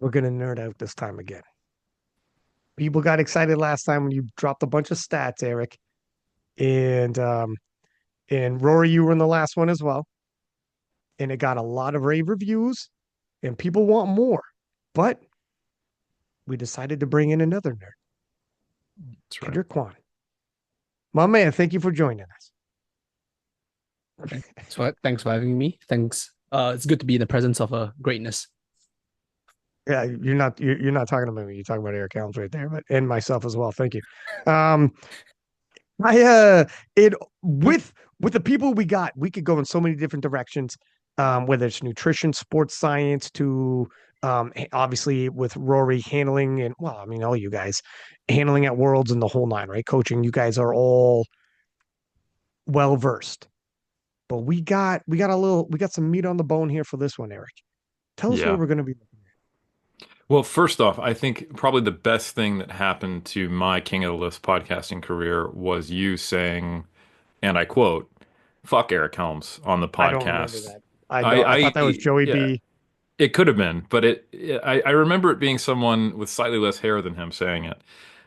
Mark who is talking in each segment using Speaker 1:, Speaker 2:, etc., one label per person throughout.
Speaker 1: We're gonna nerd out this time again. People got excited last time when you dropped a bunch of stats, Eric, and Rory, you were in the last one as well, and it got a lot of rave reviews, and people want more. But we decided to bring in another nerd,
Speaker 2: That's right.
Speaker 1: Kedric Kwan. My man, thank you for joining us.
Speaker 2: Thanks for having me. Thanks. It's good to be in the presence of a greatness.
Speaker 1: Yeah, you're not talking about me. You're talking about Eric Helms right there, but and myself as well. Thank you. Um, I it with the people we got, we could go in so many different directions. Whether it's nutrition, sports science, to obviously with Rory handling and well, I mean all you guys handling at Worlds and the whole nine, right? Coaching, you guys are all well versed. But we got some meat on the bone here for this one, Eric. Tell us what
Speaker 3: Yeah.
Speaker 1: we're gonna be.
Speaker 3: Well, first off, I think probably the best thing that happened to my King of the List podcasting career was you saying, and I quote, "Fuck Eric Helms" on the
Speaker 1: I don't remember
Speaker 3: podcast.
Speaker 1: that. I thought that was Joey
Speaker 3: Yeah,
Speaker 1: B.
Speaker 3: it could have been, but I remember it being someone with slightly less hair than him saying it,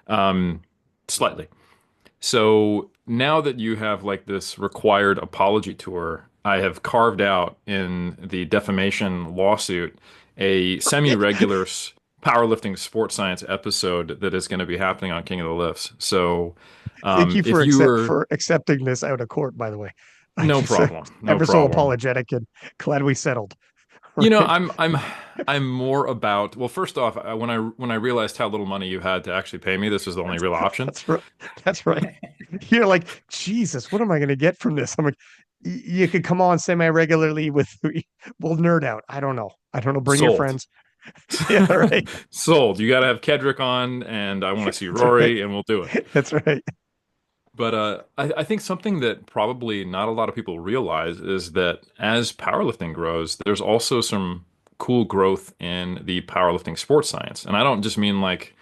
Speaker 3: um, slightly. So now that you have like this required apology tour, I have carved out in the defamation lawsuit a semi-regular powerlifting sports science episode that is going to be happening on King of the Lifts. So
Speaker 1: Thank you
Speaker 3: if you were,
Speaker 1: for accepting this out of court, by the way. I
Speaker 3: no
Speaker 1: just
Speaker 3: problem, no
Speaker 1: ever so
Speaker 3: problem.
Speaker 1: apologetic and glad we settled.
Speaker 3: You know,
Speaker 1: Right.
Speaker 3: I'm more about, well, first off, when I realized how little money you had to actually pay me, this was the only real option.
Speaker 1: That's right. That's right. You're like, Jesus, what am I going to get from this? I'm like, you could come on semi regularly with, we'll nerd out. I don't know. I don't know. Bring your
Speaker 3: Sold.
Speaker 1: friends. Yeah, right.
Speaker 3: Sold. You got to have Kedric on, and I want to see
Speaker 1: That's right.
Speaker 3: Rory, and we'll do it.
Speaker 1: That's right.
Speaker 3: But I think something that probably not a lot of people realize is that as powerlifting grows, there's also some cool growth in the powerlifting sports science. And I don't just mean like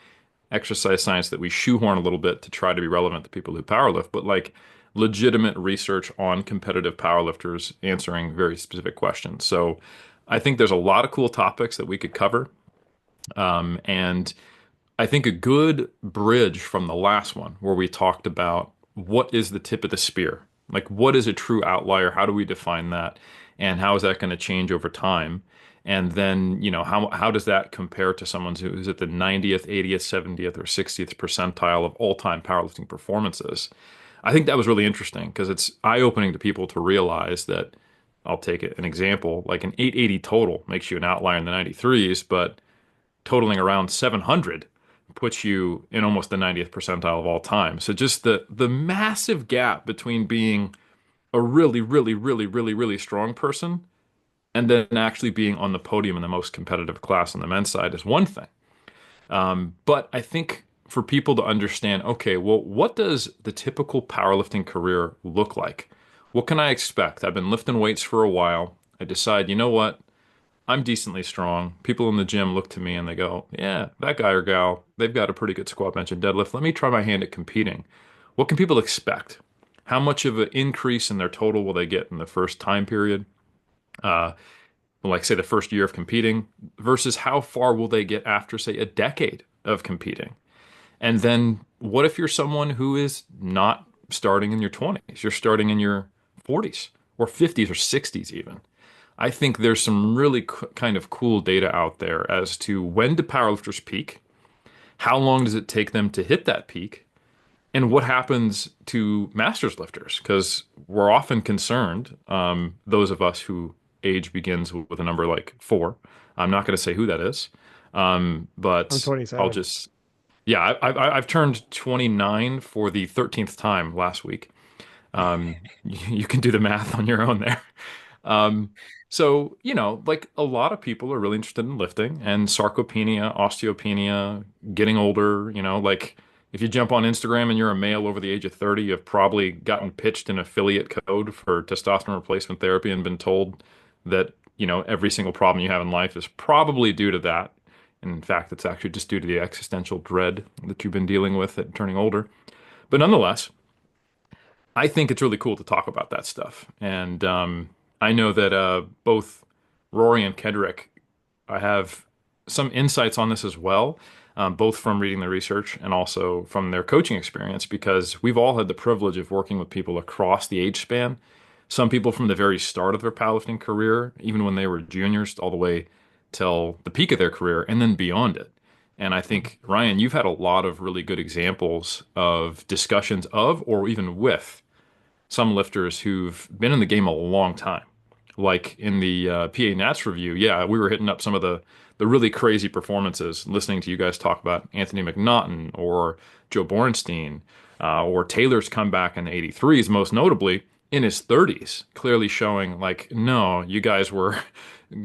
Speaker 3: exercise science that we shoehorn a little bit to try to be relevant to people who powerlift, but like legitimate research on competitive powerlifters answering very specific questions. So I think there's a lot of cool topics that we could cover. And I think a good bridge from the last one where we talked about what is the tip of the spear? Like, what is a true outlier? How do we define that? And how is that going to change over time? And then, how does that compare to someone who's at the 90th, 80th, 70th, or 60th percentile of all-time powerlifting performances? I think that was really interesting because it's eye-opening to people to realize that I'll take an example, like an 880 total makes you an outlier in the 93s, but totaling around 700 puts you in almost the 90th percentile of all time. So just the massive gap between being a really, really, really, really, really strong person and then actually being on the podium in the most competitive class on the men's side is one thing. But I think for people to understand, okay, well, what does the typical powerlifting career look like? What can I expect? I've been lifting weights for a while. I decide, you know what? I'm decently strong. People in the gym look to me and they go, yeah, that guy or gal, they've got a pretty good squat, bench, and deadlift. Let me try my hand at competing. What can people expect? How much of an increase in their total will they get in the first time period? Uh, like, say, the first year of competing versus how far will they get after, say, a decade of competing? And then what if you're someone who is not starting in your 20s? You're starting in your 40s or 50s or 60s even. I think there's some really kind of cool data out there as to when do powerlifters peak, how long does it take them to hit that peak, and what happens to masters lifters? Because we're often concerned, those of us who age begins with a number like four. I'm not going to say who that is,
Speaker 1: I'm
Speaker 3: but I'll
Speaker 1: 27.
Speaker 3: just, yeah, I've turned 29 for the 13th time last week. You can do the math on your own there. Um, so, like a lot of people are really interested in lifting and sarcopenia, osteopenia, getting older, like if you jump on Instagram and you're a male over the age of 30, you've probably gotten pitched an affiliate code for testosterone replacement therapy and been told that, every single problem you have in life is probably due to that. And in fact, it's actually just due to the existential dread that you've been dealing with at turning older. But nonetheless, I think it's really cool to talk about that stuff. And I know that both Rory and Kedric, I have some insights on this as well, both from reading the research and also from their coaching experience, because we've all had the privilege of working with people across the age span. Some people from the very start of their powerlifting career, even when they were juniors, all the way till the peak of their career, and then beyond it. And I think, Ryan, you've had a lot of really good examples of discussions of or even with some lifters who've been in the game a long time. Like in the PA Nats review, yeah, we were hitting up some of the really crazy performances, listening to you guys talk about Anthony McNaughton or Joe Bornstein, or Taylor's comeback in the 83s, most notably in his 30s, clearly showing like, no, you guys were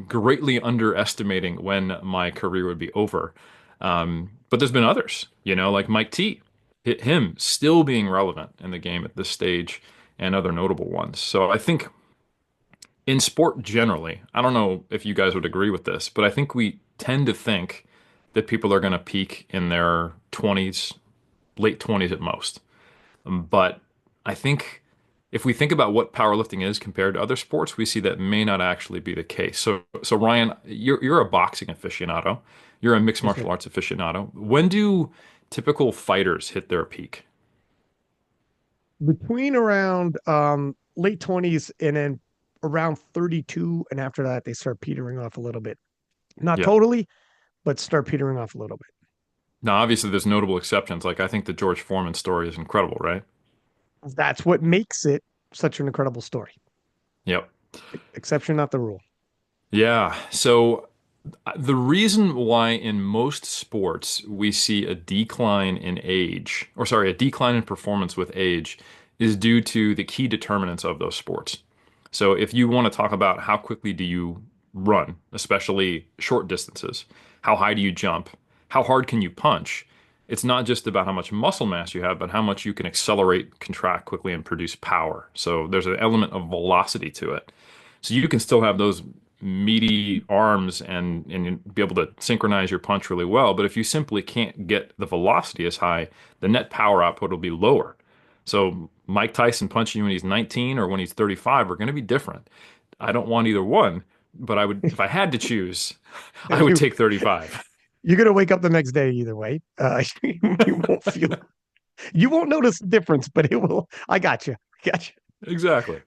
Speaker 3: greatly underestimating when my career would be over. But there's been others, like Mike T, hit him still being relevant in the game at this stage, and other notable ones. So I think in sport generally, I don't know if you guys would agree with this, but I think we tend to think that people are going to peak in their 20s, late 20s at most. But I think if we think about what powerlifting is compared to other sports, we see that may not actually be the case. So Ryan, you're a boxing aficionado. You're a mixed
Speaker 1: Yes, sir.
Speaker 3: martial arts aficionado. When do typical fighters hit their peak?
Speaker 1: Between around late 20s and then around 32, and after that they start petering off a little bit. Not
Speaker 3: Yeah.
Speaker 1: totally, but start petering off a little bit.
Speaker 3: Now, obviously, there's notable exceptions. Like I think the George Foreman story is incredible, right?
Speaker 1: That's what makes it such an incredible story.
Speaker 3: Yep.
Speaker 1: Exception, not the rule.
Speaker 3: Yeah. So the reason why in most sports we see a decline in age, or sorry, a decline in performance with age, is due to the key determinants of those sports. So if you want to talk about how quickly do you run, especially short distances, how high do you jump, how hard can you punch, it's not just about how much muscle mass you have, but how much you can accelerate, contract quickly, and produce power. So there's an element of velocity to it. So you can still have those meaty arms and be able to synchronize your punch really well. But if you simply can't get the velocity as high, the net power output will be lower. So Mike Tyson punching you when he's 19 or when he's 35 are going to be different. I don't want either one, but I would, if I had to choose, I would
Speaker 1: you
Speaker 3: take 35.
Speaker 1: you're gonna wake up the next day either way. You won't feel, you won't notice the difference, but it will. I got you. I got you.
Speaker 3: Exactly.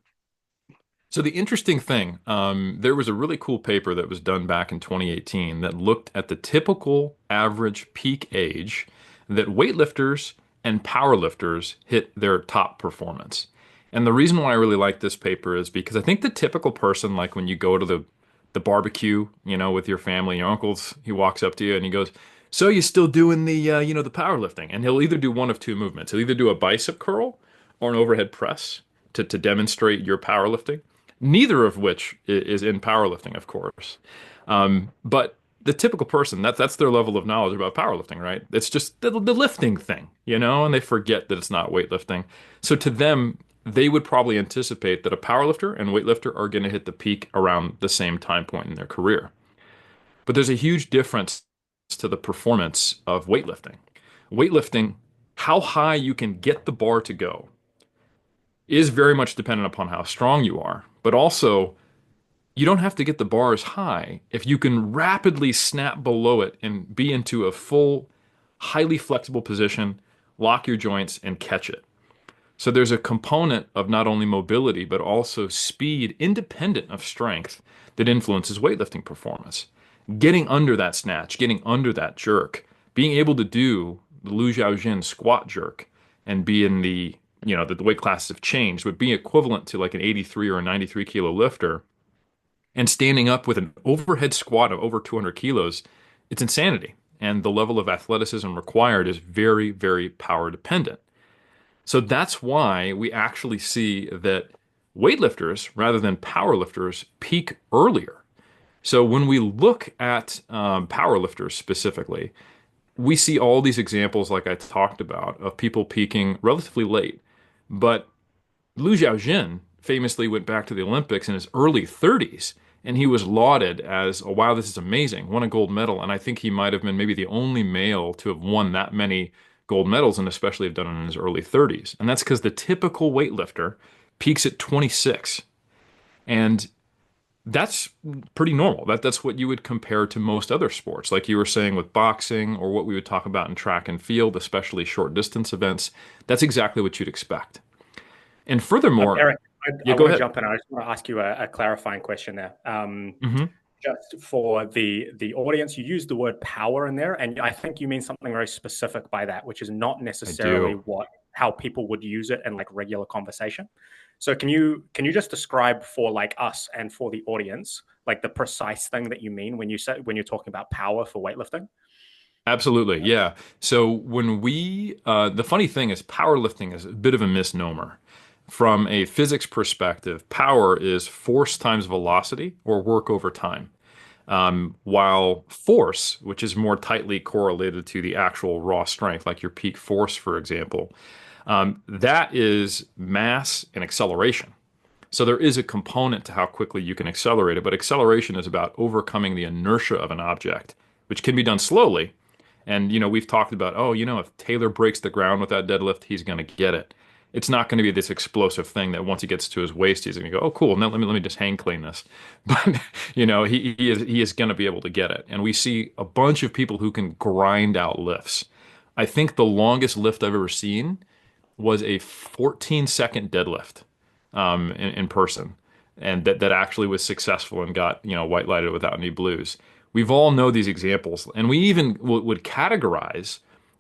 Speaker 3: So the interesting thing, there was a really cool paper that was done back in 2018 that looked at the typical average peak age that weightlifters and powerlifters hit their top performance. And the reason why I really like this paper is because I think the typical person, like when you go to the barbecue, with your family, your uncles, he walks up to you and he goes, "So you still doing the powerlifting?" And he'll either do one of two movements. He'll either do a bicep curl or an overhead press to demonstrate your powerlifting, neither of which is in powerlifting, of course. But the typical person, that's their level of knowledge about powerlifting, right? It's just the lifting thing, and they forget that it's not weightlifting. So to them, they would probably anticipate that a powerlifter and weightlifter are going to hit the peak around the same time point in their career. But there's a huge difference to the performance of weightlifting. Weightlifting, how high you can get the bar to go, is very much dependent upon how strong you are, but also you don't have to get the bars high if you can rapidly snap below it and be into a full, highly flexible position, lock your joints, and catch it. So there's a component of not only mobility, but also speed independent of strength that influences weightlifting performance. Getting under that snatch, getting under that jerk, being able to do the Lu Jiaojin squat jerk and be in the weight classes have changed, would be equivalent to like an 83 or a 93 kilo lifter and standing up with an overhead squat of over 200 kilos. It's insanity. And the level of athleticism required is very, very power dependent. So that's why we actually see that weightlifters, rather than powerlifters, peak earlier. So when we look at powerlifters specifically, we see all these examples, like I talked about, of people peaking relatively late. But Lu Jiaojin famously went back to the Olympics in his early 30s, and he was lauded as, "Oh, wow, this is amazing, won a gold medal." And I think he might have been maybe the only male to have won that many gold medals, and especially have done it in his early 30s. And that's because the typical weightlifter peaks at 26. And That's pretty normal. That's what you would compare to most other sports, like you were saying with boxing, or what we would talk about in track and field, especially short distance events. That's exactly what you'd expect. And furthermore,
Speaker 4: Eric,
Speaker 3: yeah,
Speaker 4: I
Speaker 3: go
Speaker 4: want to
Speaker 3: ahead.
Speaker 4: jump in. I just want to ask you a clarifying question there.
Speaker 3: Hmm.
Speaker 4: Just for the audience, you used the word power in there, and I think you mean something very specific by that, which is not
Speaker 3: I
Speaker 4: necessarily
Speaker 3: do.
Speaker 4: what how people would use it in like regular conversation. So can you just describe for like us and for the audience like the precise thing that you mean when you say when you're talking about power for weightlifting?
Speaker 3: Absolutely, yeah. So the funny thing is, powerlifting is a bit of a misnomer. From a physics perspective, power is force times velocity or work over time. While force, which is more tightly correlated to the actual raw strength, like your peak force, for example, that is mass and acceleration. So there is a component to how quickly you can accelerate it, but acceleration is about overcoming the inertia of an object, which can be done slowly. And we've talked about, oh, if Taylor breaks the ground with that deadlift, he's going to get it. It's not going to be this explosive thing that once he gets to his waist, he's going to go, oh, cool. Now let me just hang clean this. But he is going to be able to get it. And we see a bunch of people who can grind out lifts. I think the longest lift I've ever seen was a 14-second deadlift in person, and that actually was successful and got white lighted without any blues. We've all know these examples, and we even would categorize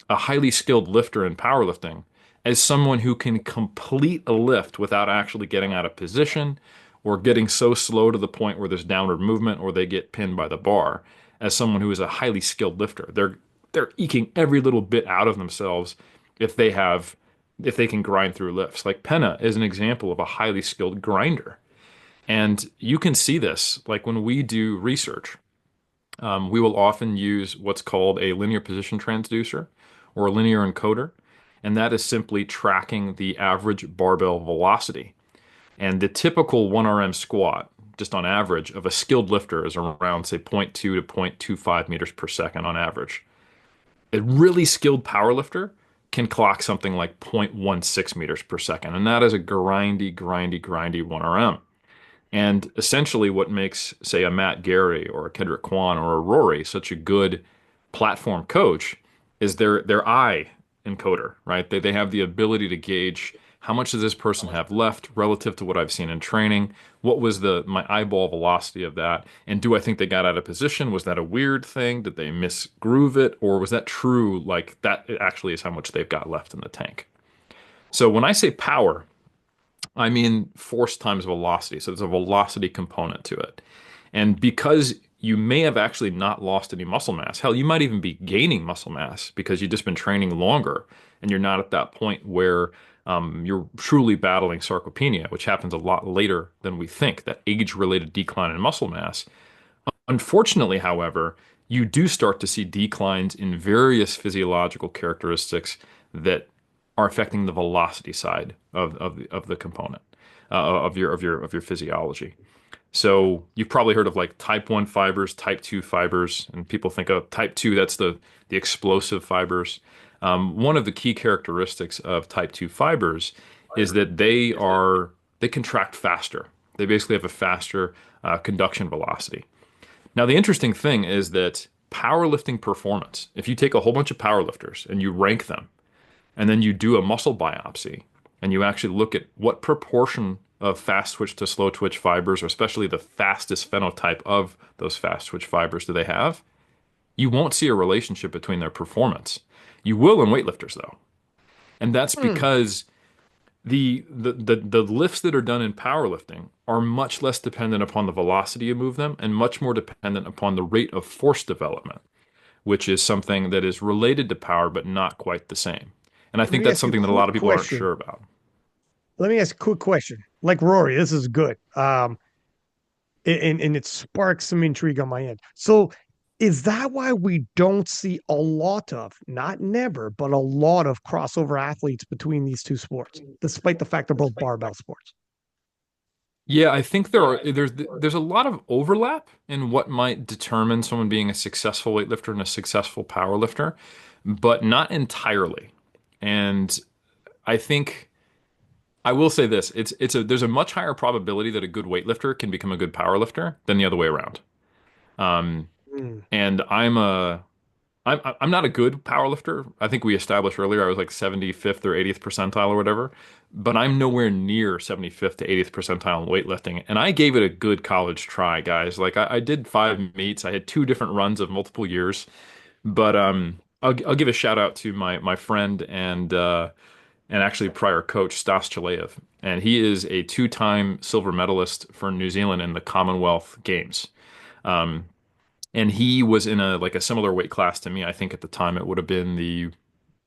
Speaker 3: a highly skilled lifter in powerlifting as someone who can complete a lift without actually getting out of position or getting so slow to the point where there's downward movement or they get pinned by the bar, as someone who is a highly skilled lifter. They're eking every little bit out of themselves if they have if they can grind through lifts. Like Penna is an example of a highly skilled grinder. And you can see this like when we do research. We will often use what's called a linear position transducer or a linear encoder, and that is simply tracking the average barbell velocity. And the typical 1 RM squat, just on average, of a skilled lifter is around, say, zero point 0.2 to 0.25 meters per second on average. A really skilled power lifter can clock something like 0.16 meters per second, and that is a grindy, grindy, grindy 1 RM. And essentially, what makes, say, a Matt Gary or a Kedric Kwan or a Rory such a good platform coach is their eye encoder, right? They have the ability to gauge how much does this person have left relative to what I've seen in training? What was the my eyeball velocity of that? And do I think they got out of position? Was that a weird thing? Did they misgroove it? Or was that true? Like that actually is how much they've got left in the tank. So when I say power, I mean force times velocity. So there's a velocity component to it. And because you may have actually not lost any muscle mass, hell, you might even be gaining muscle mass because you've just been training longer and you're not at that point where you're truly battling sarcopenia, which happens a lot later than we think, that age-related decline in muscle mass. Unfortunately, however, you do start to see declines in various physiological characteristics that are affecting the velocity side of the component of your physiology. So you've probably heard of like type 1 fibers, type 2 fibers, and people think of type 2, that's the explosive fibers. One of the key characteristics of type 2 fibers is that they contract faster. They basically have a faster conduction velocity. Now, the interesting thing is that powerlifting performance, if you take a whole bunch of powerlifters and you rank them, and then you do a muscle biopsy, and you actually look at what proportion of fast twitch to slow twitch fibers, or especially the fastest phenotype of those fast twitch fibers, do they have, you won't see a relationship between their performance. You will in weightlifters, though. And that's
Speaker 1: Hmm.
Speaker 3: because the lifts that are done in powerlifting are much less dependent upon the velocity you move them and much more dependent upon the rate of force development, which is something that is related to power but not quite the same. And I
Speaker 1: Let
Speaker 3: think
Speaker 1: me
Speaker 3: that's
Speaker 1: ask you a
Speaker 3: something that a lot
Speaker 1: quick
Speaker 3: of people aren't
Speaker 1: question.
Speaker 3: sure about.
Speaker 1: Let me ask a quick question. Like Rory, this is good. And it sparks some intrigue on my end. So, is that why we don't see a lot of, not never, but a lot of crossover athletes between these two sports, despite the fact they're both barbell sports?
Speaker 3: Yeah, I think there's a lot of overlap in what might determine someone being a successful weightlifter and a successful powerlifter, but not entirely. And I think I will say this. There's a much higher probability that a good weightlifter can become a good powerlifter than the other way around. Um,
Speaker 1: Mm.
Speaker 3: and I'm not a good power lifter. I think we established earlier I was like 75th or 80th percentile or whatever, but I'm nowhere near 75th to 80th percentile in weightlifting. And I gave it a good college try, guys. Like I did 5 meets. I had 2 different runs of multiple years, but I'll give a shout out to my friend and actually prior coach Stas Chileev, and he is a 2-time silver medalist for New Zealand in the Commonwealth Games. Um, and he was in a similar weight class to me. I think at the time it would have been the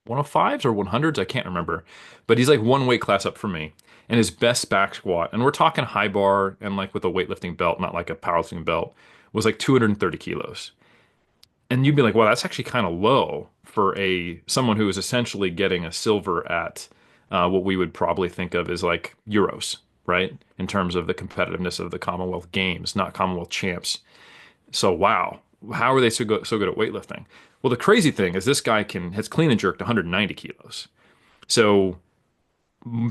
Speaker 3: 105s or 100s. I can't remember, but he's like one weight class up from me. And his best back squat, and we're talking high bar and like with a weightlifting belt, not like a powerlifting belt, was like 230 kilos. And you'd be like, well, that's actually kind of low for a someone who is essentially getting a silver at what we would probably think of as like Euros, right? In terms of the competitiveness of the Commonwealth Games, not Commonwealth champs. So wow, how are they so good at weightlifting? Well, the crazy thing is this guy has clean and jerked 190 kilos. So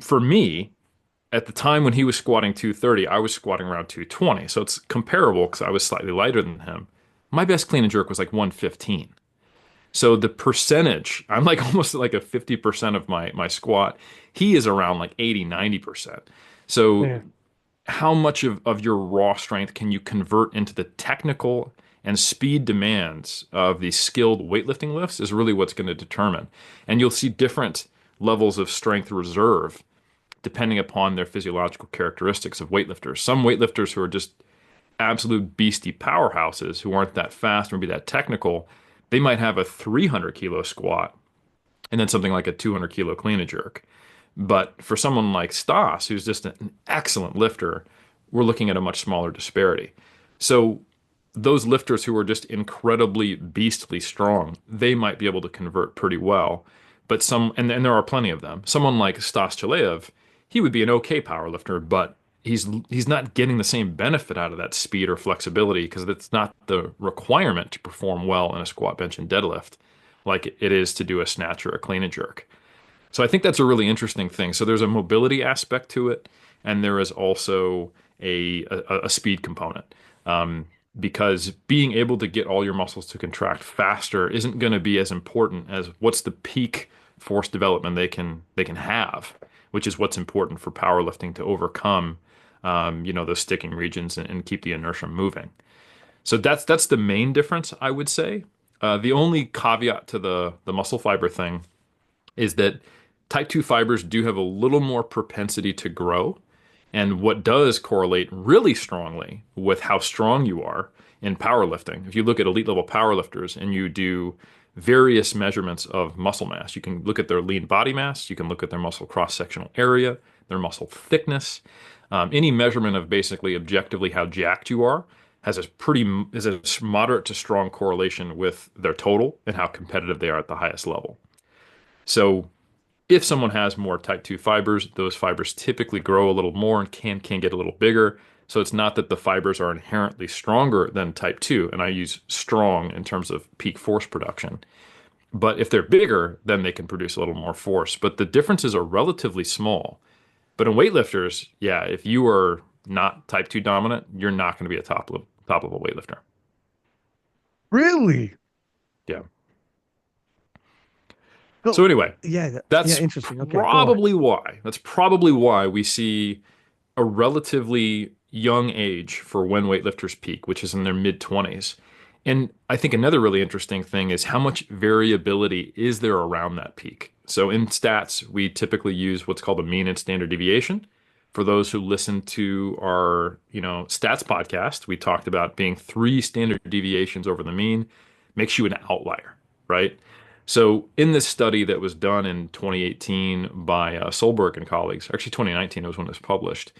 Speaker 3: for me, at the time when he was squatting 230, I was squatting around 220. So it's comparable because I was slightly lighter than him. My best clean and jerk was like 115. So the percentage, I'm like almost like a 50% of my squat. He is around like 80, 90%. So
Speaker 1: Yeah.
Speaker 3: how much of your raw strength can you convert into the technical and speed demands of these skilled weightlifting lifts is really what's going to determine. And you'll see different levels of strength reserve depending upon their physiological characteristics of weightlifters. Some weightlifters who are just absolute beastie powerhouses who aren't that fast or maybe that technical, they might have a 300 kilo squat and then something like a 200 kilo clean and jerk. But for someone like Stas, who's just an excellent lifter, we're looking at a much smaller disparity. So those lifters who are just incredibly beastly strong, they might be able to convert pretty well. But and there are plenty of them. Someone like Stas Chileev, he would be an okay power lifter, but he's not getting the same benefit out of that speed or flexibility because it's not the requirement to perform well in a squat, bench, and deadlift like it is to do a snatch or a clean and jerk. So I think that's a really interesting thing. So there's a mobility aspect to it, and there is also a speed component. Because being able to get all your muscles to contract faster isn't going to be as important as what's the peak force development they can have, which is what's important for powerlifting to overcome, those sticking regions and keep the inertia moving. So that's the main difference, I would say. The only caveat to the muscle fiber thing is that type 2 fibers do have a little more propensity to grow. And what does correlate really strongly with how strong you are in powerlifting, if you look at elite level powerlifters and you do various measurements of muscle mass, you can look at their lean body mass, you can look at their muscle cross sectional area, their muscle thickness, any measurement of basically objectively how jacked you are is a moderate to strong correlation with their total and how competitive they are at the highest level. So if someone has more type 2 fibers, those fibers typically grow a little more and can get a little bigger. So it's not that the fibers are inherently stronger than type 2, and I use strong in terms of peak force production. But if they're bigger, then they can produce a little more force. But the differences are relatively small. But in weightlifters, yeah, if you are not type 2 dominant, you're not going to be a top level weightlifter.
Speaker 1: Really?
Speaker 3: Yeah. So
Speaker 1: So
Speaker 3: anyway,
Speaker 1: yeah, yeah,
Speaker 3: that's
Speaker 1: interesting. Okay, go on.
Speaker 3: probably why. That's probably why we see a relatively young age for when weightlifters peak, which is in their mid 20s. And I think another really interesting thing is how much variability is there around that peak. So in stats, we typically use what's called a mean and standard deviation. For those who listen to our, stats podcast, we talked about being 3 standard deviations over the mean makes you an outlier, right? So in this study that was done in 2018 by Solberg and colleagues, actually 2019 was when it was published,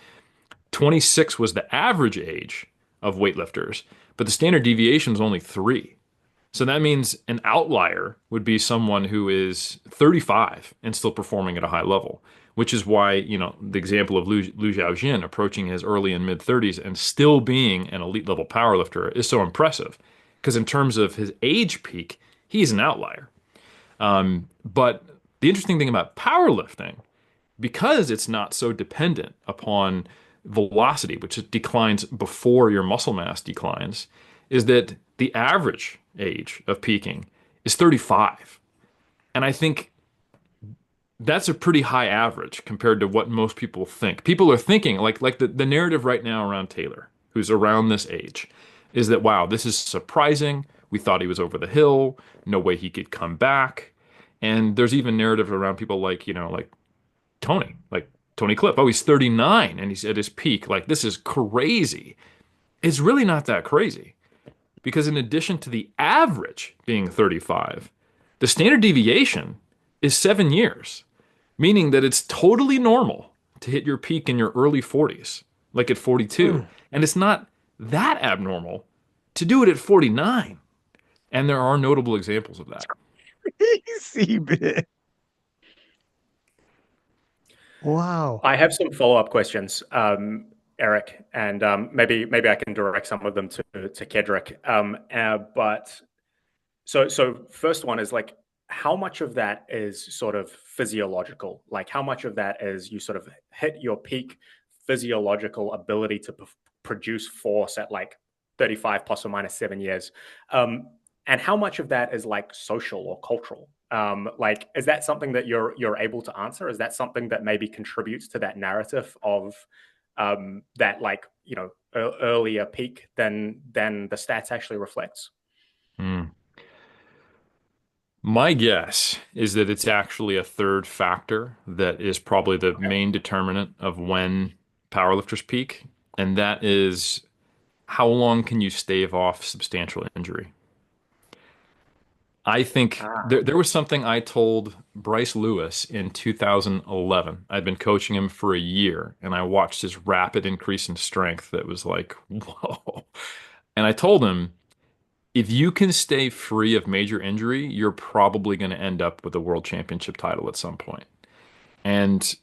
Speaker 3: 26 was the average age of weightlifters, but the standard deviation is only 3. So that means an outlier would be someone who is 35 and still performing at a high level, which is why, the example of Lu Xiaojin approaching his early and mid 30s and still being an elite level powerlifter is so impressive. Because in terms of his age peak, he's an outlier. But the interesting thing about powerlifting, because it's not so dependent upon velocity, which declines before your muscle mass declines, is that the average age of peaking is 35. And I think that's a pretty high average compared to what most people think. People are thinking like the narrative right now around Taylor, who's around this age, is that wow, this is surprising. We thought he was over the hill. No way he could come back. And there's even narrative around people like, like Tony Clip. Oh, he's 39 and he's at his peak. Like this is crazy. It's really not that crazy because in addition to the average being 35, the standard deviation is 7 years, meaning that it's totally normal to hit your peak in your early 40s, like at 42. And it's not that abnormal to do it at 49. And there are notable examples of that.
Speaker 1: Easy bit. Wow.
Speaker 4: I have some follow-up questions, Eric, and maybe I can direct some of them to Kedric. But so first one is like, how much of that is sort of physiological? Like, how much of that is you sort of hit your peak physiological ability to produce force at like 35 plus or minus 7 years? And how much of that is like social or cultural? Like, is that something that you're able to answer? Is that something that maybe contributes to that narrative of that, like, earlier peak than the stats actually reflects?
Speaker 3: Mm. My guess is that it's actually a third factor that is probably the main determinant of when powerlifters peak, and that is how long can you stave off substantial injury? I think there was something I told Bryce Lewis in 2011. I'd been coaching him for a year, and I watched his rapid increase in strength that was like, whoa. And I told him, if you can stay free of major injury, you're probably going to end up with a world championship title at some point. And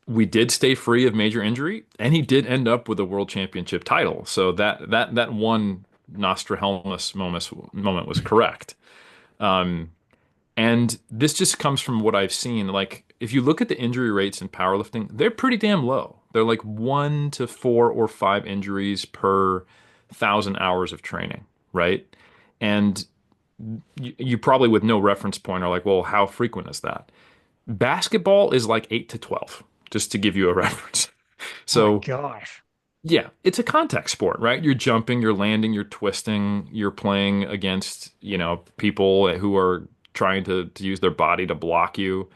Speaker 3: we did stay free of major injury, and he did end up with a world championship title. So that one Nostradamus moment was correct. And this just comes from what I've seen. Like, if you look at the injury rates in powerlifting, they're pretty damn low. They're like 1 to 4 or 5 injuries per 1,000 hours of training, right? And you probably, with no reference point, are like, well, how frequent is that? Basketball is like 8 to 12, just to give you a reference.
Speaker 1: Oh my
Speaker 3: So,
Speaker 1: gosh.
Speaker 3: yeah, it's a contact sport, right? You're jumping, you're landing, you're twisting, you're playing against, people who are trying to use their body to block you.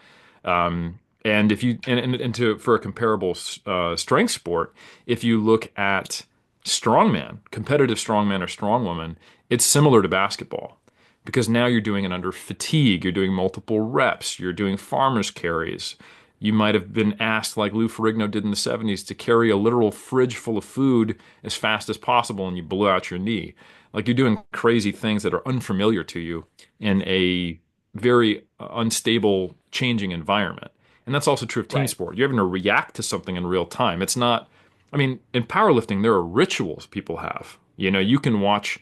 Speaker 3: And if you and to for a comparable strength sport, if you look at strongman, competitive strongman or strongwoman, it's similar to basketball because now you're doing it under fatigue, you're doing multiple reps, you're doing farmer's carries. You might have been asked, like Lou Ferrigno did in the 70s, to carry a literal fridge full of food as fast as possible and you blew out your knee. Like you're doing crazy things that are unfamiliar to you in a very unstable, changing environment. And that's also true of team
Speaker 4: Right.
Speaker 3: sport. You're having to react to something in real time. It's not, I mean, in powerlifting, there are rituals people have. You can watch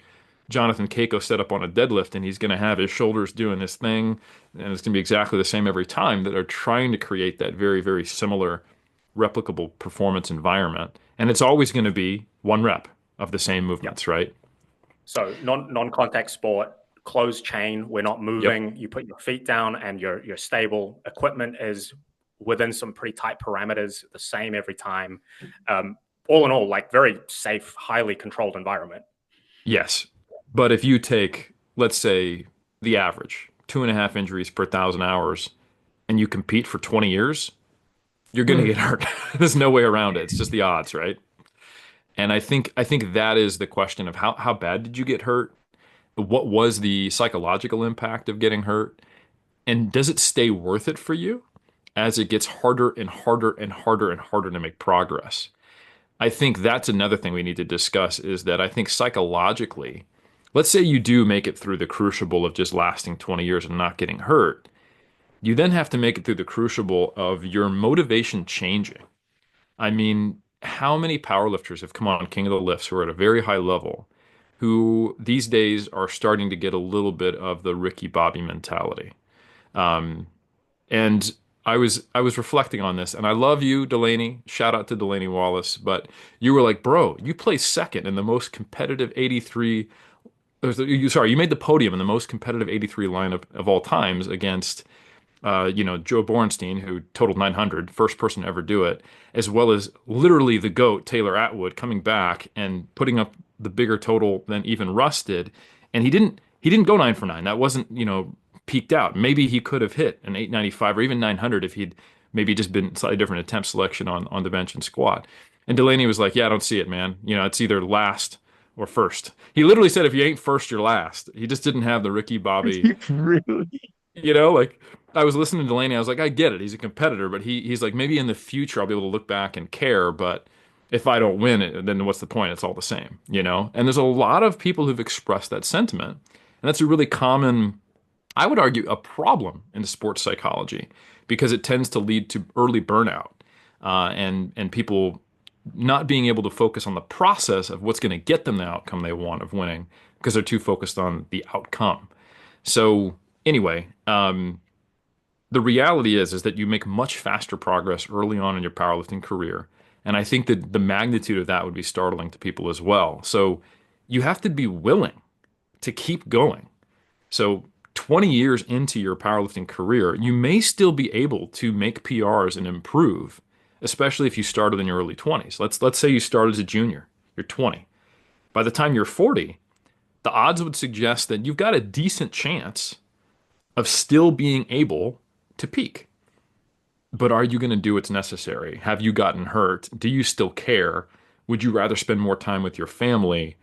Speaker 3: Jonathan Keiko set up on a deadlift and he's going to have his shoulders doing this thing and it's going to be exactly the same every time, that are trying to create that very, very similar replicable performance environment. And it's always going to be one rep of the same movements, right?
Speaker 4: So non-contact sport, closed chain. We're not
Speaker 3: Yep.
Speaker 4: moving. You put your feet down and you're stable. Equipment is within some pretty tight parameters, the same every time. All in all, like very safe, highly controlled environment.
Speaker 3: Yes. But if you take, let's say, the average, 2.5 injuries per 1,000 hours, and you compete for 20 years, you're going to get hurt. There's no way around it. It's just the odds, right? And I think that is the question of how bad did you get hurt? What was the psychological impact of getting hurt? And does it stay worth it for you as it gets harder and harder and harder and harder to make progress? I think that's another thing we need to discuss, is that I think psychologically, let's say you do make it through the crucible of just lasting 20 years and not getting hurt. You then have to make it through the crucible of your motivation changing. I mean, how many powerlifters have come on King of the Lifts who are at a very high level, who these days are starting to get a little bit of the Ricky Bobby mentality? And I was reflecting on this, and I love you, Delaney. Shout out to Delaney Wallace, but you were like, bro, you placed second in the most competitive 83. Sorry, you made the podium in the most competitive 83 lineup of all times against Joe Borenstein, who totaled 900, first person to ever do it, as well as literally the GOAT, Taylor Atwood, coming back and putting up the bigger total than even Russ did. And he didn't go 9 for 9. That wasn't, peaked out. Maybe he could have hit an 895 or even 900 if he'd maybe just been slightly different attempt selection on the bench and squat. And Delaney was like, yeah, I don't see it, man. It's either last or first. He literally said, if you ain't first, you're last. He just didn't have the Ricky Bobby.
Speaker 1: Really?
Speaker 3: Like I was listening to Delaney, I was like, I get it. He's a competitor, but he's like, maybe in the future I'll be able to look back and care, but if I don't win it, then what's the point? It's all the same. And there's a lot of people who've expressed that sentiment. And that's a really common, I would argue, a problem in sports psychology because it tends to lead to early burnout, and people not being able to focus on the process of what's going to get them the outcome they want of winning because they're too focused on the outcome. So anyway, the reality is that you make much faster progress early on in your powerlifting career. And I think that the magnitude of that would be startling to people as well. So you have to be willing to keep going. So 20 years into your powerlifting career, you may still be able to make PRs and improve, especially if you started in your early 20s. Let's say you started as a junior, you're 20. By the time you're 40, the odds would suggest that you've got a decent chance of still being able to peak. But are you going to do what's necessary? Have you gotten hurt? Do you still care? Would you rather spend more time with your family?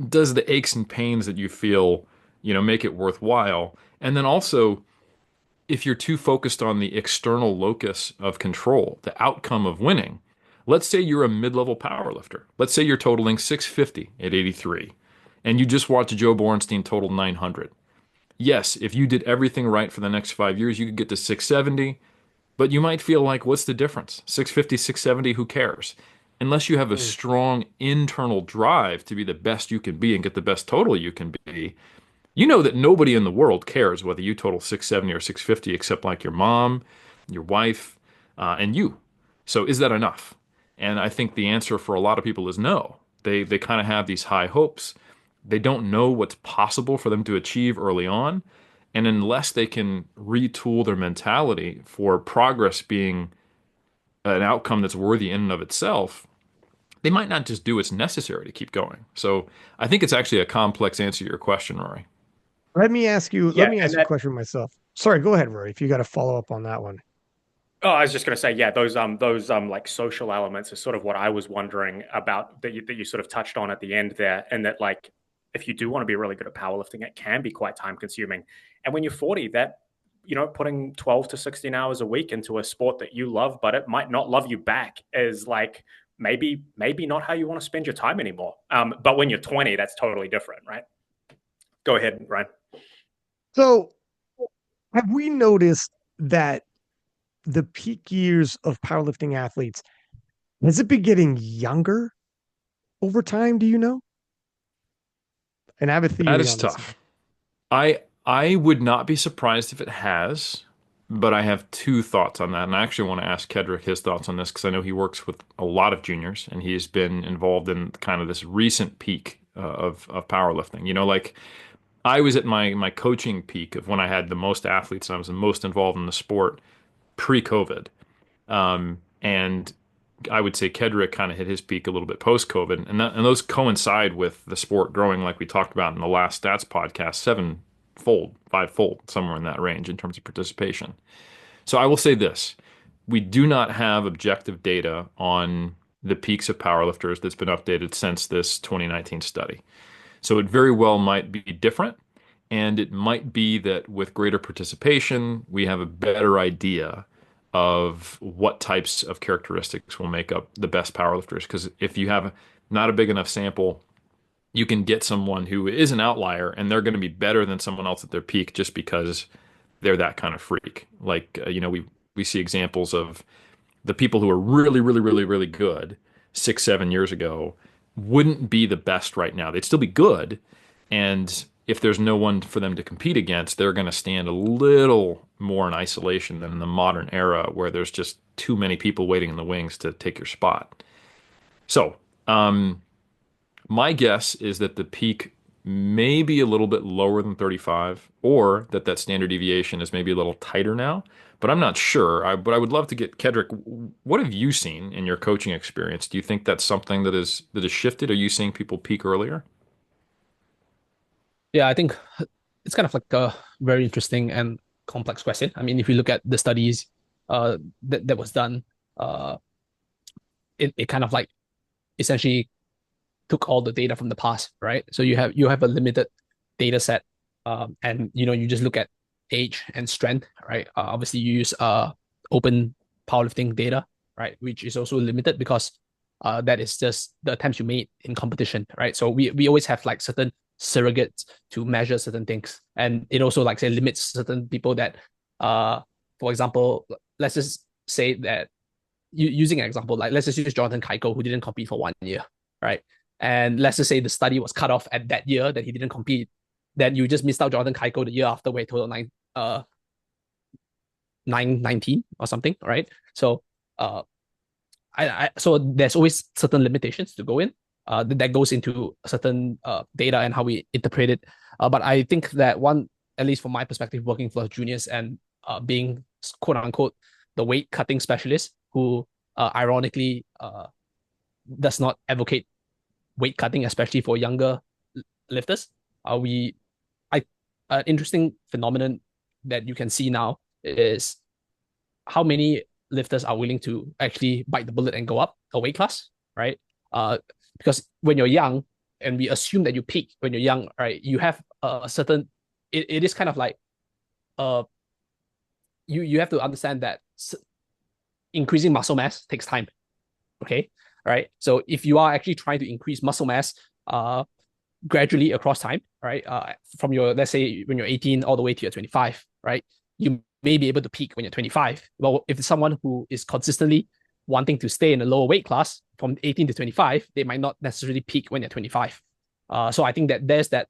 Speaker 3: Does the aches and pains that you feel, make it worthwhile? And then also, if you're too focused on the external locus of control, the outcome of winning, let's say you're a mid-level powerlifter. Let's say you're totaling 650 at 83, and you just watched Joe Borenstein total 900. Yes, if you did everything right for the next 5 years, you could get to 670, but you might feel like, what's the difference? 650, 670, who cares? Unless you have a strong internal drive to be the best you can be and get the best total you can be, you know that nobody in the world cares whether you total 670 or 650 except like your mom, your wife, and you. So is that enough? And I think the answer for a lot of people is no. They kind of have these high hopes. They don't know what's possible for them to achieve early on. And unless they can retool their mentality for progress being an outcome that's worthy in and of itself, they might not just do what's necessary to keep going. So I think it's actually a complex answer to your question, Rory.
Speaker 1: Let me ask you a question myself. Sorry, go ahead, Rory, if you got to follow up on that one.
Speaker 4: Oh, I was just going to say, yeah, those like social elements are sort of what I was wondering about that you sort of touched on at the end there, and that like if you do want to be really good at powerlifting, it can be quite time consuming. And when you're 40, that putting 12 to 16 hours a week into a sport that you love, but it might not love you back, is like maybe not how you want to spend your time anymore. But when you're 20, that's totally different, right? Go ahead, Ryan.
Speaker 1: So, have we noticed that the peak years of powerlifting athletes, has it been getting younger over time? Do you know? And I have a theory
Speaker 3: That is
Speaker 1: on this.
Speaker 3: tough. I would not be surprised if it has, but I have two thoughts on that. And I actually want to ask Kedric his thoughts on this because I know he works with a lot of juniors and he's been involved in kind of this recent peak of powerlifting. Like I was at my coaching peak of when I had the most athletes and I was the most involved in the sport pre-COVID. And I would say Kedric kind of hit his peak a little bit post-COVID, and those coincide with the sport growing, like we talked about in the last stats podcast, sevenfold, fivefold, somewhere in that range in terms of participation. So I will say this: we do not have objective data on the peaks of powerlifters that's been updated since this 2019 study. So it very well might be different, and it might be that with greater participation, we have a better idea of what types of characteristics will make up the best powerlifters. Because if you have not a big enough sample, you can get someone who is an outlier and they're going to be better than someone else at their peak just because they're that kind of freak. Like, we see examples of the people who are really, really, really, really good 6, 7 years ago wouldn't be the best right now. They'd still be good. And if there's no one for them to compete against, they're going to stand a little more in isolation than in the modern era where there's just too many people waiting in the wings to take your spot. So, my guess is that the peak may be a little bit lower than 35, or that standard deviation is maybe a little tighter now, but I'm not sure. But I would love to get Kedric. What have you seen in your coaching experience? Do you think that's something that is shifted? Are you seeing people peak earlier?
Speaker 2: Yeah, I think it's kind of like a very interesting and complex question. I mean, if you look at the studies that was done, uh, it kind of like essentially took all the data from the past, right? So you have a limited data set, and you just look at age and strength, right? Obviously, you use open powerlifting data, right, which is also limited because that is just the attempts you made in competition, right? So we always have like certain surrogates to measure certain things, and it also like say limits certain people that, for example, let's just say that using an example, like let's just use Jonathan Keiko, who didn't compete for 1 year, right? And let's just say the study was cut off at that year that he didn't compete, then you just missed out Jonathan Keiko the year after where total 919 or something, right? So so there's always certain limitations to go in. That goes into certain data and how we interpret it. But I think that one, at least from my perspective, working for juniors and being quote unquote the weight cutting specialist who ironically does not advocate weight cutting, especially for younger lifters. An interesting phenomenon that you can see now is how many lifters are willing to actually bite the bullet and go up a weight class, right? Because when you're young, and we assume that you peak when you're young, right? You have a certain. It is kind of like, you have to understand that increasing muscle mass takes time. Okay, right? So if you are actually trying to increase muscle mass, gradually across time, right? From your, let's say when you're 18 all the way to your 25, right? You may be able to peak when you're 25. Well, if it's someone who is consistently wanting to stay in a lower weight class from 18 to 25, they might not necessarily peak when they're 25. So I think that there's that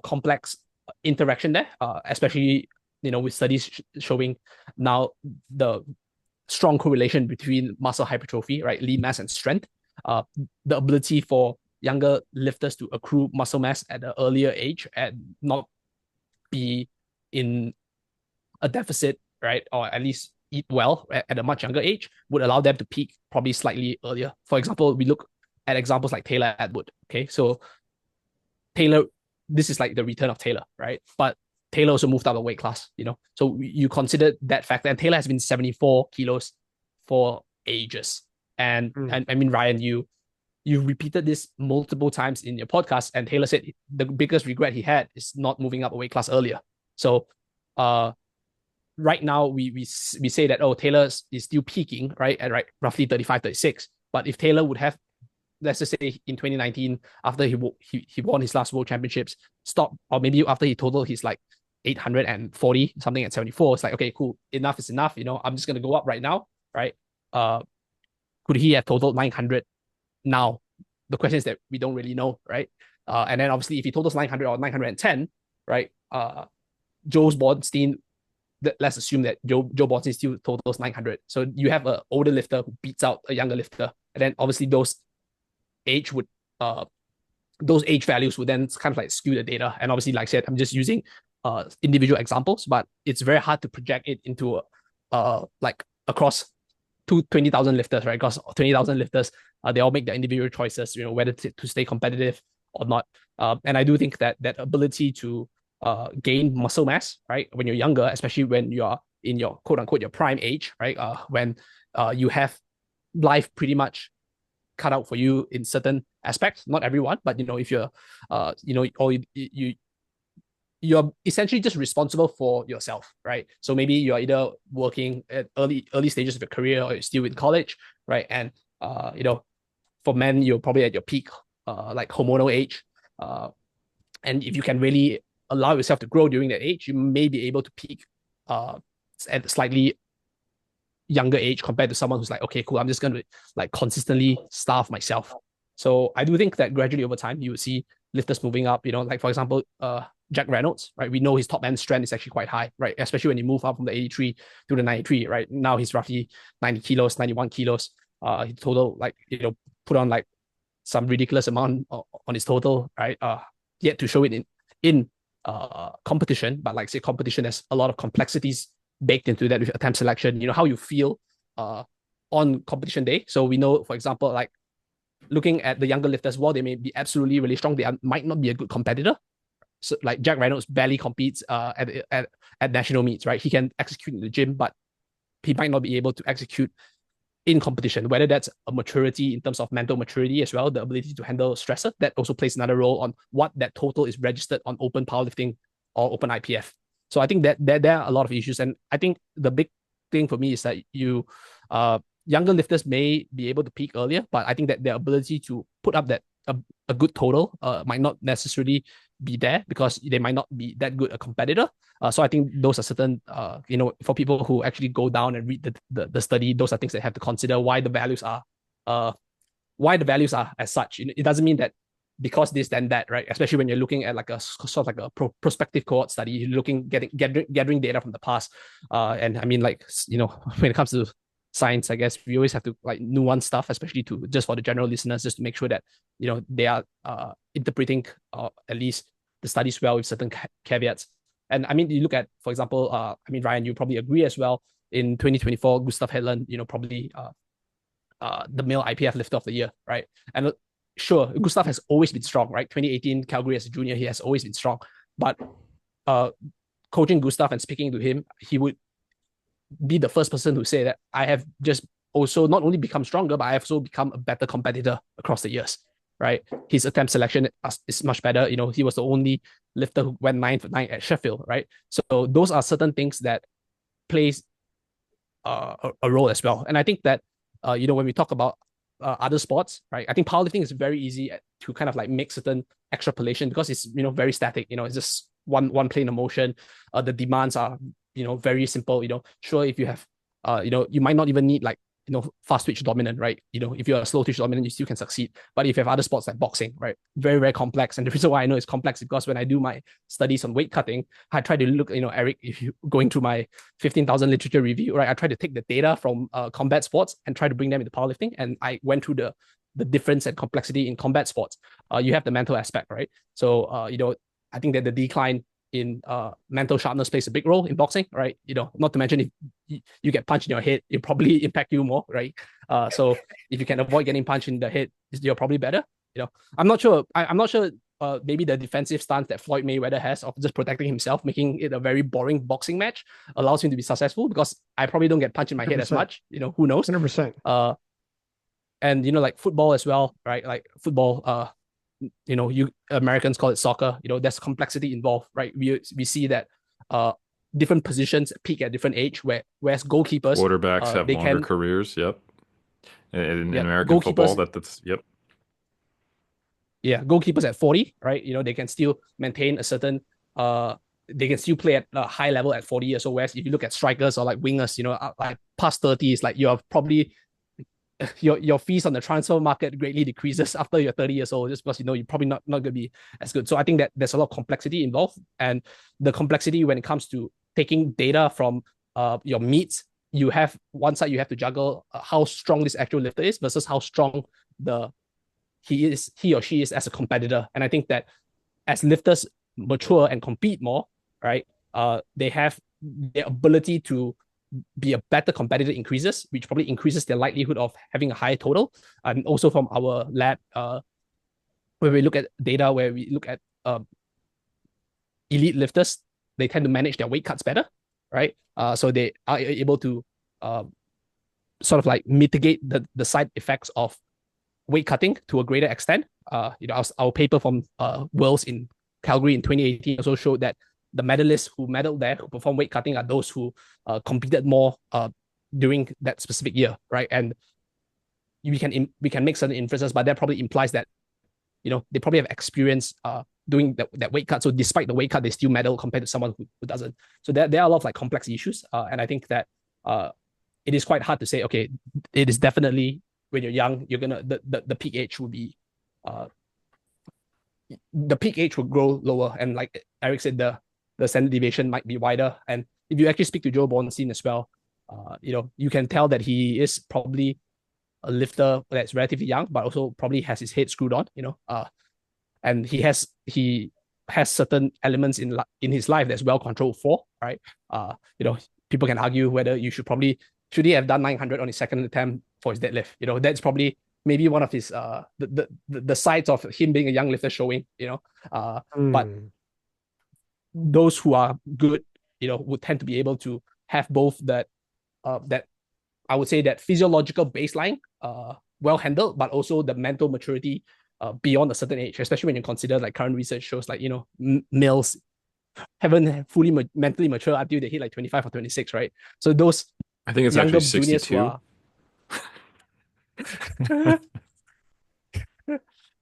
Speaker 2: complex interaction there, especially with studies showing now the strong correlation between muscle hypertrophy, right, lean mass and strength, the ability for younger lifters to accrue muscle mass at an earlier age and not be in a deficit, right, or at least eat well at a much younger age would allow them to peak probably slightly earlier. For example, we look at examples like Taylor Atwood. Okay, so Taylor, this is like the return of Taylor, right? But Taylor also moved up a weight class, So you consider that factor, and Taylor has been 74 kilos for ages. And I mean, Ryan, you repeated this multiple times in your podcast, and Taylor said the biggest regret he had is not moving up a weight class earlier. So right now we say that, oh, Taylor is still peaking, right, at roughly 35, 36. But if Taylor would have, let's just say in 2019, after he won his last world championships, stop, or maybe after he totaled his like 840 something at 74, it's like, okay, cool, enough is enough, I'm just going to go up right now, right? Could he have totaled 900 now? The question is that we don't really know, right? And then obviously if he totals 900 or 910, right, Joe Bornstein, let's assume that Joe Bornstein still totals 900. So you have an older lifter who beats out a younger lifter, and then obviously those age values would then kind of like skew the data. And obviously, like I said, I'm just using individual examples, but it's very hard to project it into like across 20,000 lifters, right? Because 20,000 lifters, they all make their individual choices, whether to stay competitive or not. And I do think that ability to gain muscle mass, right, when you're younger, especially when you are in your quote unquote your prime age, right, when you have life pretty much cut out for you in certain aspects, not everyone, but if you're or you're essentially just responsible for yourself, right? So maybe you're either working at early stages of your career, or you're still in college, right? And for men, you're probably at your peak like hormonal age, and if you can really allow yourself to grow during that age, you may be able to peak at a slightly younger age compared to someone who's like, okay, cool, I'm just going to like consistently starve myself. So I do think that gradually over time you will see lifters moving up. Like for example, Jack Reynolds, right? We know his top end strength is actually quite high, right? Especially when you move up from the 83 to the 93, right? Now he's roughly 90 kilos, 91 kilos. He total, like, put on like some ridiculous amount on his total, right? Yet to show it in competition, but like say competition has a lot of complexities baked into that with attempt selection, how you feel on competition day. So we know, for example, like looking at the younger lifters, while they may be absolutely really strong, they might not be a good competitor. So like Jack Reynolds barely competes at national meets, right? He can execute in the gym, but he might not be able to execute in competition, whether that's a maturity in terms of mental maturity as well, the ability to handle stressor, that also plays another role on what that total is registered on open powerlifting or open IPF. So I think that there are a lot of issues. And I think the big thing for me is that younger lifters may be able to peak earlier, but I think that their ability to put up that a good total might not necessarily be there because they might not be that good a competitor. So I think those are certain, for people who actually go down and read the study, those are things they have to consider why the values are as such. It doesn't mean that because this then that, right? Especially when you're looking at like a sort of like a prospective cohort study, you're looking gathering data from the past. And I mean, like, when it comes to science, I guess we always have to like nuance stuff, especially to just for the general listeners, just to make sure that they are interpreting at least the studies well with certain caveats. And I mean, you look at, for example, Ryan, you probably agree as well. In 2024, Gustav Hedlund, probably the male IPF lifter of the year, right? And sure, Gustav has always been strong, right? 2018 Calgary as a junior, he has always been strong. But coaching Gustav and speaking to him, he would be the first person to say that I have just also not only become stronger, but I have also become a better competitor across the years, right? His attempt selection is much better. He was the only lifter who went 9 for 9 at Sheffield, right? So those are certain things that plays a role as well. And I think that, when we talk about other sports, right? I think powerlifting is very easy to kind of like make certain extrapolation because it's, very static. It's just one plane of motion. The demands are, very simple. Sure, if you have, you might not even need like, fast twitch dominant, right? If you're a slow twitch dominant, you still can succeed. But if you have other sports like boxing, right, very, very complex. And the reason why I know it's complex is because when I do my studies on weight cutting, I try to look, Eric, if you going through my 15,000 literature review, right, I try to take the data from combat sports and try to bring them into powerlifting. And I went through the difference and complexity in combat sports. You have the mental aspect, right? So, I think that the decline in mental sharpness plays a big role in boxing, right? Not to mention if you get punched in your head, it probably impact you more, right? So if you can avoid getting punched in the head, you're probably better. I'm not sure. I'm not sure. Maybe the defensive stance that Floyd Mayweather has of just protecting himself, making it a very boring boxing match, allows him to be successful because I probably don't get punched in my 100%. Head as much. Who knows?
Speaker 1: 100%.
Speaker 2: And like football as well, right? Like football. You Americans call it soccer. There's complexity involved, right? We see that different positions peak at different age, whereas goalkeepers,
Speaker 3: quarterbacks have longer careers. Yep. In American football, that's yep.
Speaker 2: Yeah, goalkeepers at 40, right? They can still maintain a certain they can still play at a high level at 40 years old. Whereas if you look at strikers or like wingers, like past 30 is like you're probably your fees on the transfer market greatly decreases after you're 30 years old, just because you're probably not going to be as good. So I think that there's a lot of complexity involved, and the complexity when it comes to taking data from your meets, you have one side you have to juggle how strong this actual lifter is versus how strong he or she is as a competitor. And I think that as lifters mature and compete more, right, they have the ability to be a better competitor increases, which probably increases their likelihood of having a higher total. And also from our lab, where we look at data, where we look at elite lifters, they tend to manage their weight cuts better, right? So they are able to sort of like mitigate the side effects of weight cutting to a greater extent. Our paper from Worlds in Calgary in 2018 also showed that the medalists who medaled there, who performed weight cutting, are those who competed more during that specific year, right? And we can make certain inferences, but that probably implies that they probably have experience doing that weight cut. So despite the weight cut, they still medal compared to someone who doesn't. So there are a lot of like complex issues, and I think that it is quite hard to say. Okay, it is definitely when you're young, you're gonna the peak age will be the peak age will grow lower, and like Eric said, the standard deviation might be wider. And if you actually speak to Joe Bornstein as well, you can tell that he is probably a lifter that's relatively young, but also probably has his head screwed on, and he has certain elements in his life that's well controlled for, right? People can argue whether should he have done 900 on his second attempt for his deadlift. That's probably maybe one of his the sides of him being a young lifter showing, but those who are good, would tend to be able to have both that I would say that physiological baseline well handled, but also the mental maturity beyond a certain age, especially when you consider like current research shows like, males haven't fully mentally mature until they hit like 25 or 26, right? So those
Speaker 3: I think it's
Speaker 2: younger
Speaker 3: actually
Speaker 2: juniors who
Speaker 3: 62.
Speaker 2: are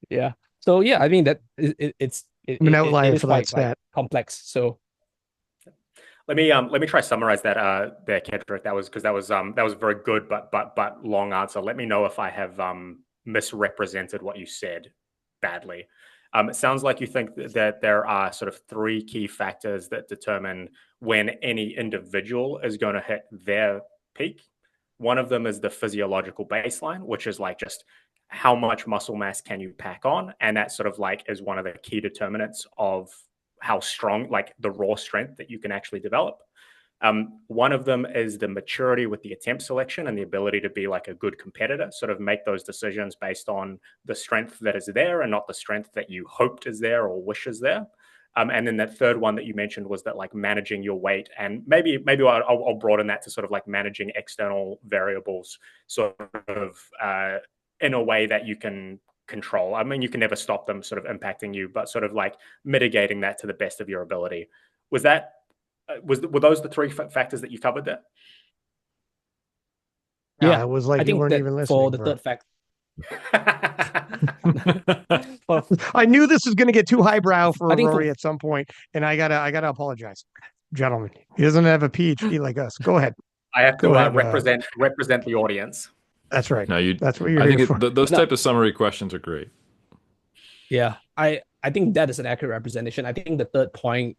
Speaker 2: yeah. So yeah, I think that it's
Speaker 1: I'm an outlier
Speaker 2: is
Speaker 1: for
Speaker 2: quite
Speaker 1: that stat.
Speaker 2: complex. So
Speaker 4: let me try to summarize that there, Kedric. That was a very good but long answer. Let me know if I have misrepresented what you said badly. It sounds like you think that there are sort of three key factors that determine when any individual is going to hit their peak. One of them is the physiological baseline, which is like just how much muscle mass can you pack on, and that sort of like is one of the key determinants of how strong, like the raw strength that you can actually develop. One of them is the maturity with the attempt selection and the ability to be like a good competitor, sort of make those decisions based on the strength that is there and not the strength that you hoped is there or wish is there. And then that third one that you mentioned was that like managing your weight, and maybe I'll broaden that to sort of like managing external variables, sort of in a way that you can control. I mean, you can never stop them sort of impacting you, but sort of like mitigating that to the best of your ability. Were those the three factors that you covered there?
Speaker 2: yeah,
Speaker 1: it was like
Speaker 2: I
Speaker 1: you
Speaker 2: think
Speaker 1: weren't
Speaker 2: that
Speaker 1: even listening.
Speaker 2: for the
Speaker 1: bro.
Speaker 2: third fact.
Speaker 1: I knew this was going to get too highbrow for
Speaker 2: I think
Speaker 1: Rory at some point, and I gotta apologize, gentlemen. He doesn't have a PhD like us. Go ahead.
Speaker 4: I have to
Speaker 1: Go ahead,
Speaker 4: represent the audience.
Speaker 1: That's right.
Speaker 3: No,
Speaker 1: That's what you're
Speaker 3: I
Speaker 1: here
Speaker 3: think
Speaker 1: for.
Speaker 3: those type of summary questions are great.
Speaker 2: Yeah, I think that is an accurate representation. I think the third point,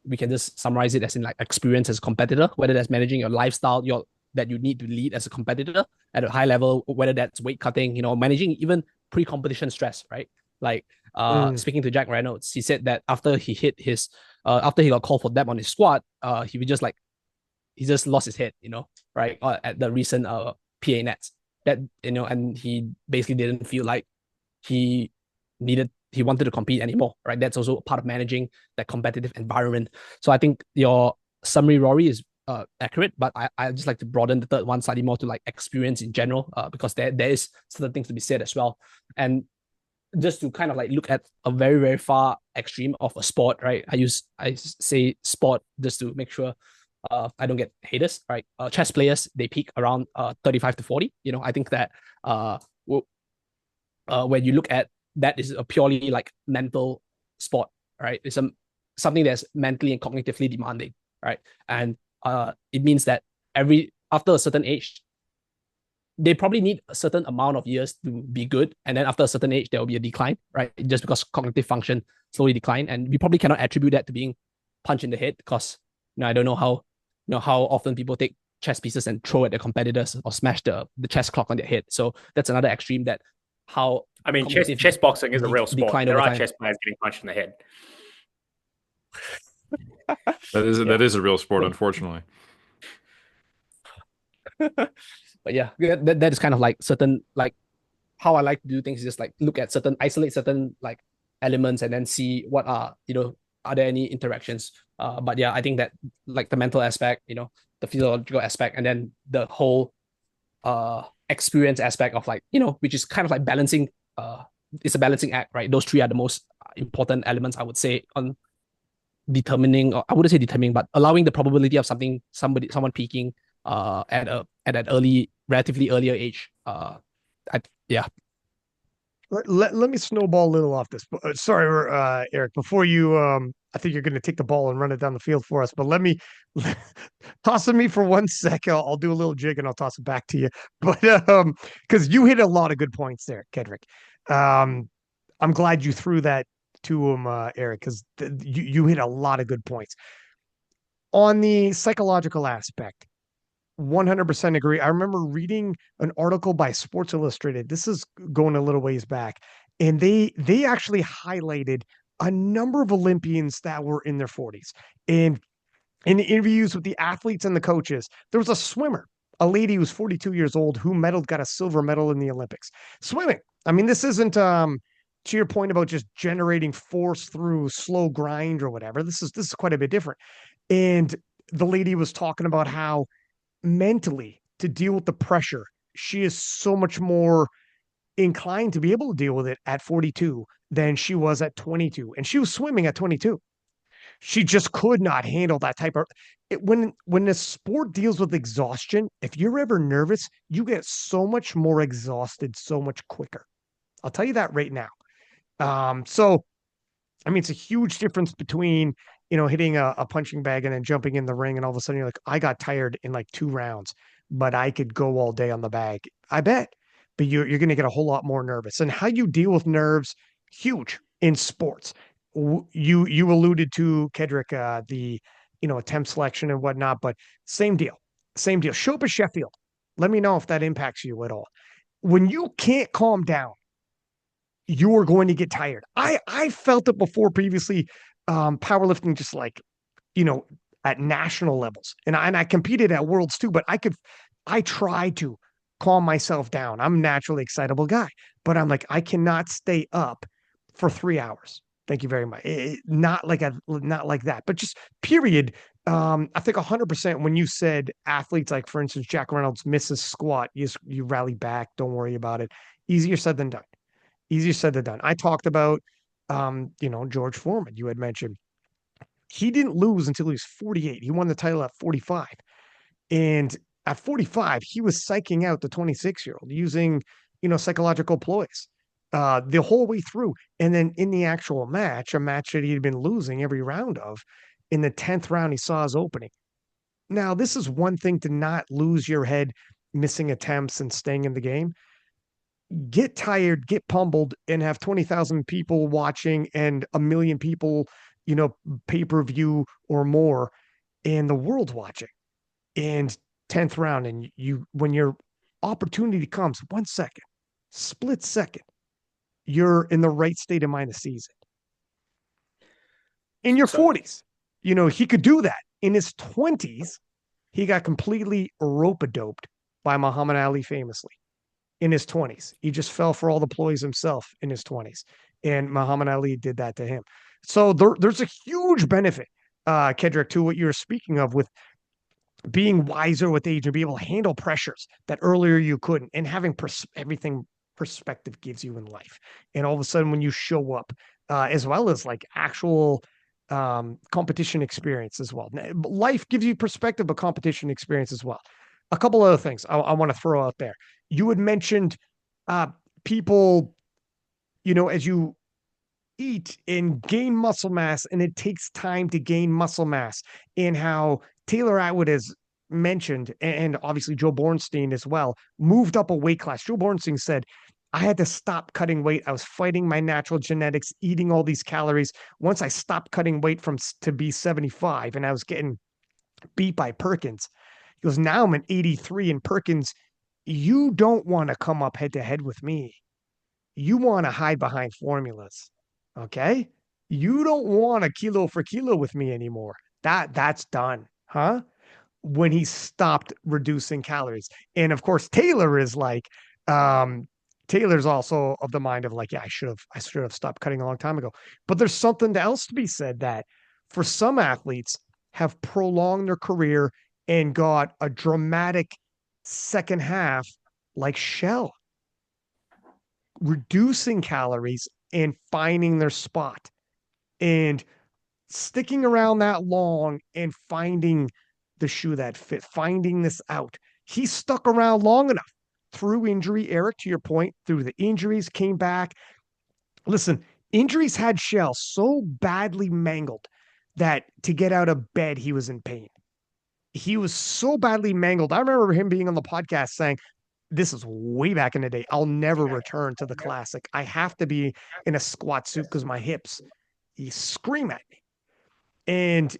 Speaker 2: we can just summarize it as in like experience as a competitor, whether that's managing your lifestyle, that you need to lead as a competitor at a high level, whether that's weight cutting, managing even pre-competition stress, right? Like speaking to Jack Reynolds, he said that after he got called for depth on his squat, he just lost his head, right? At the recent PA nets. That, and he basically didn't feel like he wanted to compete anymore, right? That's also part of managing that competitive environment. So I think your summary, Rory, is accurate, but I just like to broaden the third one slightly more to like experience in general, because there is certain things to be said as well. And just to kind of like look at a very, very far extreme of a sport, right? I say sport just to make sure I don't get haters, right? Chess players, they peak around 35 to 40. I think that when you look at that, is a purely like mental sport, right? It's something that's mentally and cognitively demanding, right? And it means that after a certain age, they probably need a certain amount of years to be good, and then after a certain age, there will be a decline, right? Just because cognitive function slowly decline, and we probably cannot attribute that to being punched in the head, because I don't know how often people take chess pieces and throw at their competitors or smash the chess clock on their head. So that's another extreme that how.
Speaker 4: I mean, chess boxing is a real sport. There are chess players getting punched in the head.
Speaker 3: That is a real sport, unfortunately.
Speaker 2: But yeah, that is kind of like certain, like how I like to do things is just like isolate certain like elements and then see what are there any interactions. But yeah, I think that like the mental aspect, the physiological aspect, and then the whole experience aspect of like, which is kind of like balancing. It's a balancing act, right? Those three are the most important elements, I would say, on determining, or I wouldn't say determining, but allowing the probability of someone peaking at an relatively earlier age. Yeah.
Speaker 1: Let me snowball a little off this. Sorry, Eric, before you, I think you're going to take the ball and run it down the field for us, but let me toss it me for 1 sec. I'll do a little jig and I'll toss it back to you. But because you hit a lot of good points there, Kedric. I'm glad you threw that to them, Eric, because you hit a lot of good points. On the psychological aspect, 100% agree. I remember reading an article by Sports Illustrated. This is going a little ways back, and they actually highlighted a number of Olympians that were in their 40s. And in the interviews with the athletes and the coaches, there was a swimmer, a lady who was 42 years old who got a silver medal in the Olympics. Swimming. I mean, this isn't to your point about just generating force through slow grind or whatever. This is quite a bit different. And the lady was talking about how mentally to deal with the pressure, she is so much more inclined to be able to deal with it at 42 than she was at 22. And she was swimming at 22. She just could not handle that type of when the sport deals with exhaustion, if you're ever nervous, you get so much more exhausted so much quicker. I'll tell you that right now. So I mean, it's a huge difference between, hitting a punching bag and then jumping in the ring. And all of a sudden you're like, I got tired in like 2 rounds, but I could go all day on the bag. I bet. But you're going to get a whole lot more nervous. And how you deal with nerves, huge in sports. You alluded to Kedric, the, attempt selection and whatnot, but same deal. Same deal. Show up at Sheffield. Let me know if that impacts you at all. When you can't calm down, you're going to get tired. I felt it before previously, powerlifting, just like, at national levels. And I competed at worlds too, but I tried to calm myself down. I'm a naturally excitable guy, but I'm like, I cannot stay up for 3 hours. Thank you very much. Not like that, but just period. I think 100% when you said athletes, like for instance, Jack Reynolds misses squat, you rally back. Don't worry about it. Easier said than done. Easier said than done. I talked about, George Foreman. You had mentioned he didn't lose until he was 48. He won the title at 45. And at 45, he was psyching out the 26-year-old using, psychological ploys the whole way through. And then in the actual match, a match that he had been losing every round of, in the 10th round, he saw his opening. Now, this is one thing to not lose your head, missing attempts and staying in the game. Get tired, get pummeled, and have 20,000 people watching and a million people, pay-per-view or more, and the world's watching. And 10th round, and when your opportunity comes, 1 second, split second, you're in the right state of mind to seize it. In your 40s, he could do that. In his 20s, he got completely rope-a-doped by Muhammad Ali famously. In his 20s, he just fell for all the ploys himself in his 20s, and Muhammad Ali did that to him. So there's a huge benefit, Kedric, to what you're speaking of with being wiser with age and be able to handle pressures that earlier you couldn't, and having everything perspective gives you in life. And all of a sudden, when you show up, as well as like actual competition experience as well. Life gives you perspective, but competition experience as well. A couple other things I want to throw out there. You had mentioned people, as you eat and gain muscle mass, and it takes time to gain muscle mass, and how Taylor Atwood has mentioned, and obviously Joe Bornstein as well, moved up a weight class. Joe Bornstein said, I had to stop cutting weight. I was fighting my natural genetics, eating all these calories. Once I stopped cutting weight to be 75, and I was getting beat by Perkins. He goes, now I'm an 83, and Perkins, you don't want to come up head to head with me. You want to hide behind formulas. Okay? You don't want a kilo for kilo with me anymore. That's done. Huh? When he stopped reducing calories. And of course, Taylor is like, Taylor's also of the mind of like, yeah, I should have stopped cutting a long time ago. But there's something else to be said that for some athletes have prolonged their career and got a dramatic second half, like Shell, reducing calories and finding their spot and sticking around that long and finding the shoe that fit, finding this out. He stuck around long enough through injury, Eric, to your point, through the injuries, came back. Listen, injuries had Shell so badly mangled that to get out of bed, he was in pain. He was so badly mangled. I remember him being on the podcast saying, this is way back in the day. I'll never return to the classic. I have to be in a squat suit because my hips, you scream at me. And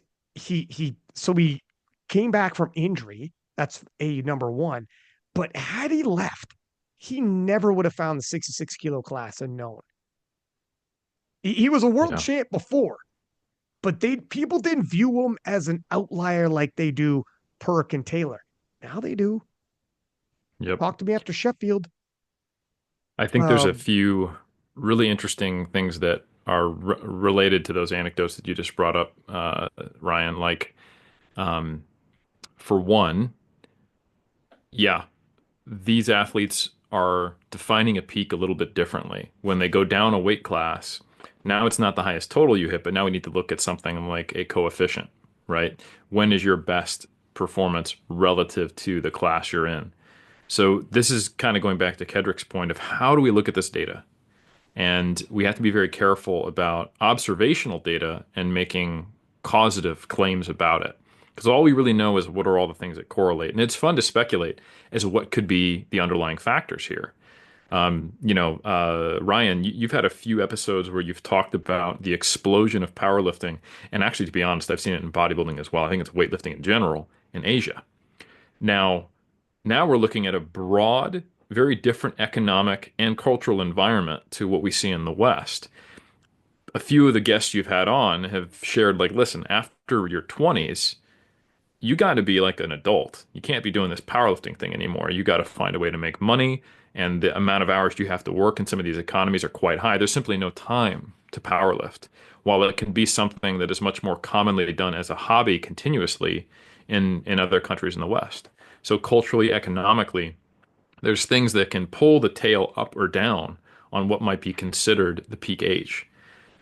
Speaker 1: so he came back from injury. That's a number one. But had he left, he never would have found the 66 kilo class and known. He was a world
Speaker 3: Yeah.
Speaker 1: champ before, but people didn't view him as an outlier like they do Perk and Taylor. Now they do.
Speaker 3: Yep.
Speaker 1: Talk to me after Sheffield.
Speaker 3: I think there's a
Speaker 1: Um,
Speaker 3: few really interesting things that are related to those anecdotes that you just brought up, Ryan. Like, um, for one, yeah, these athletes are defining a peak a little bit differently. When they go down a weight class, now it's not the highest total you hit, but now we need to look at something like a coefficient, right? When is your best performance relative to the class you're in? So this is kind of going back to Kedric's point of how do we look at this data? And we have to be very careful about observational data and making causative claims about it. Because all we really know is what are all the things that correlate. And it's fun to speculate as to what could be the underlying factors here. Ryan, you've had a few episodes where you've talked about the explosion of powerlifting. And actually, to be honest, I've seen it in bodybuilding as well. I think it's weightlifting in general in Asia. Now, now we're looking at a broad, very different economic and cultural environment to what we see in the West. A few of the guests you've had on have shared, like, listen, after your 20s, you got to be like an adult. You can't be doing this powerlifting thing anymore. You got to find a way to make money, and the amount of hours you have to work in some of these economies are quite high. There's simply no time to powerlift. While it can be something that is much more commonly done as a hobby continuously in other countries in the West. So culturally, economically, there's things that can pull the tail up or down on what might be considered the peak age.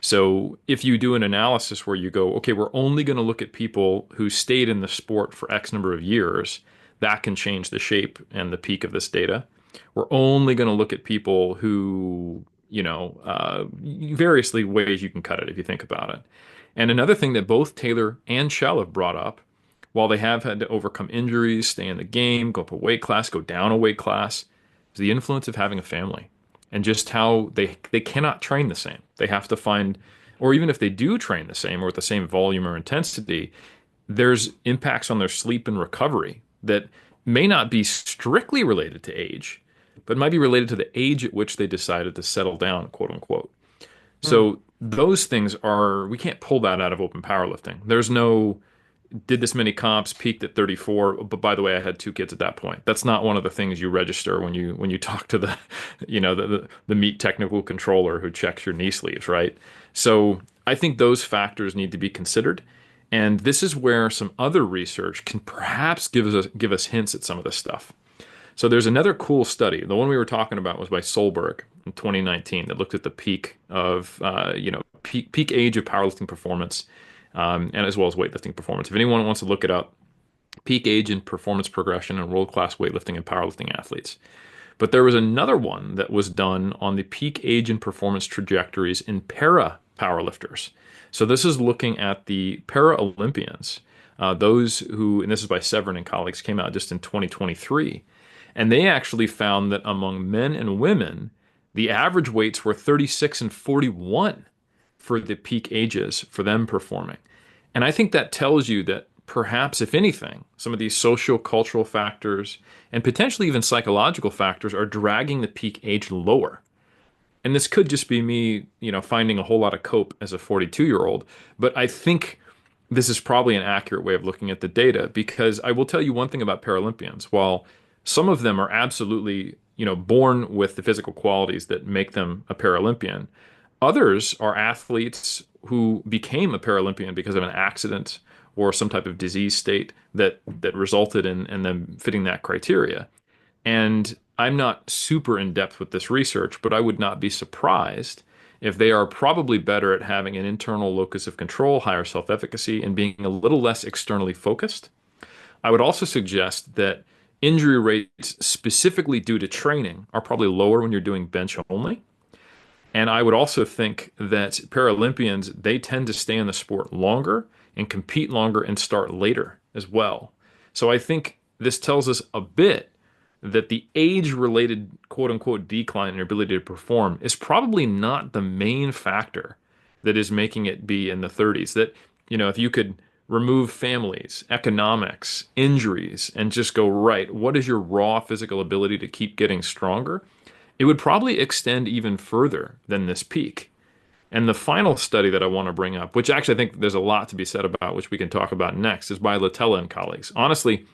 Speaker 3: So if you do an analysis where you go, okay, we're only going to look at people who stayed in the sport for X number of years, that can change the shape and the peak of this data. We're only going to look at people who, variously ways you can cut it if you think about it. And another thing that both Taylor and Shell have brought up, while they have had to overcome injuries, stay in the game, go up a weight class, go down a weight class, is the influence of having a family and just how they cannot train the same. They have to find, or even if they do train the same or with the same volume or intensity, there's impacts on their sleep and recovery that may not be strictly related to age, but might be related to the age at which they decided to settle down, quote unquote.
Speaker 1: hmm.
Speaker 3: So those things are, we can't pull that out of open powerlifting. There's no, did this many comps, peaked at 34, but by the way, I had two kids at that point. That's not one of the things you register when you talk to the, the meat technical controller who checks your knee sleeves, right? So I think those factors need to be considered. And this is where some other research can perhaps give us hints at some of this stuff. So there's another cool study. The one we were talking about was by Solberg in 2019 that looked at the peak of, peak age of powerlifting performance, and as well as weightlifting performance. If anyone wants to look it up, peak age and performance progression in world-class weightlifting and powerlifting athletes. But there was another one that was done on the peak age and performance trajectories in para powerlifters. So this is looking at the para Olympians, those who, and this is by Severin and colleagues, came out just in 2023. And they actually found that among men and women, the average weights were 36 and 41 for the peak ages for them performing. And I think that tells you that perhaps, if anything, some of these social cultural factors and potentially even psychological factors are dragging the peak age lower. And this could just be me, finding a whole lot of cope as a 42-year-old, but I think this is probably an accurate way of looking at the data because I will tell you one thing about Paralympians. While some of them are absolutely, born with the physical qualities that make them a Paralympian, others are athletes who became a Paralympian because of an accident or some type of disease state that resulted in them fitting that criteria. And I'm not super in depth with this research, but I would not be surprised if they are probably better at having an internal locus of control, higher self-efficacy, and being a little less externally focused. I would also suggest that injury rates specifically due to training are probably lower when you're doing bench only. And I would also think that Paralympians, they tend to stay in the sport longer and compete longer and start later as well. So I think this tells us a bit that the age-related quote-unquote decline in your ability to perform is probably not the main factor that is making it be in the 30s. That, if you could remove families, economics, injuries, and just go, right, what is your raw physical ability to keep getting stronger? It would probably extend even further than this peak. And the final study that I want to bring up, which actually I think there's a lot to be said about, which we can talk about next, is by Latella and colleagues. Honestly,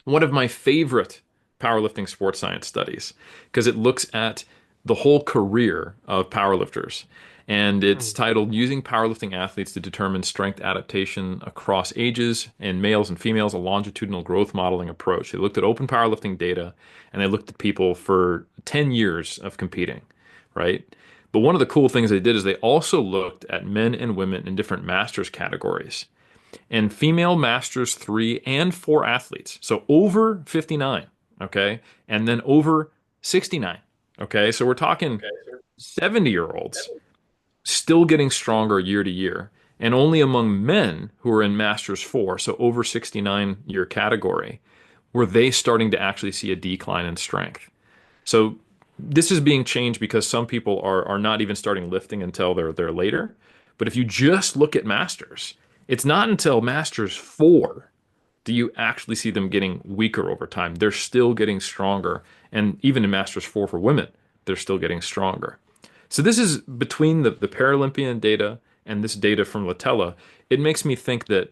Speaker 3: one of my favorite powerlifting sports science studies because it looks at the whole career of powerlifters. And it's titled Using Powerlifting Athletes to Determine Strength Adaptation Across Ages in Males and Females, a Longitudinal Growth Modeling Approach. They looked at open powerlifting data and they looked at people for 10 years of competing, right? But one of the cool things they did is they also looked at men and women in different masters categories and female masters 3 and 4 athletes. So over 59, okay? And then over 69, okay? So we're talking 70-year-olds still getting stronger year to year. And only among men who are in masters 4, so over 69-year category, were they starting to actually see a decline in strength. So this is being changed because some people are not even starting lifting until they're later. But if you just look at masters, it's not until Masters 4 do you actually see them getting weaker over time. They're still getting stronger. And even in Masters 4 for women, they're still getting stronger. So this is between the Paralympian data and this data from Latella. It makes me think that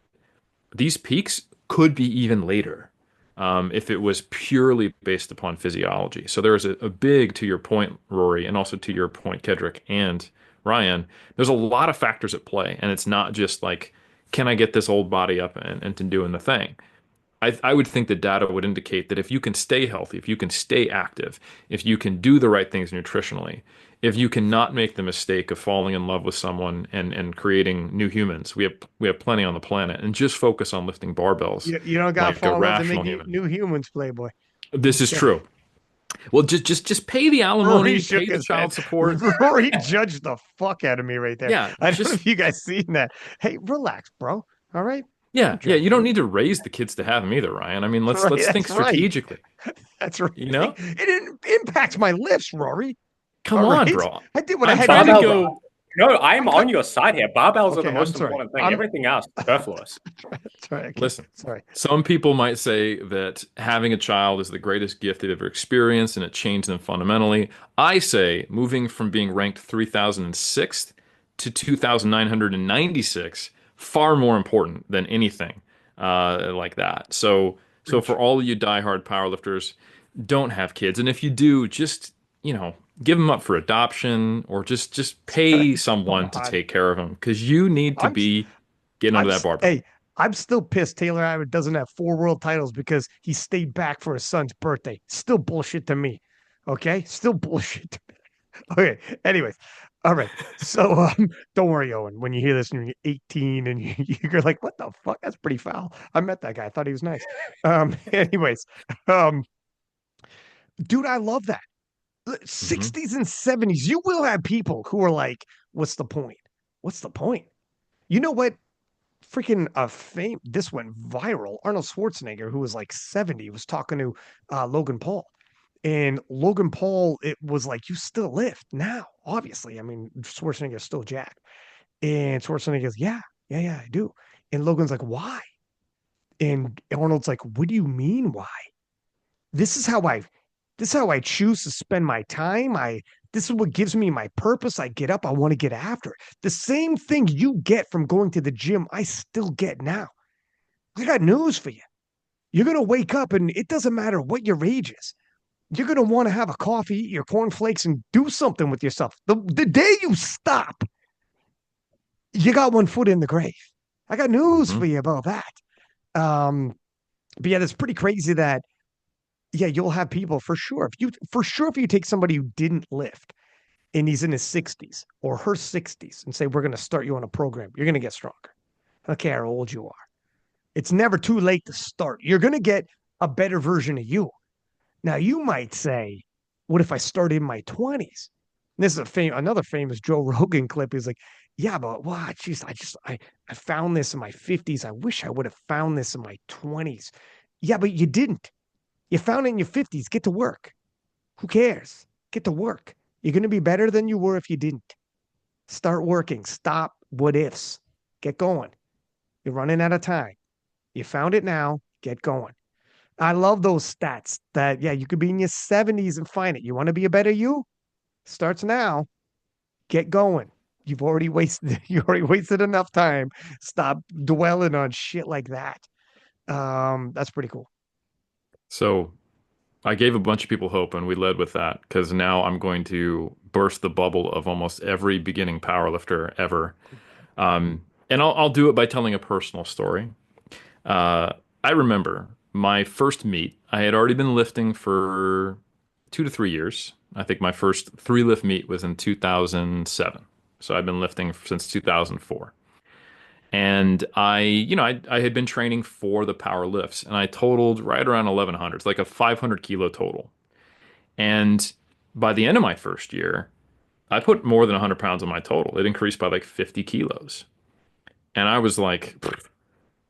Speaker 3: these peaks could be even later if it was purely based upon physiology. So there is a big, to your point, Rory, and also to your point, Kedric and Ryan, there's a lot of factors at play. And it's not just like, can I get this old body up and to doing the thing? I would think the data would indicate that if you can stay healthy, if you can stay active, if you can do the right things nutritionally, if you cannot make the mistake of falling in love with someone and creating new humans, we have plenty on the planet, and just focus on lifting barbells
Speaker 1: You don't got to
Speaker 3: like a
Speaker 1: fall in love to
Speaker 3: rational
Speaker 1: make
Speaker 3: human.
Speaker 1: new humans, Playboy.
Speaker 3: This is
Speaker 1: Okay.
Speaker 3: true. Well, just pay the
Speaker 1: Rory
Speaker 3: alimony,
Speaker 1: shook
Speaker 3: pay the
Speaker 1: his
Speaker 3: child
Speaker 1: head.
Speaker 3: support.
Speaker 1: Rory judged the fuck out of me right there.
Speaker 3: Yeah,
Speaker 1: I don't know
Speaker 3: just
Speaker 1: if you guys seen that. Hey, relax, bro. All right.
Speaker 3: yeah,
Speaker 1: Don't
Speaker 3: yeah.
Speaker 1: judge
Speaker 3: You don't
Speaker 1: me.
Speaker 3: need to raise the kids to have them either, Ryan. I mean, let's
Speaker 1: Right.
Speaker 3: let's think
Speaker 1: That's right.
Speaker 3: strategically.
Speaker 1: That's right.
Speaker 3: You know?
Speaker 1: It impacts my lifts, Rory.
Speaker 3: Come
Speaker 1: All
Speaker 3: on,
Speaker 1: right.
Speaker 3: bro.
Speaker 1: I did what I
Speaker 3: I'm
Speaker 1: had to
Speaker 3: trying to
Speaker 1: do,
Speaker 4: Barbells.
Speaker 1: bro.
Speaker 3: go.
Speaker 4: No, I'm
Speaker 1: I got
Speaker 4: on your side here. Barbells are the
Speaker 1: okay. I'm
Speaker 4: most
Speaker 1: sorry.
Speaker 4: important thing. Everything else, superfluous.
Speaker 1: Sorry. Okay.
Speaker 3: Listen,
Speaker 1: Sorry.
Speaker 3: some people might say that having a child is the greatest gift they've ever experienced and it changed them fundamentally. I say moving from being ranked 3006th to 2996 far more important than anything like that. So
Speaker 1: Preach.
Speaker 3: for all of you diehard powerlifters, don't have kids, and if you do, just give them up for adoption or just pay
Speaker 1: Come
Speaker 3: someone to
Speaker 1: on.
Speaker 3: take care of them because you need to
Speaker 1: I'm
Speaker 3: be getting
Speaker 1: I'm
Speaker 3: under that barbell.
Speaker 1: hey, I'm still pissed Taylor Abbott doesn't have 4 world titles because he stayed back for his son's birthday. Still bullshit to me. Okay? Still bullshit to me. Okay. Anyways. All right. So don't worry, Owen. When you hear this and you're 18 and you're like, what the fuck? That's pretty foul. I met that guy. I thought he was nice. Anyways. Um, dude, I love that.
Speaker 3: Hmm.
Speaker 1: 60s and 70s, you will have people who are like, what's the point? What's the point? You know what? Freaking fame, this went viral. Arnold Schwarzenegger, who was like 70, was talking to Logan Paul. And Logan Paul, it was like, you still lift now, obviously. I mean, Schwarzenegger's still jacked. And Schwarzenegger goes, yeah, I do. And Logan's like, why? And Arnold's like, what do you mean why? This is how I this is how I choose to spend my time. This is what gives me my purpose. I get up, I want to get after it. The same thing you get from going to the gym, I still get now. I got news for you. You're going to wake up and it doesn't matter what your age is. You're going to want to have a coffee, eat your cornflakes, and do something with yourself. The day you stop, you got one foot in the grave. I got news
Speaker 3: Hmm.
Speaker 1: for you about that. But yeah, it's pretty crazy that yeah, you'll have people if you take somebody who didn't lift and he's in his 60s or her 60s and say, we're going to start you on a program, you're going to get stronger. I don't care how old you are. It's never too late to start. You're going to get a better version of you. Now, you might say, what if I started in my 20s? And this is another famous Joe Rogan clip. He's like, yeah, but what? Geez, I found this in my 50s. I wish I would have found this in my 20s. Yeah, but you didn't. You found it in your 50s. Get to work. Who cares? Get to work. You're going to be better than you were if you didn't. Start working. Stop what ifs. Get going. You're running out of time. You found it now. Get going. I love those stats that, yeah, you could be in your 70s and find it. You want to be a better you? Starts now. Get going. You already wasted enough time. Stop dwelling on shit like that. That's pretty cool.
Speaker 3: So I gave a bunch of people hope, and we led with that because now I'm going to burst the bubble of almost every beginning powerlifter ever. And I'll do it by telling a personal story. I remember my first meet. I had already been lifting for 2 to 3 years. I think my first three lift meet was in 2007. So I've been lifting since 2004. And I had been training for the power lifts, and I totaled right around 1100. It's like a 500 kilo total. And by the end of my first year, I put more than 100 pounds on my total. It increased by like 50 kilos. And I was like,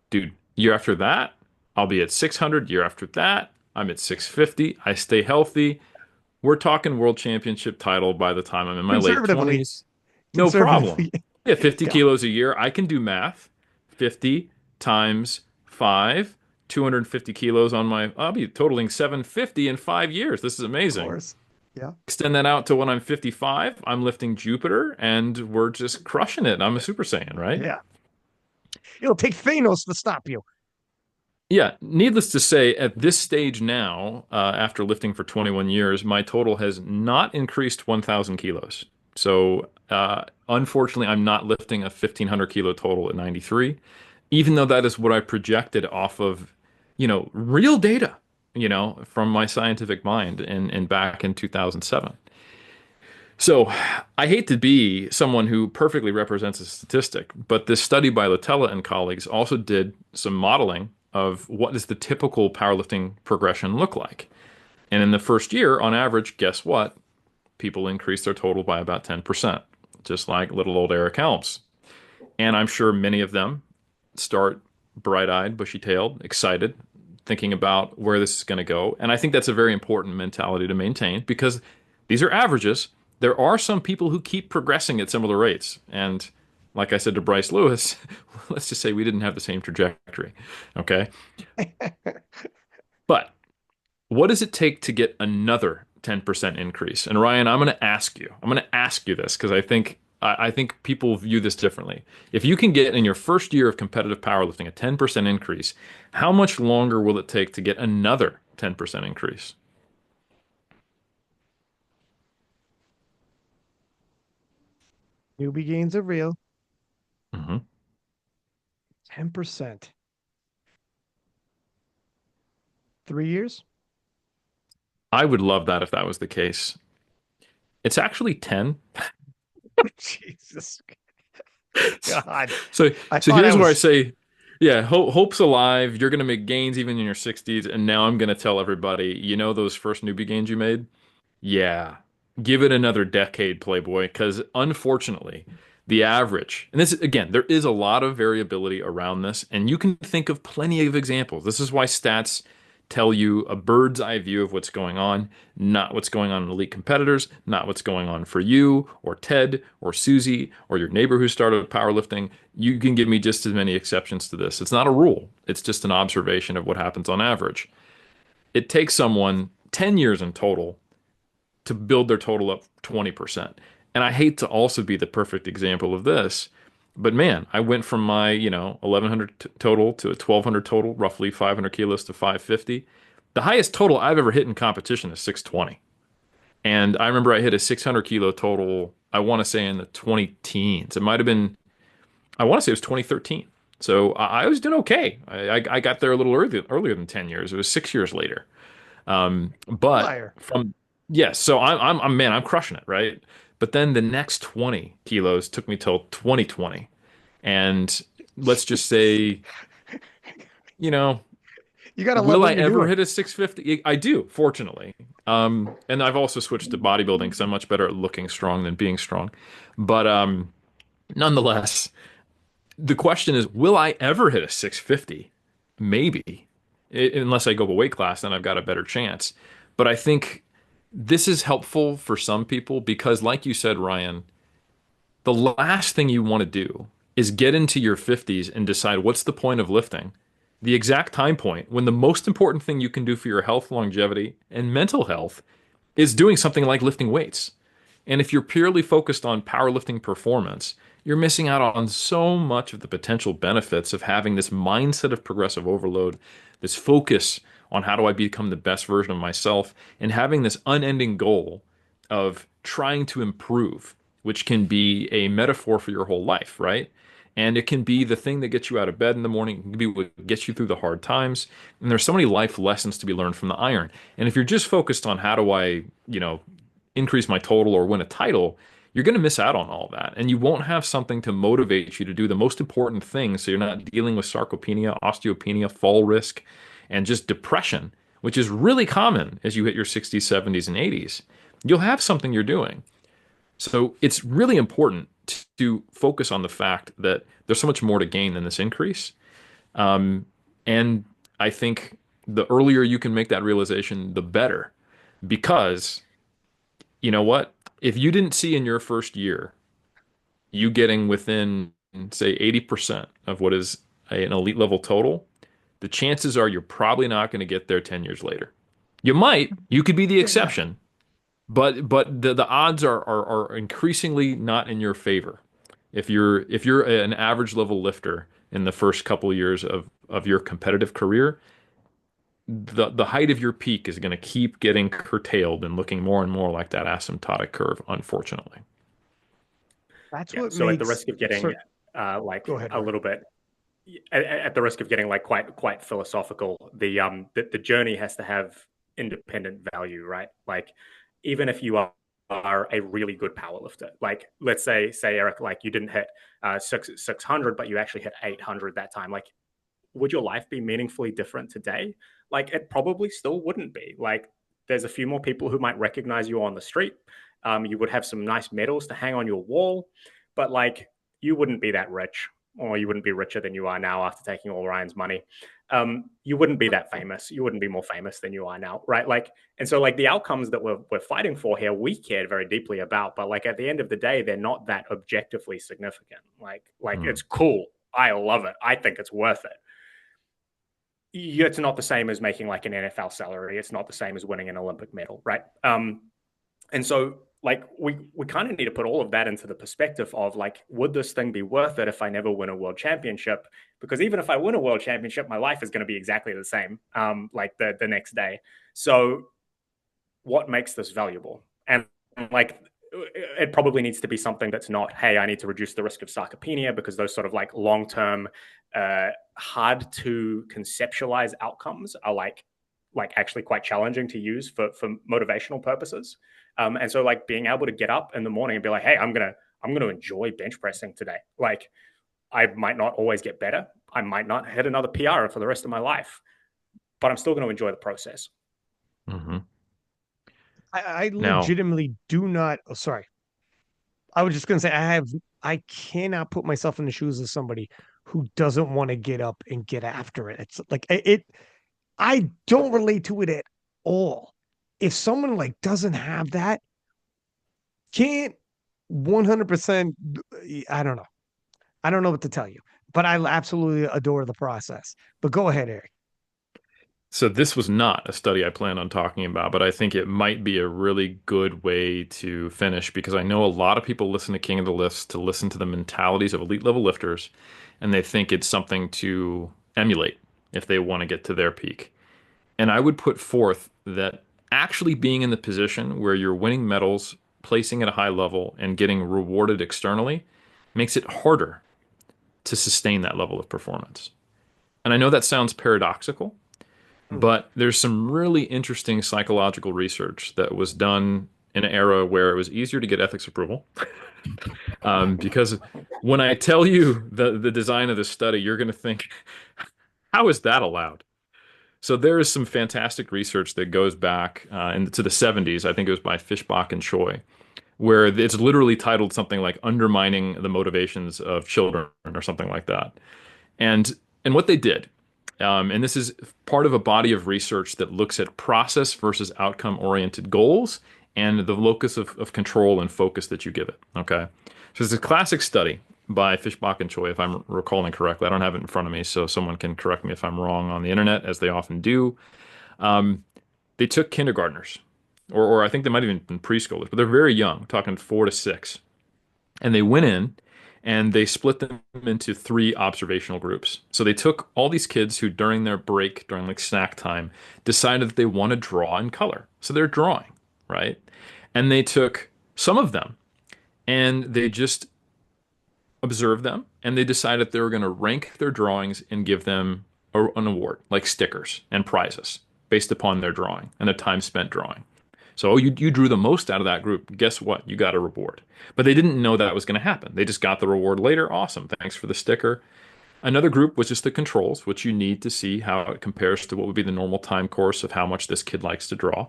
Speaker 3: dude, year after that, I'll be at 600. Year after that, I'm at 650. I stay healthy. We're talking world championship title by the time I'm in my late
Speaker 1: Conservatively.
Speaker 3: 20s. No problem.
Speaker 1: Conservatively.
Speaker 3: Yeah, 50
Speaker 1: Yeah.
Speaker 3: kilos a year. I can do math. 50 times 5, 250 kilos on my, I'll be totaling 750 in 5 years. This is
Speaker 1: Of
Speaker 3: amazing.
Speaker 1: course. Yeah.
Speaker 3: Extend that out to when I'm 55, I'm lifting Jupiter and we're just crushing it. I'm a Super Saiyan, right?
Speaker 1: Yeah. It'll take Thanos to stop you.
Speaker 3: Yeah, needless to say, at this stage now, after lifting for 21 years, my total has not increased 1,000 kilos. So, unfortunately, I'm not lifting a 1,500 kilo total at 93, even though that is what I projected off of, real data, from my scientific mind and back in 2007. So I hate to be someone who perfectly represents a statistic, but this study by Latella and colleagues also did some modeling of what does the typical powerlifting progression look like. And in the first year, on average, guess what? People increase their total by about 10%, just like little old Eric Helms. And I'm sure many of them start bright-eyed, bushy-tailed, excited, thinking about where this is going to go. And I think that's a very important mentality to maintain because these are averages. There are some people who keep progressing at similar rates. And like I said to Bryce Lewis, let's just say we didn't have the same trajectory. Okay. But what does it take to get another 10% increase? And Ryan, I'm going to ask you this because I think people view this differently. If you can get in your first year of competitive powerlifting a 10% increase, how much longer will it take to get another 10% increase?
Speaker 1: Newbie gains are real.
Speaker 3: Hmm.
Speaker 1: 10%. 3 years?
Speaker 3: I would love that if that was the case. It's actually 10.
Speaker 1: Jesus God.
Speaker 3: So
Speaker 1: I
Speaker 3: so
Speaker 1: thought I
Speaker 3: here's where I
Speaker 1: was
Speaker 3: say, yeah, hope's alive. You're gonna make gains even in your 60s, and now I'm gonna tell everybody, those first newbie gains you made? Yeah, give it another decade, Playboy, because unfortunately, the average, and this again, there is a lot of variability around this, and you can think of plenty of examples. This is why stats tell you a bird's eye view of what's going on, not what's going on in elite competitors, not what's going on for you or Ted or Susie or your neighbor who started powerlifting. You can give me just as many exceptions to this. It's not a rule, it's just an observation of what happens on average. It takes someone 10 years in total to build their total up 20%. And I hate to also be the perfect example of this, but man, I went from my, 1100 total to a 1200 total, roughly 500 kilos to 550. The highest total I've ever hit in competition is 620. And I remember I hit a 600 kilo total, I want to say in the 20 teens. It might have been, I want to say it was 2013. So I was doing okay. I got there a little earlier than 10 years. It was 6 years later. But
Speaker 1: liar.
Speaker 3: from yes, so man, I'm crushing it, right? But then the next 20 kilos took me till 2020, and let's just say, you know,
Speaker 1: You got to love
Speaker 3: will I
Speaker 1: what you're
Speaker 3: ever
Speaker 1: doing.
Speaker 3: hit a 650? I do, fortunately. And I've also switched to bodybuilding because I'm much better at looking strong than being strong. But nonetheless, the question is, will I ever hit a 650? Maybe. unless I go a weight class, then I've got a better chance. But I think this is helpful for some people because, like you said, Ryan, the last thing you want to do is get into your 50s and decide what's the point of lifting. The exact time point when the most important thing you can do for your health, longevity, and mental health is doing something like lifting weights. And if you're purely focused on powerlifting performance, you're missing out on so much of the potential benefits of having this mindset of progressive overload, this focus on how do I become the best version of myself, and having this unending goal of trying to improve, which can be a metaphor for your whole life, right? And it can be the thing that gets you out of bed in the morning. It can be what gets you through the hard times. And there's so many life lessons to be learned from the iron. And if you're just focused on how do I, increase my total or win a title, you're going to miss out on all that. And you won't have something to motivate you to do the most important thing. So you're not dealing with sarcopenia, osteopenia, fall risk, and just depression, which is really common as you hit your 60s, 70s, and 80s. You'll have something you're doing. So it's really important to focus on the fact that there's so much more to gain than this increase. And I think the earlier you can make that realization, the better. Because you know what? If you didn't see in your first year you getting within, say, 80% of what is an elite level total, the chances are you're probably not going to get there 10 years later. You might, you could be the
Speaker 1: Yeah.
Speaker 3: exception, but the odds are increasingly not in your favor. If you're an average level lifter in the first couple of years of your competitive career, the height of your peak is going to keep getting curtailed and looking more and more like that asymptotic curve, unfortunately.
Speaker 1: That's
Speaker 4: Yeah.
Speaker 1: what
Speaker 4: So at the
Speaker 1: makes
Speaker 4: risk of getting
Speaker 1: sir,
Speaker 4: like
Speaker 1: go ahead,
Speaker 4: a
Speaker 1: Rory.
Speaker 4: little bit, at the risk of getting like quite philosophical, the journey has to have independent value, right? Like even if you are a really good powerlifter, like let's say Eric, like you didn't hit 600, but you actually hit 800 that time. Like, would your life be meaningfully different today? Like, it probably still wouldn't be. Like, there's a few more people who might recognize you on the street. You would have some nice medals to hang on your wall, but like, you wouldn't be that rich, or you wouldn't be richer than you are now after taking all Ryan's money. You wouldn't be that famous. You wouldn't be more famous than you are now, right? Like, and so like the outcomes that we're fighting for here, we cared very deeply about, but like at the end of the day, they're not that objectively significant. Like
Speaker 3: Hmm.
Speaker 4: it's cool. I love it. I think it's worth it. It's not the same as making like an NFL salary. It's not the same as winning an Olympic medal, right? And so like we kind of need to put all of that into the perspective of like, would this thing be worth it if I never win a world championship? Because even if I win a world championship, my life is going to be exactly the same, like the next day. So what makes this valuable? And like it probably needs to be something that's not, hey, I need to reduce the risk of sarcopenia, because those sort of like long-term hard to conceptualize outcomes are like actually quite challenging to use for motivational purposes. And so like being able to get up in the morning and be like, hey, I'm gonna enjoy bench pressing today. Like I might not always get better. I might not hit another PR for the rest of my life, but I'm still going to enjoy the process.
Speaker 3: Hmm.
Speaker 1: I
Speaker 3: Now,
Speaker 1: legitimately do not. Oh, sorry. I was just gonna say I cannot put myself in the shoes of somebody who doesn't want to get up and get after it. It's like I don't relate to it at all. If someone like doesn't have that, can't 100%, I don't know. I don't know what to tell you, but I absolutely adore the process. But go ahead, Eric.
Speaker 3: so this was not a study I planned on talking about, but I think it might be a really good way to finish because I know a lot of people listen to King of the Lifts to listen to the mentalities of elite level lifters, and they think it's something to emulate if they want to get to their peak. And I would put forth that actually being in the position where you're winning medals, placing at a high level, and getting rewarded externally makes it harder to sustain that level of performance. And I know that sounds paradoxical,
Speaker 1: Hmm.
Speaker 3: but there's some really interesting psychological research that was done in an era where it was easier to get ethics approval. Because when I tell you the design of this study, you're going to think, how is that allowed? So there is some fantastic research that goes back into the 70s. I think it was by Fishbach and Choi, where it's literally titled something like "Undermining the Motivations of Children" or something like that. And what they did And this is part of a body of research that looks at process versus outcome oriented goals and the locus of control and focus that you give it. Okay. So it's a classic study by Fishbach and Choi, if I'm recalling correctly. I don't have it in front of me, so someone can correct me if I'm wrong on the internet, as they often do. They took kindergartners, or I think they might have even been preschoolers, but they're very young, talking 4 to 6. And they went in and they split them into 3 observational groups. So they took all these kids who, during their break, during like snack time, decided that they want to draw in color. So they're drawing, right? And they took some of them and they just observed them and they decided they were going to rank their drawings and give them an award, like stickers and prizes based upon their drawing and the time spent drawing. So you drew the most out of that group. Guess what? You got a reward. But they didn't know that was going to happen. They just got the reward later. Awesome. Thanks for the sticker. Another group was just the controls, which you need to see how it compares to what would be the normal time course of how much this kid likes to draw.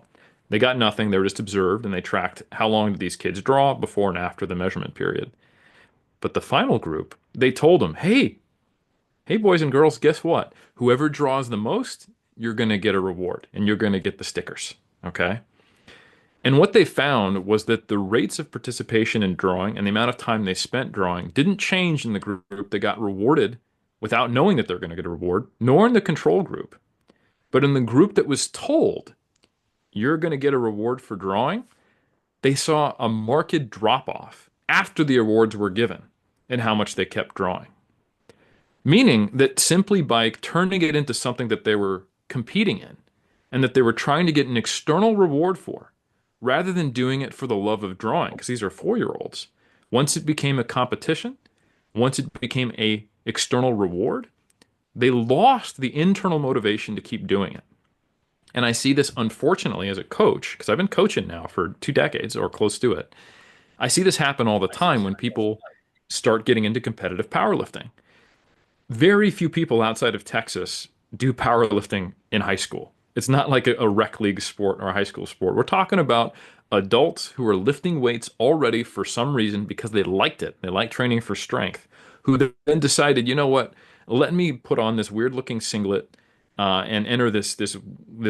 Speaker 3: They got nothing. They were just observed and they tracked how long did these kids draw before and after the measurement period. But the final group, they told them, hey, boys and girls, guess what? Whoever draws the most, you're going to get a reward and you're going to get the stickers. Okay. And what they found was that the rates of participation in drawing and the amount of time they spent drawing didn't change in the group that got rewarded without knowing that they're going to get a reward, nor in the control group. But in the group that was told, you're going to get a reward for drawing, they saw a marked drop off after the awards were given in how much they kept drawing. Meaning that simply by turning it into something that they were competing in and that they were trying to get an external reward for, rather than doing it for the love of drawing, because these are 4-year-olds, once it became a competition, once it became a external reward, they lost the internal motivation to keep doing it. And I see this, unfortunately, as a coach, because I've been coaching now for 2 decades or close to it. I see this happen all the time when people start getting into competitive powerlifting. Very few people outside of Texas do powerlifting in high school. It's not like a rec league sport or a high school sport. We're talking about adults who are lifting weights already for some reason because they liked it. They like training for strength, who then decided, you know what, let me put on this weird looking singlet and enter this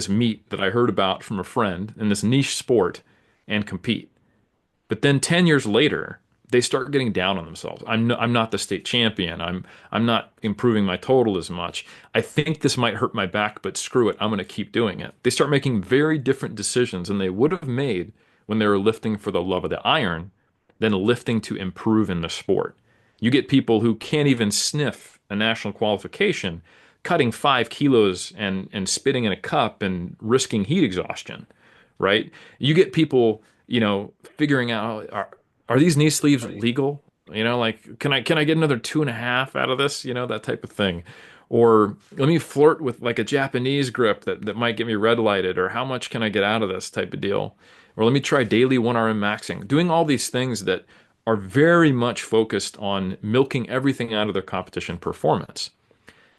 Speaker 3: meet that I heard about from a friend in this niche sport and compete. But then 10 years later, they start getting down on themselves. I'm not the state champion. I'm not improving my total as much. I think this might hurt my back, but screw it. I'm going to keep doing it. They start making very different decisions than they would have made when they were lifting for the love of the iron than lifting to improve in the sport. You get people who can't even sniff a national qualification, cutting 5 kilos and spitting in a cup and risking heat exhaustion, right? You get people, figuring out, are these knee sleeves legal? Like, can I get another 2.5 out of this? That type of thing. Or let me flirt with like a Japanese grip that might get me red lighted, or how much can I get out of this type of deal? Or let me try daily 1 RM maxing. Doing all these things that are very much focused on milking everything out of their competition performance.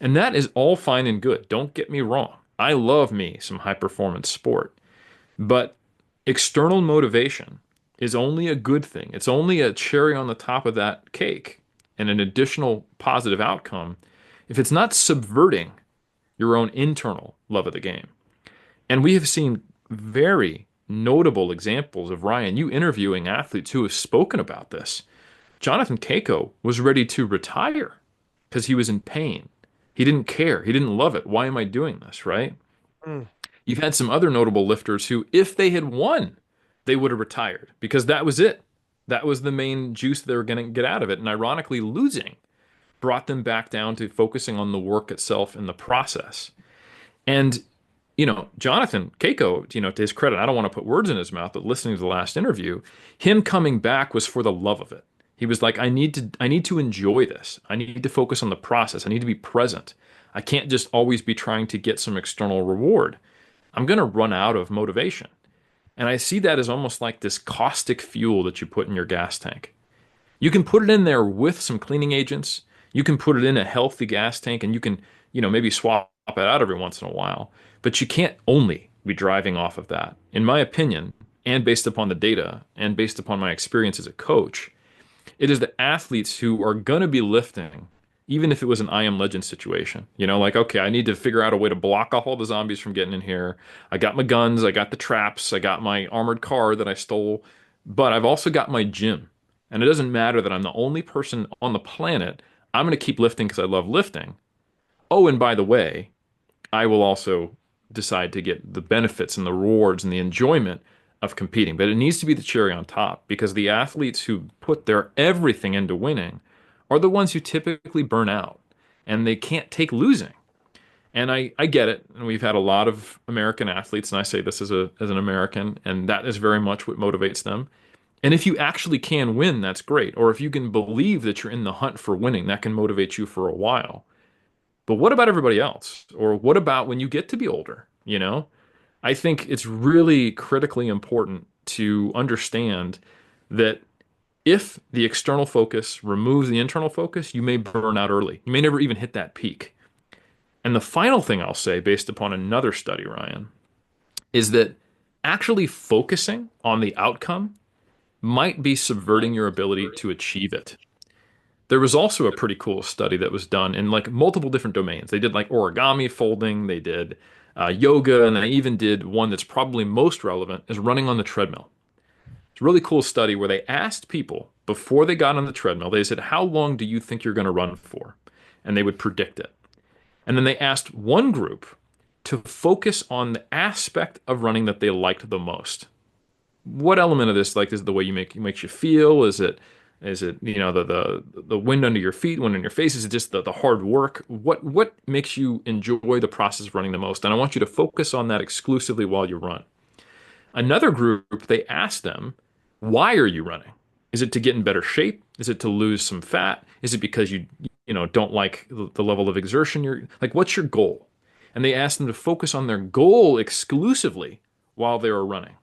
Speaker 3: And that is all fine and good. Don't get me wrong. I love me some high performance sport. But external motivation is only a good thing. It's only a cherry on the top of that cake and an additional positive outcome if it's not subverting your own internal love of the game. And we have seen very notable examples of, Ryan, you interviewing athletes who have spoken about this. Jonathan Keiko was ready to retire because he was in pain. He didn't care. He didn't love it. Why am I doing this, right?
Speaker 1: Mm.
Speaker 3: You've had some other notable lifters who, if they had won, they would have retired because that was it. That was the main juice they were going to get out of it. And ironically, losing brought them back down to focusing on the work itself and the process. And, Jonathan Keiko, to his credit, I don't want to put words in his mouth, but listening to the last interview, him coming back was for the love of it. He was like, I need to enjoy this. I need to focus on the process. I need to be present. I can't just always be trying to get some external reward. I'm going to run out of motivation. And I see that as almost like this caustic fuel that you put in your gas tank. You can put it in there with some cleaning agents. You can put it in a healthy gas tank and you can, maybe swap it out every once in a while. But you can't only be driving off of that. In my opinion, and based upon the data and based upon my experience as a coach, it is the athletes who are going to be lifting even if it was an I Am Legend situation. Like, okay, I need to figure out a way to block off all the zombies from getting in here. I got my guns, I got the traps, I got my armored car that I stole, but I've also got my gym. And it doesn't matter that I'm the only person on the planet. I'm going to keep lifting because I love lifting. Oh, and by the way, I will also decide to get the benefits and the rewards and the enjoyment of competing. But it needs to be the cherry on top because the athletes who put their everything into winning are the ones who typically burn out and they can't take losing. And I get it. And we've had a lot of American athletes, and I say this as an American, and that is very much what motivates them. And if you actually can win, that's great. Or if you can believe that you're in the hunt for winning, that can motivate you for a while. But what about everybody else? Or what about when you get to be older? I think it's really critically important to understand that if the external focus removes the internal focus, you may burn out early. You may never even hit that peak. And the final thing I'll say, based upon another study, Ryan, is that actually focusing on the outcome might be subverting your ability to achieve it. There was also a pretty cool study that was done in like multiple different domains. They did like origami folding, they did yoga, and they even did one that's probably most relevant is running on the treadmill. It's a really cool study where they asked people before they got on the treadmill, they said, "How long do you think you're going to run for?" And they would predict it. And then they asked one group to focus on the aspect of running that they liked the most. What element of this, like, is it the way makes you feel? Is it the wind under your feet, wind in your face? Is it just the hard work? What makes you enjoy the process of running the most? And I want you to focus on that exclusively while you run. Another group, they asked them, why are you running? Is it to get in better shape? Is it to lose some fat? Is it because you don't like the level of exertion you're like, what's your goal? And they asked them to focus on their goal exclusively while they were running.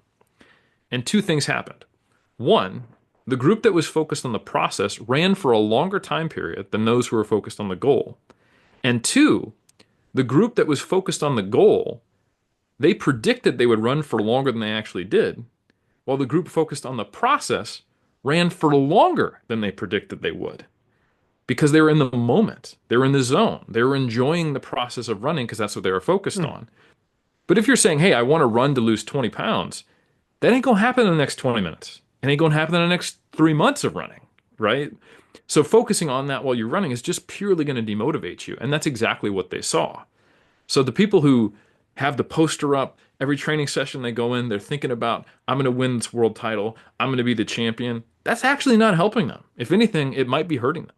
Speaker 3: And two things happened. One, the group that was focused on the process ran for a longer time period than those who were focused on the goal. And two, the group that was focused on the goal, they predicted they would run for longer than they actually did, while the group focused on the process ran for longer than they predicted they would. Because they were in the moment, they were in the zone, they were enjoying the process of running because that's what they were focused on. But if you're saying, hey, I want to run to lose 20 pounds, that ain't going to happen in the next 20 minutes. It ain't going to happen in the next 3 months of running, right? So focusing on that while you're running is just purely going to demotivate you. And that's exactly what they saw. So the people who have the poster up, every training session they go in, they're thinking about, I'm going to win this world title, I'm going to be the champion. That's actually not helping them. If anything, it might be hurting them.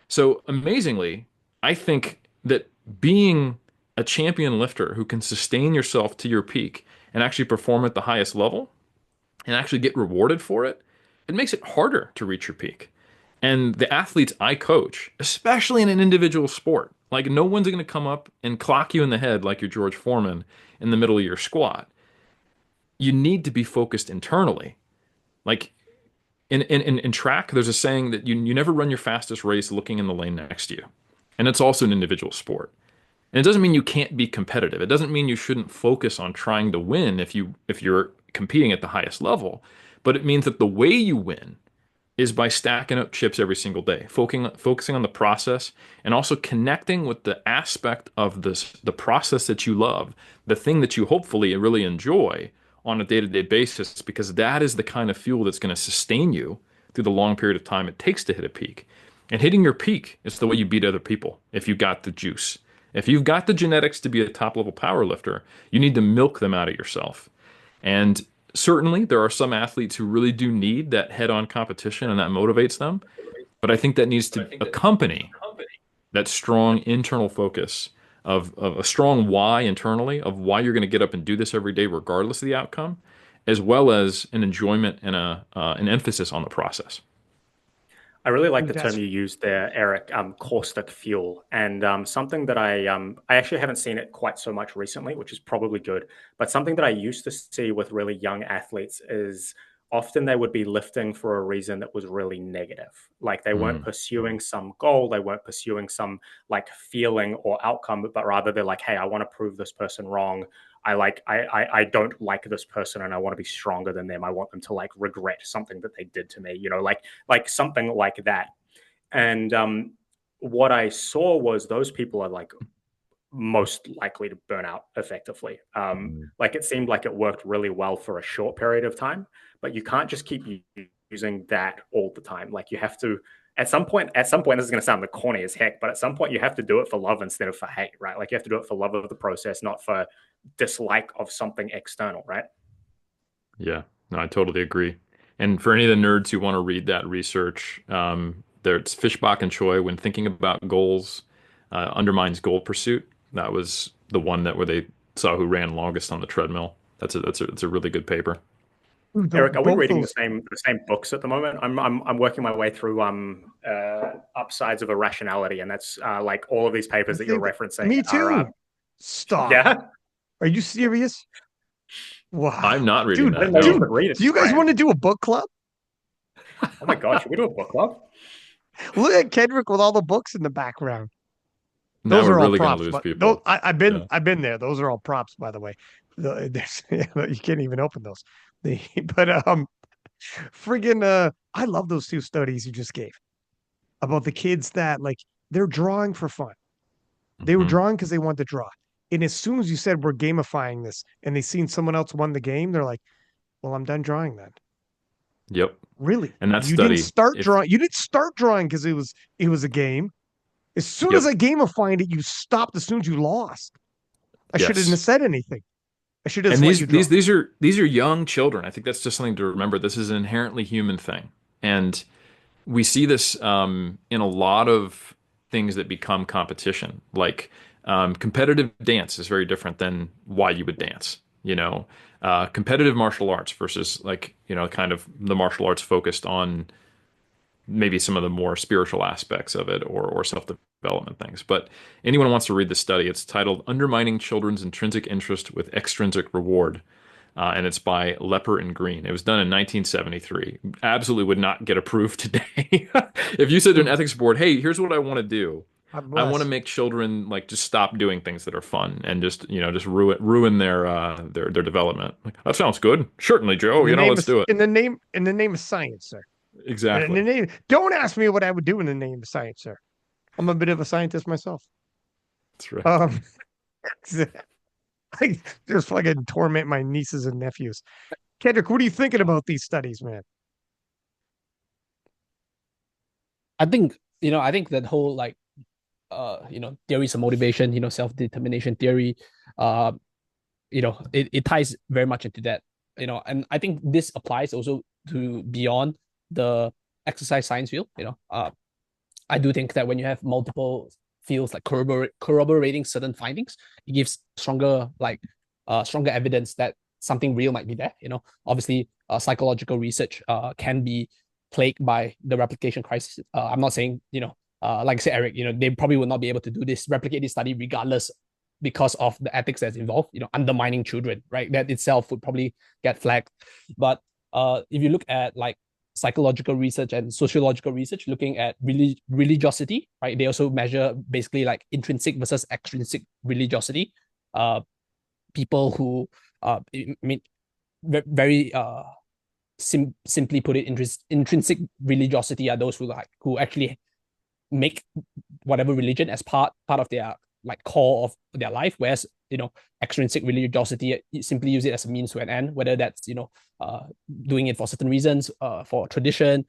Speaker 3: So amazingly, I think that being a champion lifter who can sustain yourself to your peak and actually perform at the highest level and actually get rewarded for it, it makes it harder to reach your peak. And the athletes I coach, especially in an individual sport, like no one's going to come up and clock you in the head like you're George Foreman in the middle of your squat. You need to be focused internally. Like in track, there's a saying that you never run your fastest race looking in the lane next to you. And it's also an individual sport. And it doesn't mean you can't be competitive. It doesn't mean you shouldn't focus on trying to win if you're competing at the highest level. But it means that the way you win is by stacking up chips every single day, focusing on the process and also connecting with the aspect of the process that you love, the thing that you hopefully really enjoy on a day-to-day basis, because that is the kind of fuel that's going to sustain you through the long period of time it takes to hit a peak. And hitting your peak is the way you beat other people if you got the juice. If you've got the genetics to be a top-level power lifter, you need to milk them out of yourself. And certainly, there are some athletes who really do need that head-on competition and that motivates them. But I think that needs to accompany that strong internal focus of a strong why internally of why you're going to get up and do this every day, regardless of the outcome, as well as an enjoyment and an emphasis on the process.
Speaker 4: I really like the term you used there, Eric, caustic fuel, and something that I actually haven't seen it quite so much recently, which is probably good. But something that I used to see with really young athletes is often they would be lifting for a reason that was really negative. Like they weren't pursuing some goal, they weren't pursuing some like feeling or outcome, but rather they're like, hey, I want to prove this person wrong. I don't like this person and I want to be stronger than them. I want them to like regret something that they did to me, like something like that. And what I saw was those people are like most likely to burn out effectively. Like it seemed like it worked really well for a short period of time, but you can't just keep using that all the time. Like you have to, at some point, this is going to sound corny as heck, but at some point you have to do it for love instead of for hate, right? Like you have to do it for love of the process, not for dislike of something external, right?
Speaker 3: Yeah, no, I totally agree. And for any of the nerds who want to read that research, there's Fishbach and Choi, when thinking about goals, undermines goal pursuit. That was the one that where they saw who ran longest on the treadmill. That's a really good paper.
Speaker 4: Eric, are we reading
Speaker 1: those,
Speaker 4: the same books at the moment? I'm working my way through Upsides of Irrationality, and that's like all of these papers that you're referencing.
Speaker 1: Me too.
Speaker 4: Are,
Speaker 1: Stop.
Speaker 4: yeah.
Speaker 1: Are you serious? Wow.
Speaker 3: I'm not reading
Speaker 1: Dude,
Speaker 3: that.
Speaker 1: dude,
Speaker 3: No.
Speaker 1: do you guys want to do a book club?
Speaker 4: Oh my God, should we do a book club?
Speaker 1: Look at Kedric with all the books in the background.
Speaker 3: Now
Speaker 1: Those
Speaker 3: we're
Speaker 1: are all
Speaker 3: really going to
Speaker 1: props.
Speaker 3: lose
Speaker 1: But
Speaker 3: people.
Speaker 1: I've been there. Those are all props, by the way. You can't even open those. But friggin' I love those two studies you just gave about the kids that like they're drawing for fun. They were
Speaker 3: Mhm.
Speaker 1: drawing because they wanted to draw. And as soon as you said we're gamifying this and they seen someone else won the game, they're like, well, I'm done drawing then.
Speaker 3: Yep.
Speaker 1: Really?
Speaker 3: And that
Speaker 1: You didn't
Speaker 3: study,
Speaker 1: start
Speaker 3: if
Speaker 1: drawing. You didn't start drawing because it was a game. As soon as
Speaker 3: yep,
Speaker 1: I gamified it, you stopped as soon as you lost. I shouldn't have
Speaker 3: yes.
Speaker 1: said anything. I should have
Speaker 3: And
Speaker 1: just let you draw.
Speaker 3: these are young children. I think that's just something to remember. This is an inherently human thing. And we see this in a lot of things that become competition. Like competitive dance is very different than why you would dance. Competitive martial arts versus like, kind of the martial arts focused on maybe some of the more spiritual aspects of it or self-development things. But anyone who wants to read the study, it's titled Undermining Children's Intrinsic Interest with Extrinsic Reward. And it's by Lepper and Green. It was done in 1973. Absolutely would not get approved today. If you said to an ethics board, "Hey, here's what I want to do.
Speaker 1: God
Speaker 3: I want to
Speaker 1: bless.
Speaker 3: make children like just stop doing things that are fun and just ruin their development." Like, that sounds good. Certainly, Joe. Let's do it.
Speaker 1: In the name of science, sir. In the
Speaker 3: Exactly.
Speaker 1: name. Don't ask me what I would do in the name of science, sir. I'm a bit of a scientist myself.
Speaker 3: That's right.
Speaker 1: I just fucking torment my nieces and nephews. Kendrick, what are you thinking about these studies, man?
Speaker 2: I think that whole like theories of motivation, self-determination theory, uh, it ties very much into that, and I think this applies also to beyond the exercise science field. I do think that when you have multiple fields like corroborating certain findings, it gives stronger evidence that something real might be there. Obviously, psychological research can be plagued by the replication crisis. I'm not saying, like I said, Eric, they probably will not be able to replicate this study regardless because of the ethics that's involved, undermining children, right? That itself would probably get flagged. But if you look at like psychological research and sociological research looking at religiosity, right? They also measure basically like intrinsic versus extrinsic religiosity. People who, I mean, very simply put it, intrinsic religiosity are those who actually make whatever religion as part of their like core of their life, whereas extrinsic religiosity, you simply use it as a means to an end, whether that's doing it for certain reasons, for tradition,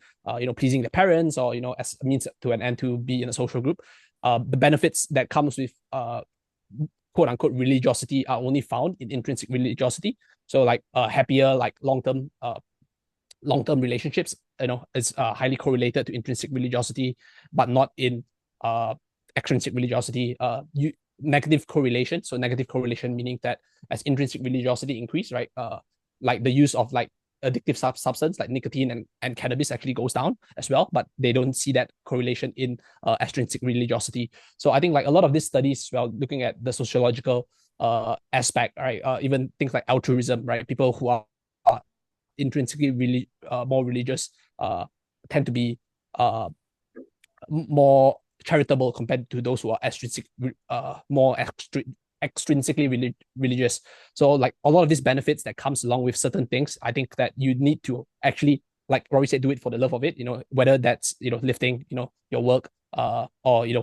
Speaker 2: pleasing their parents, or as a means to an end to be in a social group. The benefits that comes with quote unquote religiosity are only found in intrinsic religiosity. So like happier, like long-term relationships, is highly correlated to intrinsic religiosity, but not in extrinsic religiosity. Negative correlation. So negative correlation meaning that as intrinsic religiosity increase, right? Like the use of like addictive substance like nicotine and cannabis actually goes down as well, but they don't see that correlation in extrinsic religiosity. So I think like a lot of these studies, well, looking at the sociological aspect, right? Even things like altruism, right? People who are intrinsically really more religious tend to be more charitable compared to those who are extrinsically religious. So like a lot of these benefits that comes along with certain things, I think that you need to actually, like Rory said, do it for the love of it, whether that's lifting your work, or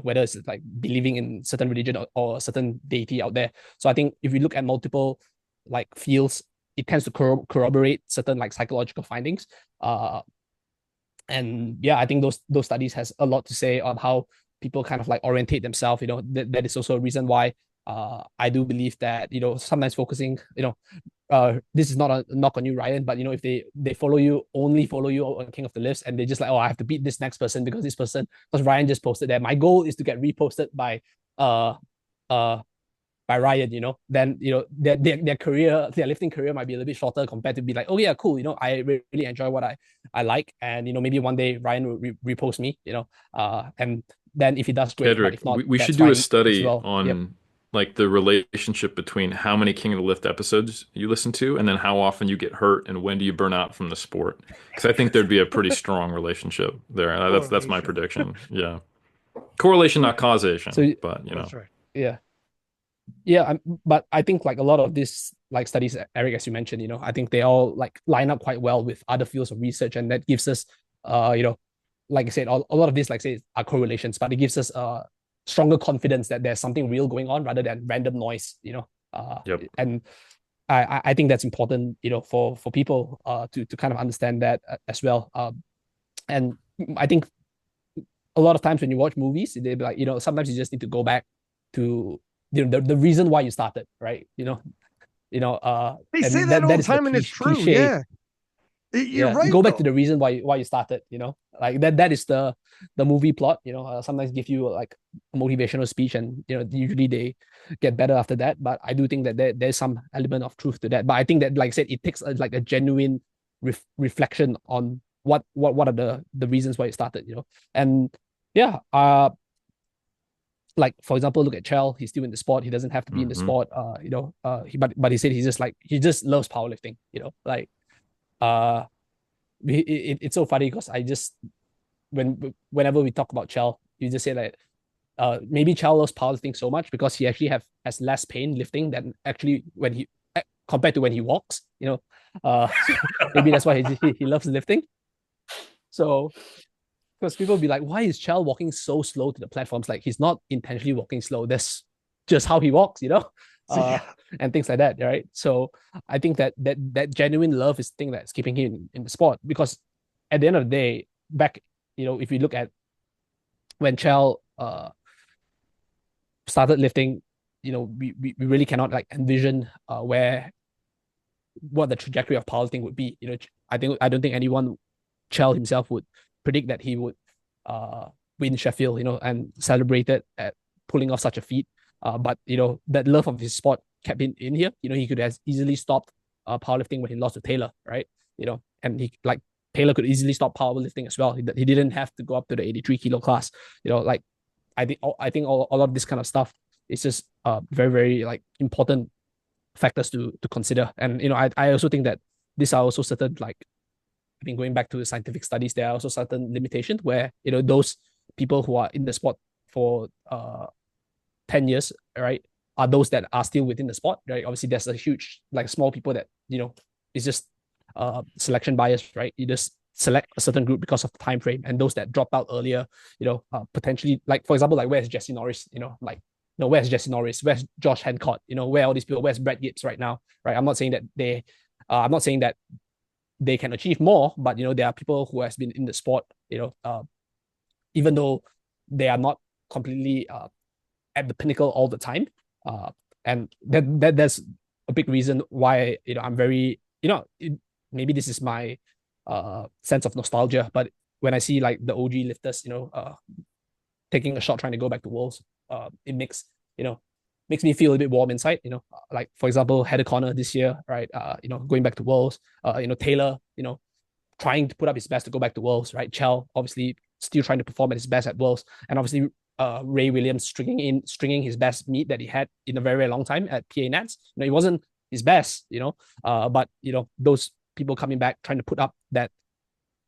Speaker 2: whether it's like believing in certain religion or a certain deity out there. So I think if you look at multiple like fields, it tends to corroborate certain like psychological findings. And yeah, I think those studies has a lot to say on how people kind of like orientate themselves. That is also a reason why I do believe that sometimes focusing, this is not a knock on you, Ryan, but if they only follow you on King of the Lifts, and they just like, oh, I have to beat this next person because Ryan just posted that. My goal is to get reposted by uh Ryan, then their career, their lifting career might be a little bit shorter compared to be like, oh yeah, cool, I really enjoy what I like, and maybe one day Ryan will repost me, and then if he does, great. But
Speaker 3: Kedric,
Speaker 2: if not,
Speaker 3: we should
Speaker 2: that's
Speaker 3: do a
Speaker 2: fine as
Speaker 3: study
Speaker 2: well. Yep.
Speaker 3: on like the relationship between how many King of the Lift episodes you listen to and then how often you get hurt and when do you burn out from the sport. Because I think there'd be a pretty strong relationship there. That's my
Speaker 1: Correlation.
Speaker 3: prediction. Yeah. Correlation, not causation,
Speaker 2: So
Speaker 3: but
Speaker 1: That's right.
Speaker 2: yeah. Yeah, but I think like a lot of these like studies, Eric, as you mentioned, I think they all like line up quite well with other fields of research, and that gives us, like I said, a lot of these, like say, are correlations, but it gives us stronger confidence that there's something real going on rather than random noise,
Speaker 3: Yep.
Speaker 2: and I think that's important, for people to kind of understand that as well, and I think a lot of times when you watch movies, they be like, sometimes you just need to go back to the reason why you started, right?
Speaker 1: They say
Speaker 2: And
Speaker 1: that all
Speaker 2: that
Speaker 1: the
Speaker 2: is the
Speaker 1: time, and it's true.
Speaker 2: cliche.
Speaker 1: Yeah, you're
Speaker 2: Yeah,
Speaker 1: right
Speaker 2: go back to
Speaker 1: though.
Speaker 2: the reason why you started. Like that is the movie plot. Sometimes give you like a motivational speech, and usually they get better after that. But I do think that there's some element of truth to that. But I think that, like I said, it takes like a genuine reflection on what are the reasons why it started. And yeah, like for example, look at Chell. He's still in the sport. He doesn't have to be in the
Speaker 3: Hmm.
Speaker 2: sport. But he said he just loves powerlifting. Like uh, it's so funny because I just whenever we talk about Chell, you just say that maybe Chell loves powerlifting so much because he actually has less pain lifting than actually when he compared to when he walks. So maybe that's why he loves lifting. So because people be like, why is Chell walking so slow to the platforms? Like he's not intentionally walking slow. That's just how he walks,
Speaker 1: So,
Speaker 2: uh,
Speaker 1: yeah,
Speaker 2: and things like that, right? So I think that genuine love is the thing that's keeping him in the sport. Because at the end of the day, back, if you look at when Chell started lifting, we really cannot like envision what the trajectory of powerlifting would be. I don't think anyone, Chell himself, would predict that he would win Sheffield, and celebrate it at pulling off such a feat. But that love of his sport kept him in here. He could have easily stopped powerlifting when he lost to Taylor, right? And he like Taylor could easily stop powerlifting as well. He didn't have to go up to the 83 kilo class. Like I think all of this kind of stuff is just very very like important factors to consider. And I also think that these are also certain, like I think going back to the scientific studies, there are also certain limitations where those people who are in the sport for 10 years, right, are those that are still within the sport, right? Obviously there's a huge like small people that it's just selection bias, right? You just select a certain group because of the time frame, and those that drop out earlier, potentially, like for example, like where's Jesse Norris, like where's Jesse Norris, where's Josh Hancock, where are all these people, where's Brad Gibbs right now, right? I'm not saying that they can achieve more, but there are people who has been in the sport, even though they are not completely at the pinnacle all the time, and that's a big reason why I'm very maybe this is my sense of nostalgia, but when I see like the OG lifters, taking a shot trying to go back to Worlds, it makes me feel a bit warm inside. Like for example, Heather Connor this year, right? Going back to Worlds. Taylor, trying to put up his best to go back to Worlds, right? Chell obviously still trying to perform at his best at Worlds, and obviously Ray Williams stringing his best meet that he had in a very, very long time at PA Nats. It wasn't his best, but those people coming back trying to put up that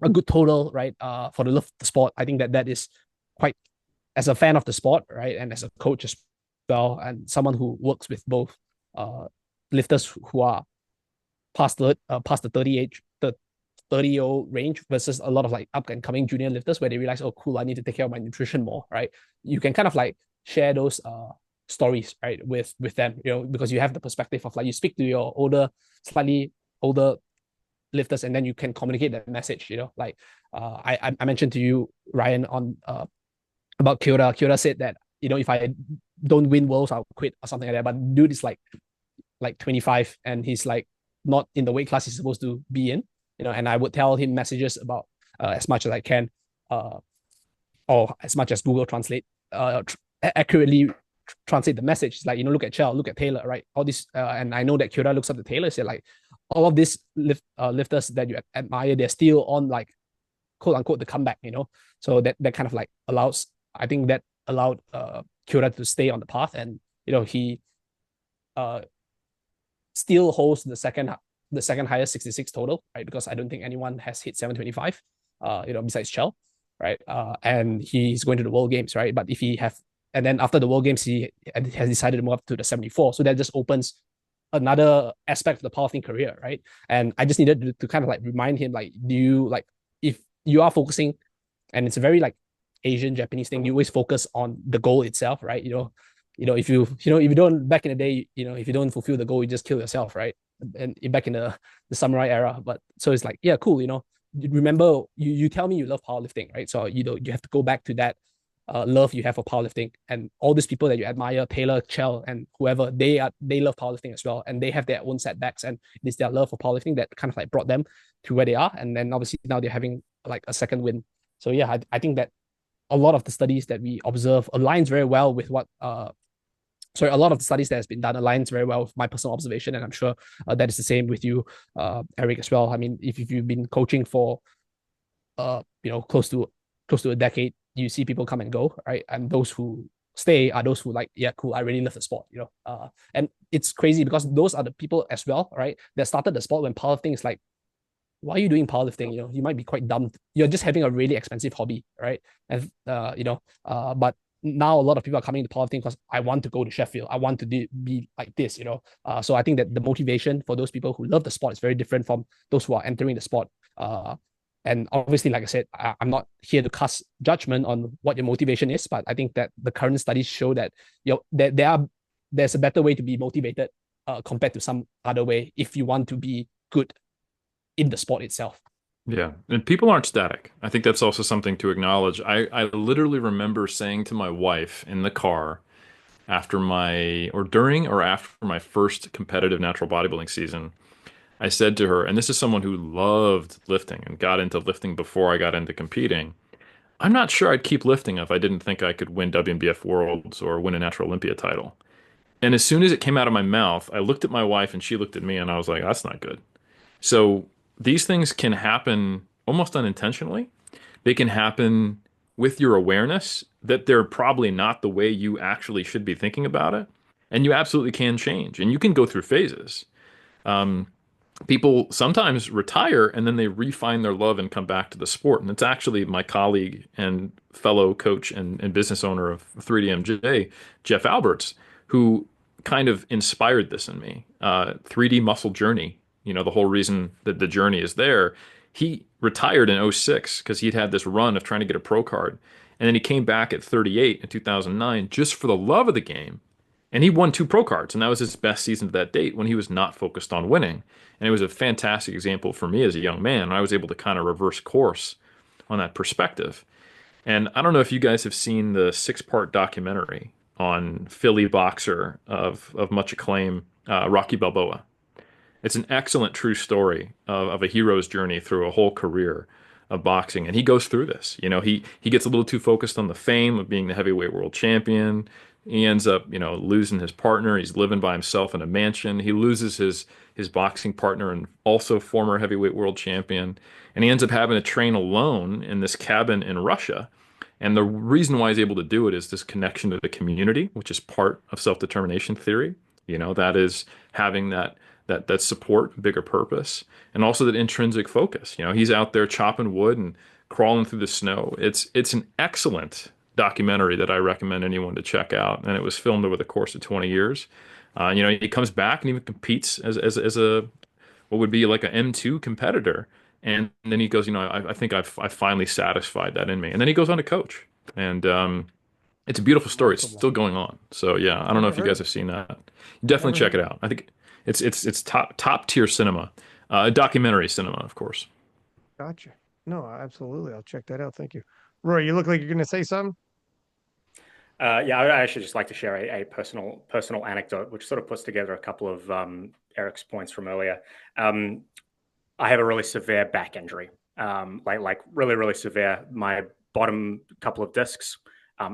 Speaker 2: a good total, right? For the love of the sport, I think that is quite, as a fan of the sport, right, and as a coach as well, and someone who works with both lifters who are past the 30 age, 30-year-old range versus a lot of like up and coming junior lifters where they realize, oh, cool, I need to take care of my nutrition more, right? You can kind of like share those stories, right, with them, because you have the perspective of like you speak to your slightly older lifters, and then you can communicate that message. Like I mentioned to you, Ryan, on about Kyoto. Kyoto said that if I don't win worlds, I'll quit or something like that. But dude is like 25, and he's like not in the weight class he's supposed to be in. And I would tell him messages about as much as I can, or as much as Google Translate accurately translate the message. It's like, look at Chell, look at Taylor, right? All this, and I know that Kyoto looks up to Taylor. Said like all of these lifters that you admire, they're still on like quote unquote the comeback. So that kind of like allows. I think that allowed Kyoto to stay on the path, and he still holds the second highest 66 total, right? Because I don't think anyone has hit 725, besides Chell, right? And he's going to the World Games, right? But if he have, and then after the World Games, he has decided to move up to the 74. So that just opens another aspect of the powerlifting career, right? And I just needed to kind of like remind him, like, do you like, if you are focusing, and it's a very like Asian Japanese thing, you always focus on the goal itself, right? If you don't, back in the day, if you don't fulfill the goal, you just kill yourself, right? And back in the samurai era. But so it's like, yeah, cool. Remember, you tell me you love powerlifting, right? So you have to go back to that love you have for powerlifting, and all these people that you admire, Taylor, Chell, and whoever, they love powerlifting as well, and they have their own setbacks, and it is their love for powerlifting that kind of like brought them to where they are, and then obviously now they're having like a second win. So yeah, I think that a lot of the studies that we observe aligns very well with what a lot of the studies that has been done aligns very well with my personal observation, and I'm sure that is the same with you, Eric, as well. I mean, if you've been coaching for close to a decade, you see people come and go, right? And those who stay are those who like, yeah, cool, I really love the sport, and it's crazy because those are the people as well, right, that started the sport when powerlifting is like, why are you doing powerlifting? You might be quite dumb. You're just having a really expensive hobby, right? And but now a lot of people are coming to powerlifting because I want to go to Sheffield. I want to be like this, So I think that the motivation for those people who love the sport is very different from those who are entering the sport. And obviously, like I said, I'm not here to cast judgment on what your motivation is, but I think that the current studies show that there's a better way to be motivated compared to some other way if you want to be good in the sport itself.
Speaker 3: Yeah, and people aren't static. I think that's also something to acknowledge. I literally remember saying to my wife in the car during or after my first competitive natural bodybuilding season, I said to her, and this is someone who loved lifting and got into lifting before I got into competing, I'm not sure I'd keep lifting if I didn't think I could win WNBF Worlds or win a Natural Olympia title. And as soon as it came out of my mouth, I looked at my wife and she looked at me and I was like, that's not good. So these things can happen almost unintentionally. They can happen with your awareness that they're probably not the way you actually should be thinking about it. And you absolutely can change. And you can go through phases. People sometimes retire and then they refine their love and come back to the sport. And it's actually my colleague and fellow coach and business owner of 3DMJ, Jeff Alberts, who kind of inspired this in me. 3D Muscle Journey, the whole reason that the journey is there. He retired in '06 because he'd had this run of trying to get a pro card. And then he came back at 38 in 2009 just for the love of the game. And he won 2 pro cards, and that was his best season to that date when he was not focused on winning. And it was a fantastic example for me as a young man. I was able to kind of reverse course on that perspective. And I don't know if you guys have seen the 6-part documentary on Philly boxer of much acclaim, Rocky Balboa. It's an excellent true story of a hero's journey through a whole career of boxing. And he goes through this. He gets a little too focused on the fame of being the heavyweight world champion. He ends up, losing his partner. He's living by himself in a mansion. He loses his boxing partner and also former heavyweight world champion. And he ends up having to train alone in this cabin in Russia. And the reason why he's able to do it is this connection to the community, which is part of self-determination theory. That is having that support, bigger purpose, and also that intrinsic focus. He's out there chopping wood and crawling through the snow. It's an excellent documentary that I recommend anyone to check out, and it was filmed over the course of 20 years. He comes back and even competes as a what would be like an M2 competitor, And then he goes, I think I finally satisfied that in me. And then he goes on to coach. And it's a beautiful story. It's
Speaker 1: Remarkable.
Speaker 3: still going on. So yeah, I don't know
Speaker 1: Never
Speaker 3: if you
Speaker 1: heard
Speaker 3: guys
Speaker 1: of
Speaker 3: have
Speaker 1: it.
Speaker 3: seen that. Definitely
Speaker 1: Never
Speaker 3: check
Speaker 1: heard
Speaker 3: it
Speaker 1: of it.
Speaker 3: out. I think it's top tier cinema, documentary cinema, of course.
Speaker 1: Gotcha. No, absolutely. I'll check that out. Thank you. Rory, you look like you're going to say something.
Speaker 4: Yeah, I actually just like to share a personal anecdote, which sort of puts together a couple of Eric's points from earlier. Um, I have a really severe back injury, like really severe. My bottom couple of discs,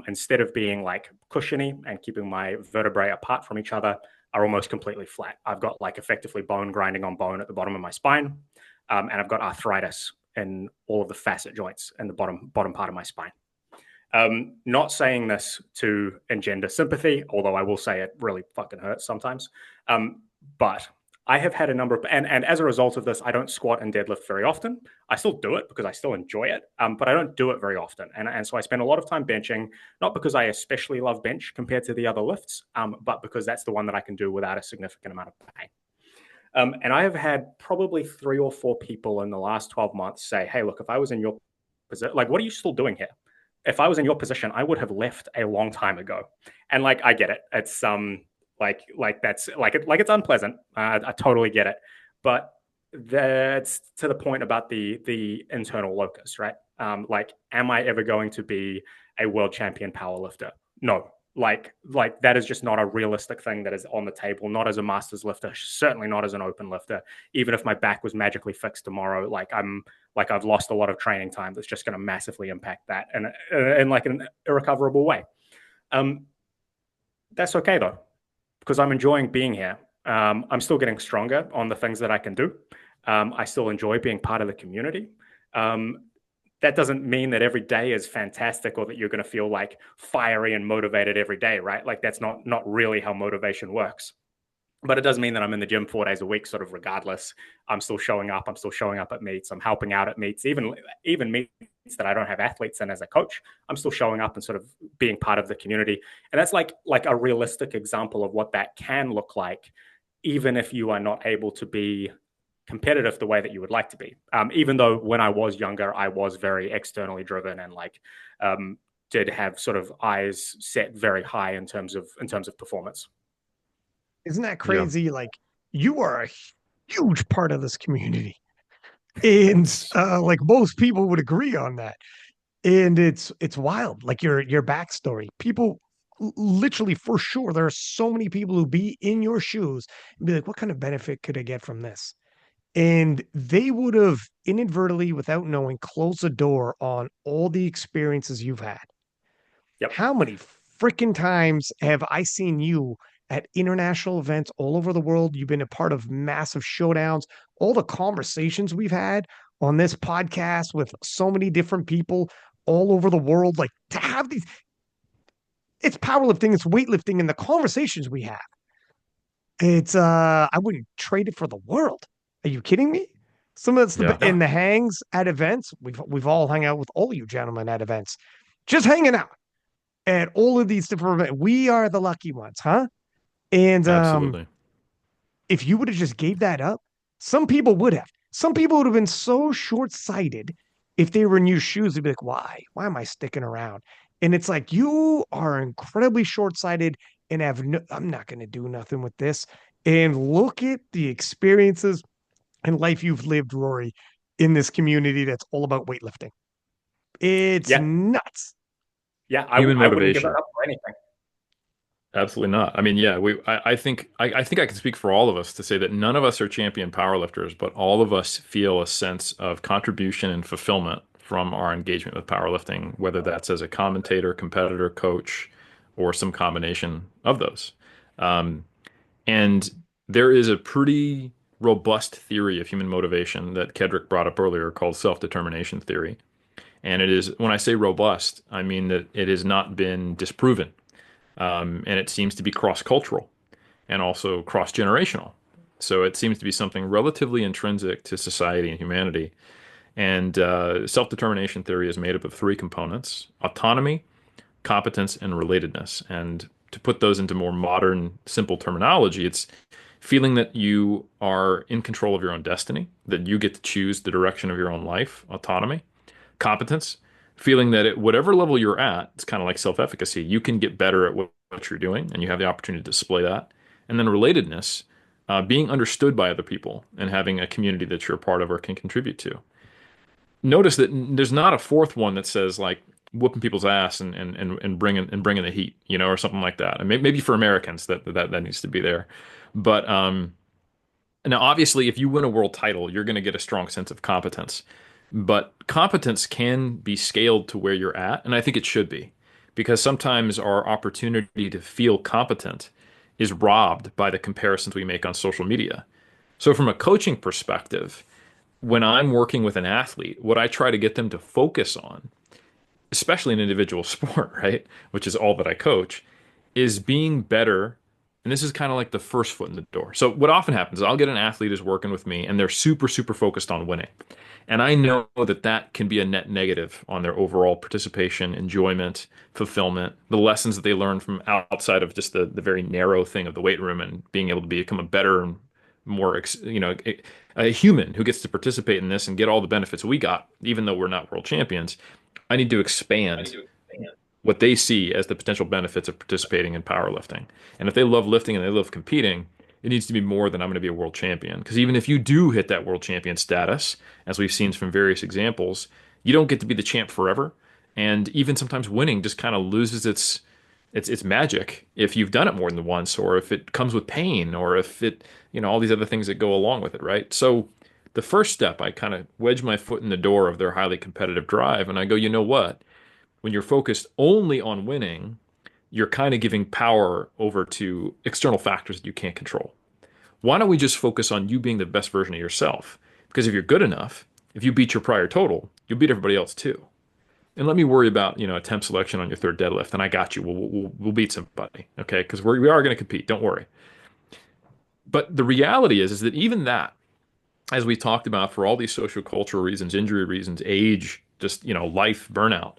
Speaker 4: instead of being like cushiony and keeping my vertebrae apart from each other, are almost completely flat. I've got like effectively bone grinding on bone at the bottom of my spine, and I've got arthritis in all of the facet joints in the bottom part of my spine. Not saying this to engender sympathy, although I will say it really fucking hurts sometimes. But I have had a number of, and as a result of this, I don't squat and deadlift very often. I still do it because I still enjoy it, but I don't do it very often. And so I spend a lot of time benching, not because I especially love bench compared to the other lifts, but because that's the one that I can do without a significant amount of pain. And I have had probably 3 or 4 people in the last 12 months say, hey, look, if I was in your position, like, what are you still doing here? If I was in your position, I would have left a long time ago. And like, I get it. It's like that's like it's unpleasant. I totally get it. But that's to the point about the internal locus, right? Like, am I ever going to be a world champion powerlifter? No. Like that is just not a realistic thing that is on the table. Not as a masters lifter, certainly not as an open lifter. Even if my back was magically fixed tomorrow, like I've lost a lot of training time that's just going to massively impact that in like an irrecoverable way. That's okay though, because I'm enjoying being here. I'm still getting stronger on the things that I can do. I still enjoy being part of the community. That doesn't mean that every day is fantastic or that you're going to feel like fiery and motivated every day, right? Like that's not really how motivation works. But it does mean that I'm in the gym 4 days a week, sort of regardless. I'm still showing up. I'm still showing up at meets. I'm helping out at meets, even meets that I don't have athletes in as a coach. I'm still showing up and sort of being part of the community. And that's like a realistic example of what that can look like, even if you are not able to be competitive the way that you would like to be. Even though when I was younger, I was very externally driven and did have sort of eyes set very high in terms of performance.
Speaker 1: Isn't that
Speaker 3: Yeah.
Speaker 1: crazy? Like you are a huge part of this community. And like most people would agree on that. And it's wild. Like your backstory. People literally for sure, there are so many people who be in your shoes and be like, what kind of benefit could I get from this? And they would have inadvertently, without knowing, closed the door on all the experiences you've had.
Speaker 4: Yep.
Speaker 1: How many freaking times have I seen you at international events all over the world? You've been a part of massive showdowns, all the conversations we've had on this podcast with so many different people all over the world. Like to have these, it's powerlifting, it's weightlifting, and the conversations we have. It's I wouldn't trade it for the world. Are you kidding me? Some of it's the
Speaker 3: Yeah.
Speaker 1: in the hangs at events. We've all hung out with all of you gentlemen at events, just hanging out at all of these different events. We are the lucky ones, huh? And
Speaker 3: Absolutely.
Speaker 1: if you would have just gave that up, some people would have. Some people would have been so short-sighted if they were in your shoes. They'd be like, "Why? Why am I sticking around?" And it's like you are incredibly short-sighted and have no. I'm not going to do nothing with this. And look at the experiences and life you've lived, Rory, in this community that's all about weightlifting. It's
Speaker 4: Yeah.
Speaker 1: nuts.
Speaker 4: Yeah.
Speaker 3: Human
Speaker 4: I wouldn't give it
Speaker 3: motivation.
Speaker 4: up for anything.
Speaker 3: Absolutely not. I mean, yeah, I think I think I can speak for all of us to say that none of us are champion powerlifters, but all of us feel a sense of contribution and fulfillment from our engagement with powerlifting, whether that's as a commentator, competitor, coach, or some combination of those. Um, and there is a pretty robust theory of human motivation that Kedric brought up earlier called self-determination theory. And it is, when I say robust, I mean that it has not been disproven. And it seems to be cross-cultural and also cross-generational. So it seems to be something relatively intrinsic to society and humanity. And self-determination theory is made up of three components: autonomy, competence, and relatedness. And to put those into more modern, simple terminology, it's feeling that you are in control of your own destiny, that you get to choose the direction of your own life, autonomy. Competence, feeling that at whatever level you're at, it's kind of like self-efficacy. You can get better at what you're doing, and you have the opportunity to display that. And then relatedness, being understood by other people and having a community that you're a part of or can contribute to. Notice that there's not a fourth one that says like whooping people's ass and bringing the heat, or something like that. And maybe for Americans that needs to be there. But now, obviously, if you win a world title, you're going to get a strong sense of competence. But competence can be scaled to where you're at, and I think it should be, because sometimes our opportunity to feel competent is robbed by the comparisons we make on social media. So, from a coaching perspective, when I'm working with an athlete, what I try to get them to focus on, especially in individual sport, right, which is all that I coach, is being better. And this is kind of like the first foot in the door. So what often happens is I'll get an athlete who's working with me and they're super, super focused on winning. And I know that that can be a net negative on their overall participation, enjoyment, fulfillment, the lessons that they learn from outside of just the very narrow thing of the weight room and being able to become a better and more, a human who gets to participate in this and get all the benefits we got, even though we're not world champions. I need to expand what they see as the potential benefits of participating in powerlifting. And if they love lifting and they love competing, it needs to be more than I'm going to be a world champion. Because even if you do hit that world champion status, as we've seen from various examples, you don't get to be the champ forever. And even sometimes winning just kind of loses its magic if you've done it more than once, or if it comes with pain, or if it, all these other things that go along with it, right? So the first step, I kind of wedge my foot in the door of their highly competitive drive, and I go, you know what? When you're focused only on winning, you're kind of giving power over to external factors that you can't control. Why don't we just focus on you being the best version of yourself? Because if you're good enough, if you beat your prior total, you'll beat everybody else too. And let me worry about, attempt selection on your third deadlift, and I got you. We'll beat somebody, okay? Because we are going to compete. Don't worry. But the reality is that even that, as we talked about, for all these social cultural reasons, injury reasons, age, just life burnout,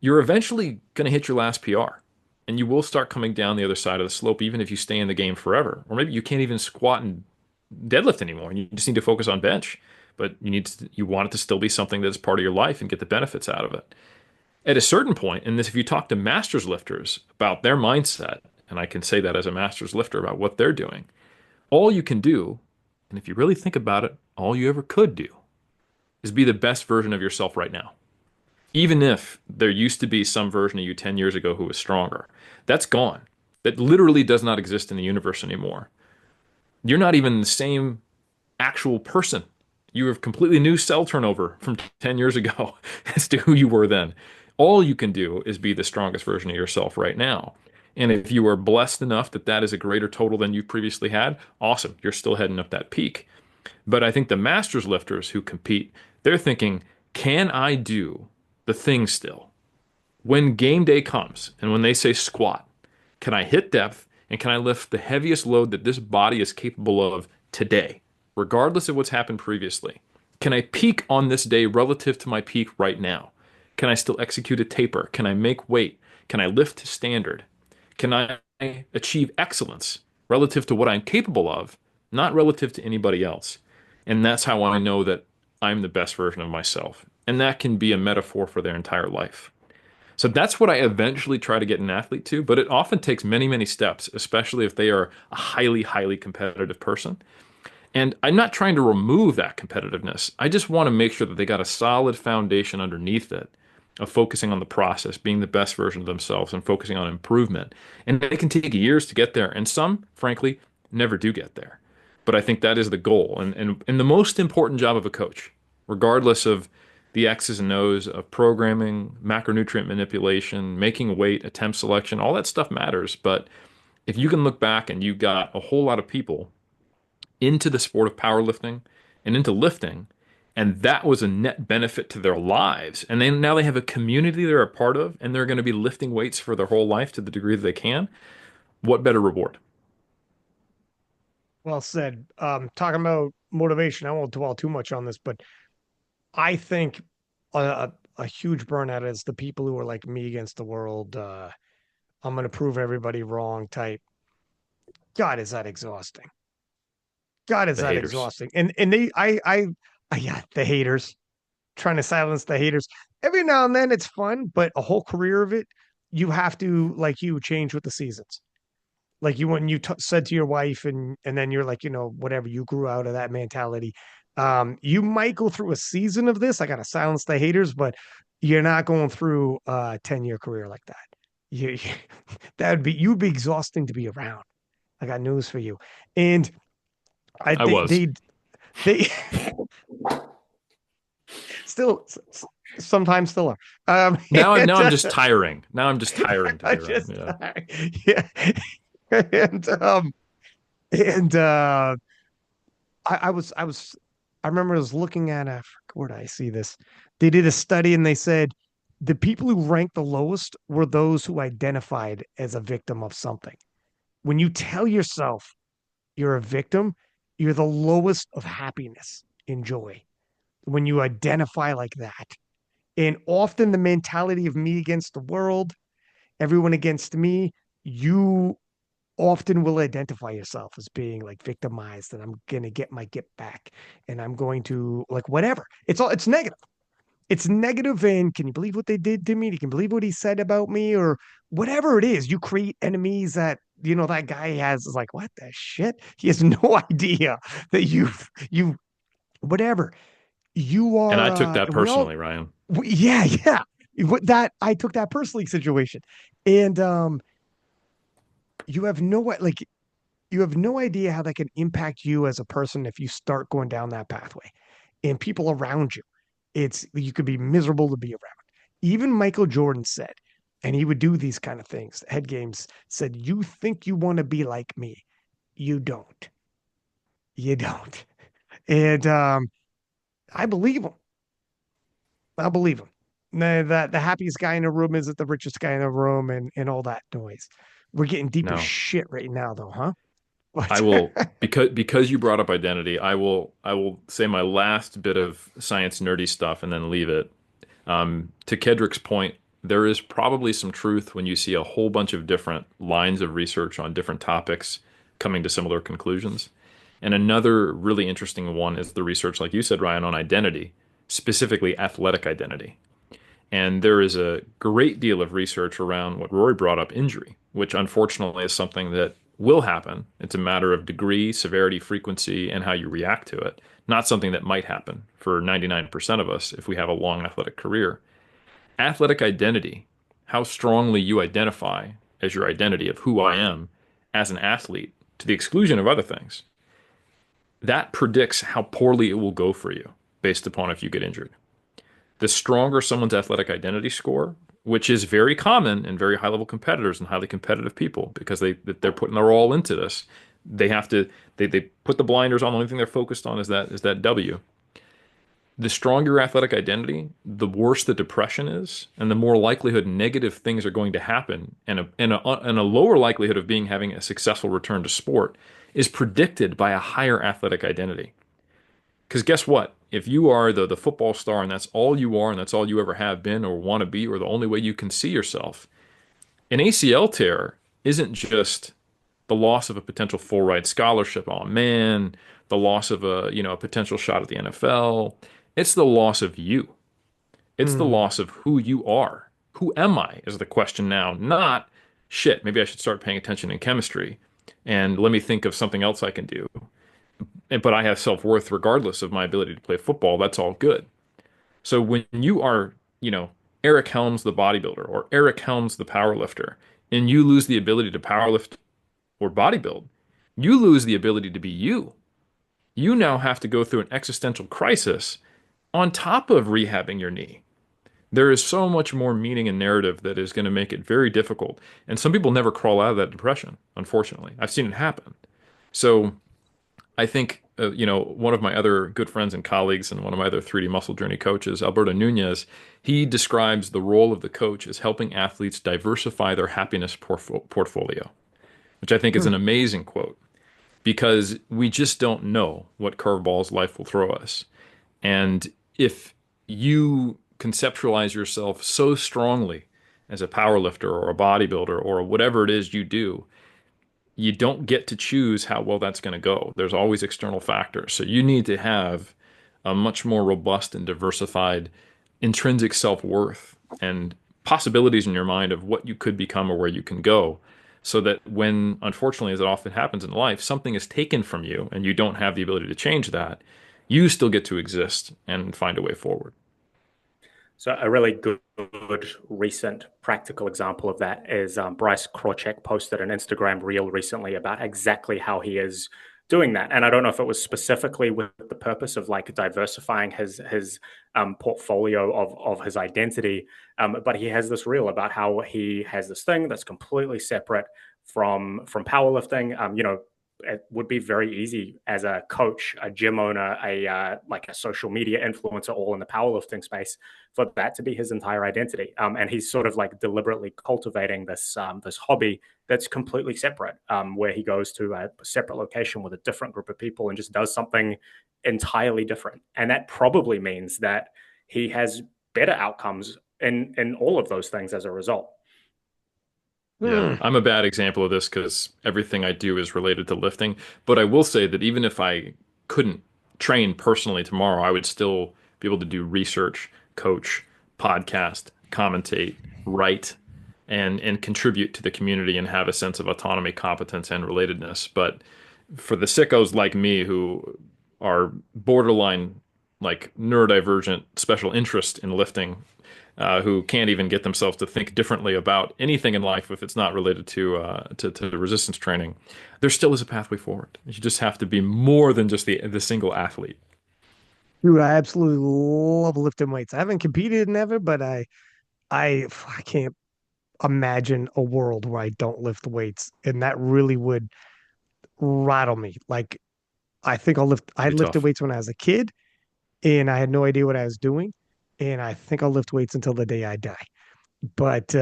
Speaker 3: you're eventually going to hit your last PR, and you will start coming down the other side of the slope, even if you stay in the game forever. Or maybe you can't even squat and deadlift anymore, and you just need to focus on bench. But you want it to still be something that's part of your life and get the benefits out of it. At a certain point, and this, if you talk to masters lifters about their mindset, and I can say that as a masters lifter about what they're doing, all you can do, and if you really think about it, all you ever could do is be the best version of yourself right now. Even if there used to be some version of you 10 years ago who was stronger, that's gone. That literally does not exist in the universe anymore. You're not even the same actual person. You have completely new cell turnover from 10 years ago as to who you were then. All you can do is be the strongest version of yourself right now. And if you are blessed enough that that is a greater total than you previously had, awesome. You're still heading up that peak. But I think the masters lifters who compete, they're thinking, can I do the thing still? When game day comes and when they say squat, can I hit depth and can I lift the heaviest load that this body is capable of today, regardless of what's happened previously? Can I peak on this day relative to my peak right now? Can I still execute a taper? Can I make weight? Can I lift to standard? Can I achieve excellence relative to what I'm capable of, not relative to anybody else? And that's how I know that I'm the best version of myself. And that can be a metaphor for their entire life. So that's what I eventually try to get an athlete to, but it often takes many, many steps, especially if they are a highly, highly competitive person. And I'm not trying to remove that competitiveness. I just want to make sure that they got a solid foundation underneath it of focusing on the process, being the best version of themselves, and focusing on improvement. And it can take years to get there. And some, frankly, never do get there. But I think that is the goal. And the most important job of a coach, regardless of the X's and O's of programming, macronutrient manipulation, making weight, attempt selection, all that stuff matters. But if you can look back and you got a whole lot of people into the sport of powerlifting and into lifting, and that was a net benefit to their lives, and then now they have a community they're a part of, and they're going to be lifting weights for their whole life to the degree that they can, what better reward?
Speaker 1: Well said. Talking about motivation, I won't dwell too much on this, but I think a huge burnout is the people who are like me against the world. I'm going to prove everybody wrong type. God, is that exhausting? God, is
Speaker 3: The
Speaker 1: that
Speaker 3: haters.
Speaker 1: exhausting? And yeah, the haters trying to silence the haters. Every now and then it's fun, but a whole career of it, you have to like you change with the seasons. Like you when you said to your wife, and then you're like, whatever, you grew out of that mentality. You might go through a season of this. I gotta silence the haters, but you're not going through a 10-year career like that. You you'd be exhausting to be around. I got news for you. And I
Speaker 3: I was.
Speaker 1: they still sometimes still are.
Speaker 3: Now
Speaker 1: And
Speaker 3: I'm just tiring. Now I'm just tiring to
Speaker 1: I
Speaker 3: be around.
Speaker 1: just
Speaker 3: Yeah.
Speaker 1: yeah. And and I remember I was looking at where did I see this? They did a study and they said the people who ranked the lowest were those who identified as a victim of something. When you tell yourself you're a victim, you're the lowest of happiness and joy. When you identify like that. And often the mentality of me against the world, everyone against me, you often will identify yourself as being like victimized and I'm gonna get my get back and I'm going to like whatever. It's negative. It's negative and can you believe what they did to me? You can believe what he said about me or whatever it is. You create enemies that that guy has is like, what the shit? He has no idea that you whatever. You
Speaker 3: And
Speaker 1: are
Speaker 3: I took that
Speaker 1: and we all
Speaker 3: personally, Ryan.
Speaker 1: yeah, yeah. What that I took that personally situation. And you have no like you have no idea how that can impact you as a person if you start going down that pathway and people around you. You could be miserable to be around. Even Michael Jordan said, and he would do these kind of things. Head games said, "You think you want to be like me? You don't. You don't." And I believe him. I believe him. That the happiest guy in the room isn't the richest guy in the room, and all that noise. We're getting deep as
Speaker 3: No.
Speaker 1: shit right now, though, huh?
Speaker 3: I
Speaker 1: But
Speaker 3: will because you brought up identity, I will say my last bit of science nerdy stuff and then leave it. To Kedric's point, there is probably some truth when you see a whole bunch of different lines of research on different topics coming to similar conclusions. And another really interesting one is the research, like you said, Ryan, on identity, specifically athletic identity. And there is a great deal of research around what Rory brought up, injury, which unfortunately is something that will happen. It's a matter of degree, severity, frequency, and how you react to it. Not something that might happen for 99% of us if we have a long athletic career. Athletic identity, how strongly you identify as your identity of who I am as an athlete, to the exclusion of other things, that predicts how poorly it will go for you based upon if you get injured. The stronger someone's athletic identity score, which is very common in very high level competitors and highly competitive people because they're putting their all into this. They have to they put the blinders on. The only thing they're focused on is that W. The stronger your athletic identity, the worse the depression is, and the more likelihood negative things are going to happen, and a lower likelihood of having a successful return to sport is predicted by a higher athletic identity. Because guess what? If you are the football star and that's all you are and that's all you ever have been or want to be or the only way you can see yourself, an ACL tear isn't just the loss of a potential full ride scholarship. Oh man, the loss of a potential shot at the NFL. It's the loss of you. It's the
Speaker 1: mm,
Speaker 3: loss of who you are. Who am I is the question now, not shit, maybe I should start paying attention in chemistry and let me think of something else I can do. But I have self-worth regardless of my ability to play football. That's all good. So when you are, Eric Helms the bodybuilder or Eric Helms the powerlifter, and you lose the ability to powerlift or bodybuild, you lose the ability to be you. You now have to go through an existential crisis on top of rehabbing your knee. There is so much more meaning and narrative that is going to make it very difficult. And some people never crawl out of that depression, unfortunately. I've seen it happen. So I think, one of my other good friends and colleagues and one of my other 3D Muscle Journey coaches, Alberto Nunez, he describes the role of the coach as helping athletes diversify their happiness portfolio, which I think is
Speaker 1: mm,
Speaker 3: an amazing quote because we just don't know what curveballs life will throw us. And if you conceptualize yourself so strongly as a power lifter or a bodybuilder or whatever it is you do, you don't get to choose how well that's going to go. There's always external factors. So you need to have a much more robust and diversified intrinsic self-worth and possibilities in your mind of what you could become or where you can go. So that when, unfortunately, as it often happens in life, something is taken from you and you don't have the ability to change that, you still get to exist and find a way forward.
Speaker 4: So a really good recent practical example of that is Bryce Krawcheck posted an Instagram reel recently about exactly how he is doing that. And I don't know if it was specifically with the purpose of like diversifying his portfolio of his identity, but he has this reel about how he has this thing that's completely separate from powerlifting. It would be very easy as a coach, a gym owner, like a social media influencer, all in the powerlifting space, for that to be his entire identity. And he's sort of like deliberately cultivating this hobby that's completely separate, where he goes to a separate location with a different group of people and just does something entirely different. And that probably means that he has better outcomes in all of those things as a result.
Speaker 3: Yeah, I'm a bad example of this because everything I do is related to lifting. But I will say that even if I couldn't train personally tomorrow, I would still be able to do research, coach, podcast, commentate, write, and contribute to the community and have a sense of autonomy, competence, and relatedness. But for the sickos like me who are borderline like neurodivergent special interest in lifting, who can't even get themselves to think differently about anything in life if it's not related to resistance training, there still is a pathway forward. You just have to be more than just the single athlete.
Speaker 1: Dude, I absolutely love lifting weights. I haven't competed never, but I can't imagine a world where I don't lift weights, and that really would rattle me. Like I think I
Speaker 3: Be
Speaker 1: lifted
Speaker 3: tough.
Speaker 1: weights when I was a kid, and I had no idea what I was doing, and I think I'll lift weights until the day I die. But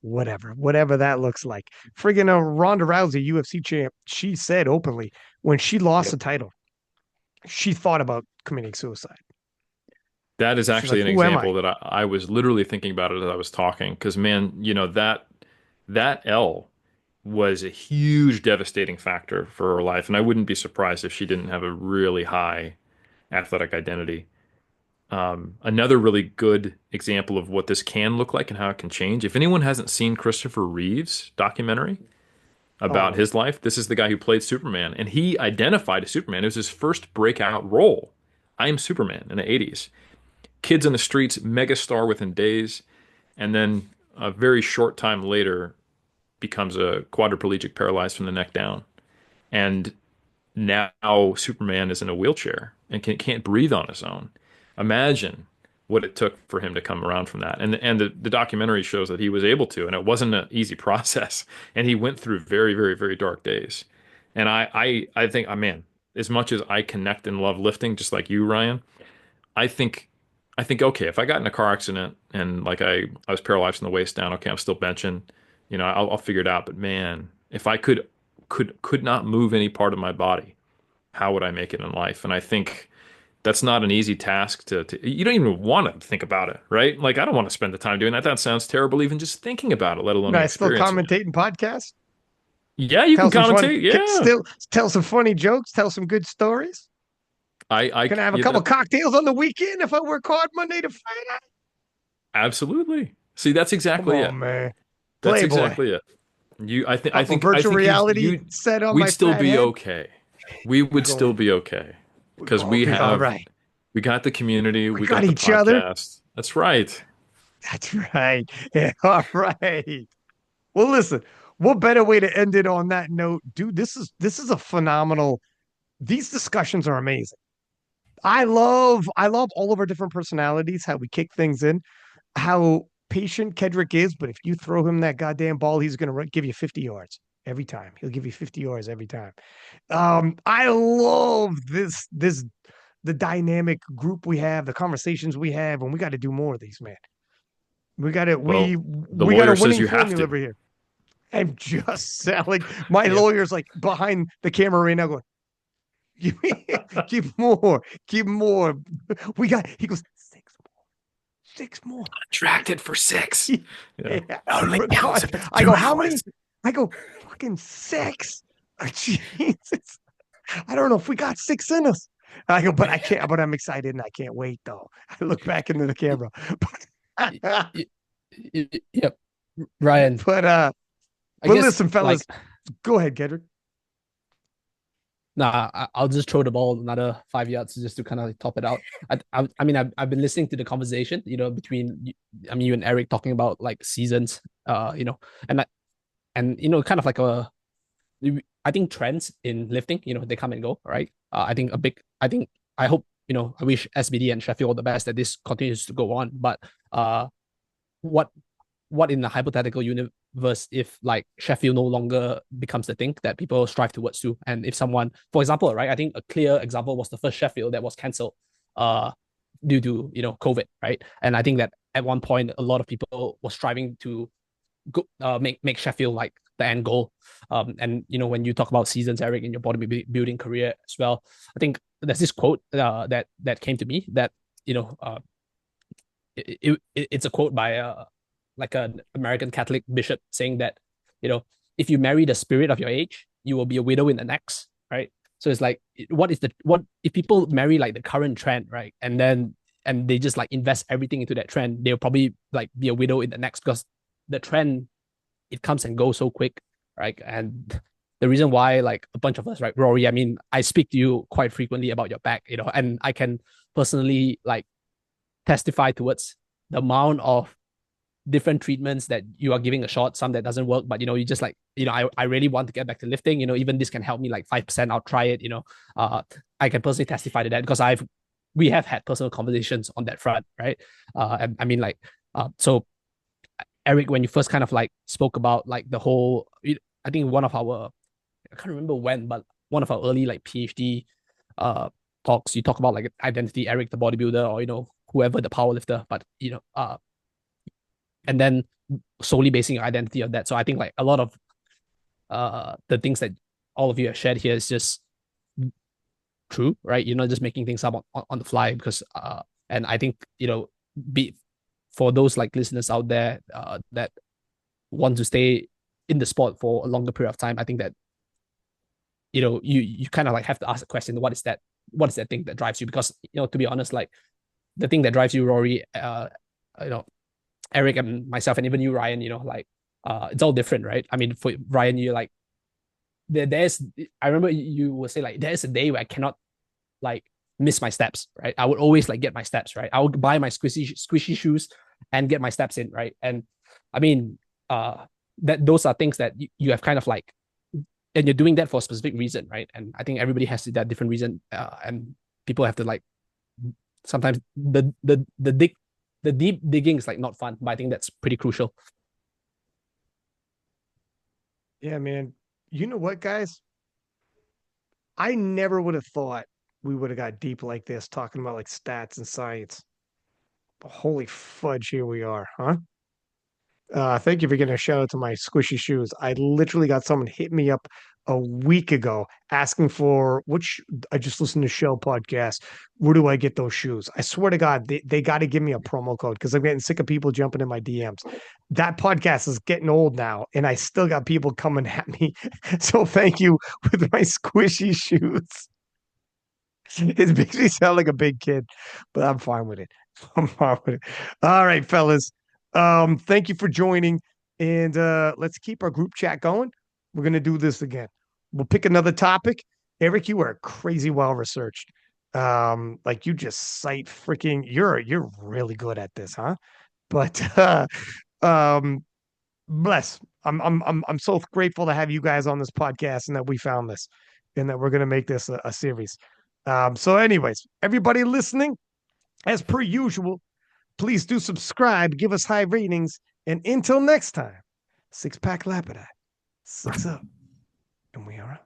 Speaker 1: whatever that looks like. Friggin' Ronda Rousey, UFC champ, she said openly when she lost the
Speaker 3: Yep.
Speaker 1: title, she thought about committing suicide.
Speaker 3: That is
Speaker 1: She's like,
Speaker 3: actually an
Speaker 1: "Who am I?"
Speaker 3: example that I was literally thinking about it as I was talking. Because man, that L was a huge devastating factor for her life, and I wouldn't be surprised if she didn't have a really high athletic identity. Another really good example of what this can look like and how it can change. If anyone hasn't seen Christopher Reeve's documentary about
Speaker 1: Oh,
Speaker 3: his life, this is the guy who played Superman, and he identified as Superman. It was his first breakout role. I am Superman in the 80s. Kids in the streets, megastar within days, and then a very short time later becomes a quadriplegic, paralyzed from the neck down. And now Superman is in a wheelchair and can't breathe on his own. Imagine what it took for him to come around from that. And the documentary shows that he was able to, and it wasn't an easy process. And he went through very, very, very dark days. And I think, oh, man, as much as I connect and love lifting, just like you, Ryan, I think okay, if I got in a car accident and like I was paralyzed from the waist down, okay, I'm still benching, I'll figure it out. But man, if I could not move any part of my body, how would I make it in life? And I think that's not an easy task to you don't even want to think about it, right? Like I don't want to spend the time doing that. That sounds terrible, even just thinking about it, let alone
Speaker 1: I still
Speaker 3: experiencing it.
Speaker 1: commentate in podcasts.
Speaker 3: Yeah, you
Speaker 1: Tell
Speaker 3: can
Speaker 1: some funny,
Speaker 3: commentate. Yeah,
Speaker 1: still tell some funny jokes. Tell some good stories. Can I have a
Speaker 3: yeah,
Speaker 1: couple cocktails on the weekend if I work hard Monday to Friday?
Speaker 3: absolutely. See, that's
Speaker 1: Come
Speaker 3: exactly it.
Speaker 1: on, man.
Speaker 3: That's
Speaker 1: Playboy.
Speaker 3: exactly it.
Speaker 1: Couple virtual reality
Speaker 3: you
Speaker 1: set on
Speaker 3: we'd
Speaker 1: my
Speaker 3: still
Speaker 1: fat
Speaker 3: be
Speaker 1: head.
Speaker 3: okay. We
Speaker 1: We're
Speaker 3: would still
Speaker 1: going,
Speaker 3: be okay
Speaker 1: we're
Speaker 3: because
Speaker 1: going to be all right.
Speaker 3: we got the community,
Speaker 1: We
Speaker 3: we
Speaker 1: got
Speaker 3: got the
Speaker 1: each other.
Speaker 3: podcast. That's right.
Speaker 1: That's right. Yeah, all right. Well, listen, what better way to end it on that note, dude? This is a phenomenal. These discussions are amazing. I love all of our different personalities, how we kick things in, how patient Kedric is, but if you throw him that goddamn ball, he's going to give you 50 yards every time. He'll give you 50 yards every time. I love this the dynamic group we have, the conversations we have, and we got to do more of these, man. We got it.
Speaker 3: Well, the
Speaker 1: We got a
Speaker 3: lawyer says
Speaker 1: winning
Speaker 3: you have
Speaker 1: formula
Speaker 3: to.
Speaker 1: over here. I'm just selling. My
Speaker 3: Yep.
Speaker 1: lawyer's like behind the camera right now, going, "Give me, keep more, keep more." We got. He goes, six more.
Speaker 3: Contracted for 6. Yeah.
Speaker 1: Yeah.
Speaker 3: Only counts
Speaker 1: God.
Speaker 3: if it's
Speaker 1: I
Speaker 3: two
Speaker 1: go, how
Speaker 3: hours.
Speaker 1: many? I go, fucking six. Jesus. I don't know if we got 6 in us. I go, but I can't, but I'm excited and I can't wait though. I look back into the camera.
Speaker 2: Yep, Ryan.
Speaker 1: But
Speaker 2: I guess
Speaker 1: listen,
Speaker 2: like
Speaker 1: fellas, go ahead, Kedric.
Speaker 2: nah, I'll just throw the ball another 5 yards just to kind of top it out. I mean, I've been listening to the conversation, between you and Eric talking about like seasons, and kind of like I think trends in lifting, they come and go, right? I hope, I wish SBD and Sheffield all the best that this continues to go on. But what what in the hypothetical universe if like Sheffield no longer becomes the thing that people strive towards to, and if someone, for example, right, I think a clear example was the first Sheffield that was cancelled uh due to COVID, right? And I think that at one point a lot of people were striving to go, make Sheffield like the end goal. And when you talk about seasons, Eric, in your bodybuilding career as well, I think there's this quote that came to me that it's a quote by like an American Catholic bishop saying that if you marry the spirit of your age, you will be a widow in the next, right? So it's like, what if people marry like the current trend, right? And they just like invest everything into that trend, they'll probably like be a widow in the next, because the trend, it comes and goes so quick, right? And the reason why, like a bunch of us, right, Rory, I mean, I speak to you quite frequently about your back, and I can personally like testify towards the amount of different treatments that you are giving a shot, some that doesn't work, but you just like, I really want to get back to lifting, even this can help me like 5%, I'll try it. I can personally testify to that because we have had personal conversations on that front, right? And I mean, like, so Eric, when you first kind of like spoke about like the whole, I think I can't remember when, but one of our early like PhD talks, you talk about like identity, Eric the bodybuilder, or whoever the powerlifter, but and then solely basing your identity on that. So I think like a lot of the things that all of you have shared here is just true, right? You're not just making things up on the fly, because and I think be for those like listeners out there that want to stay in the sport for a longer period of time, I think that you kind of like have to ask the question, what is that thing that drives you? Because to be honest, like the thing that drives you, Rory, Eric and myself, and even you, Ryan, like it's all different, right? I mean, for Ryan, you're like there's I remember you would say like there's a day where I cannot like miss my steps, right? I would always like get my steps, right? I would buy my squishy shoes and get my steps in, right? And I mean, that those are things that you have kind of like, and you're doing that for a specific reason, right? And I think everybody has that different reason, and people have to like, sometimes the deep digging is like not fun, but I think that's pretty crucial.
Speaker 1: Yeah, man. You know what, guys? I never would have thought we would have got deep like this, talking about like stats and science. Holy fudge, here we are, huh? Thank you for getting a shout out to my squishy shoes. I literally got someone hit me up a week ago asking for which I just listened to show podcast. Where do I get those shoes? I swear to God, they got to give me a promo code because I'm getting sick of people jumping in my DMs. That podcast is getting old now, and I still got people coming at me. So thank you with my squishy shoes. It makes me sound like a big kid, but I'm fine with it. I'm fine with it. All right, fellas. Thank you for joining, and let's keep our group chat going. We're gonna do this again. We'll pick another topic. Eric, you are crazy well researched. Like you just cite freaking. You're really good at this, huh? But um, bless. I'm so grateful to have you guys on this podcast and that we found this, and that we're gonna make this a series. So, anyways, everybody listening, as per usual, please do subscribe, give us high ratings, and until next time, six pack Lapadat, 6 up, and we are out.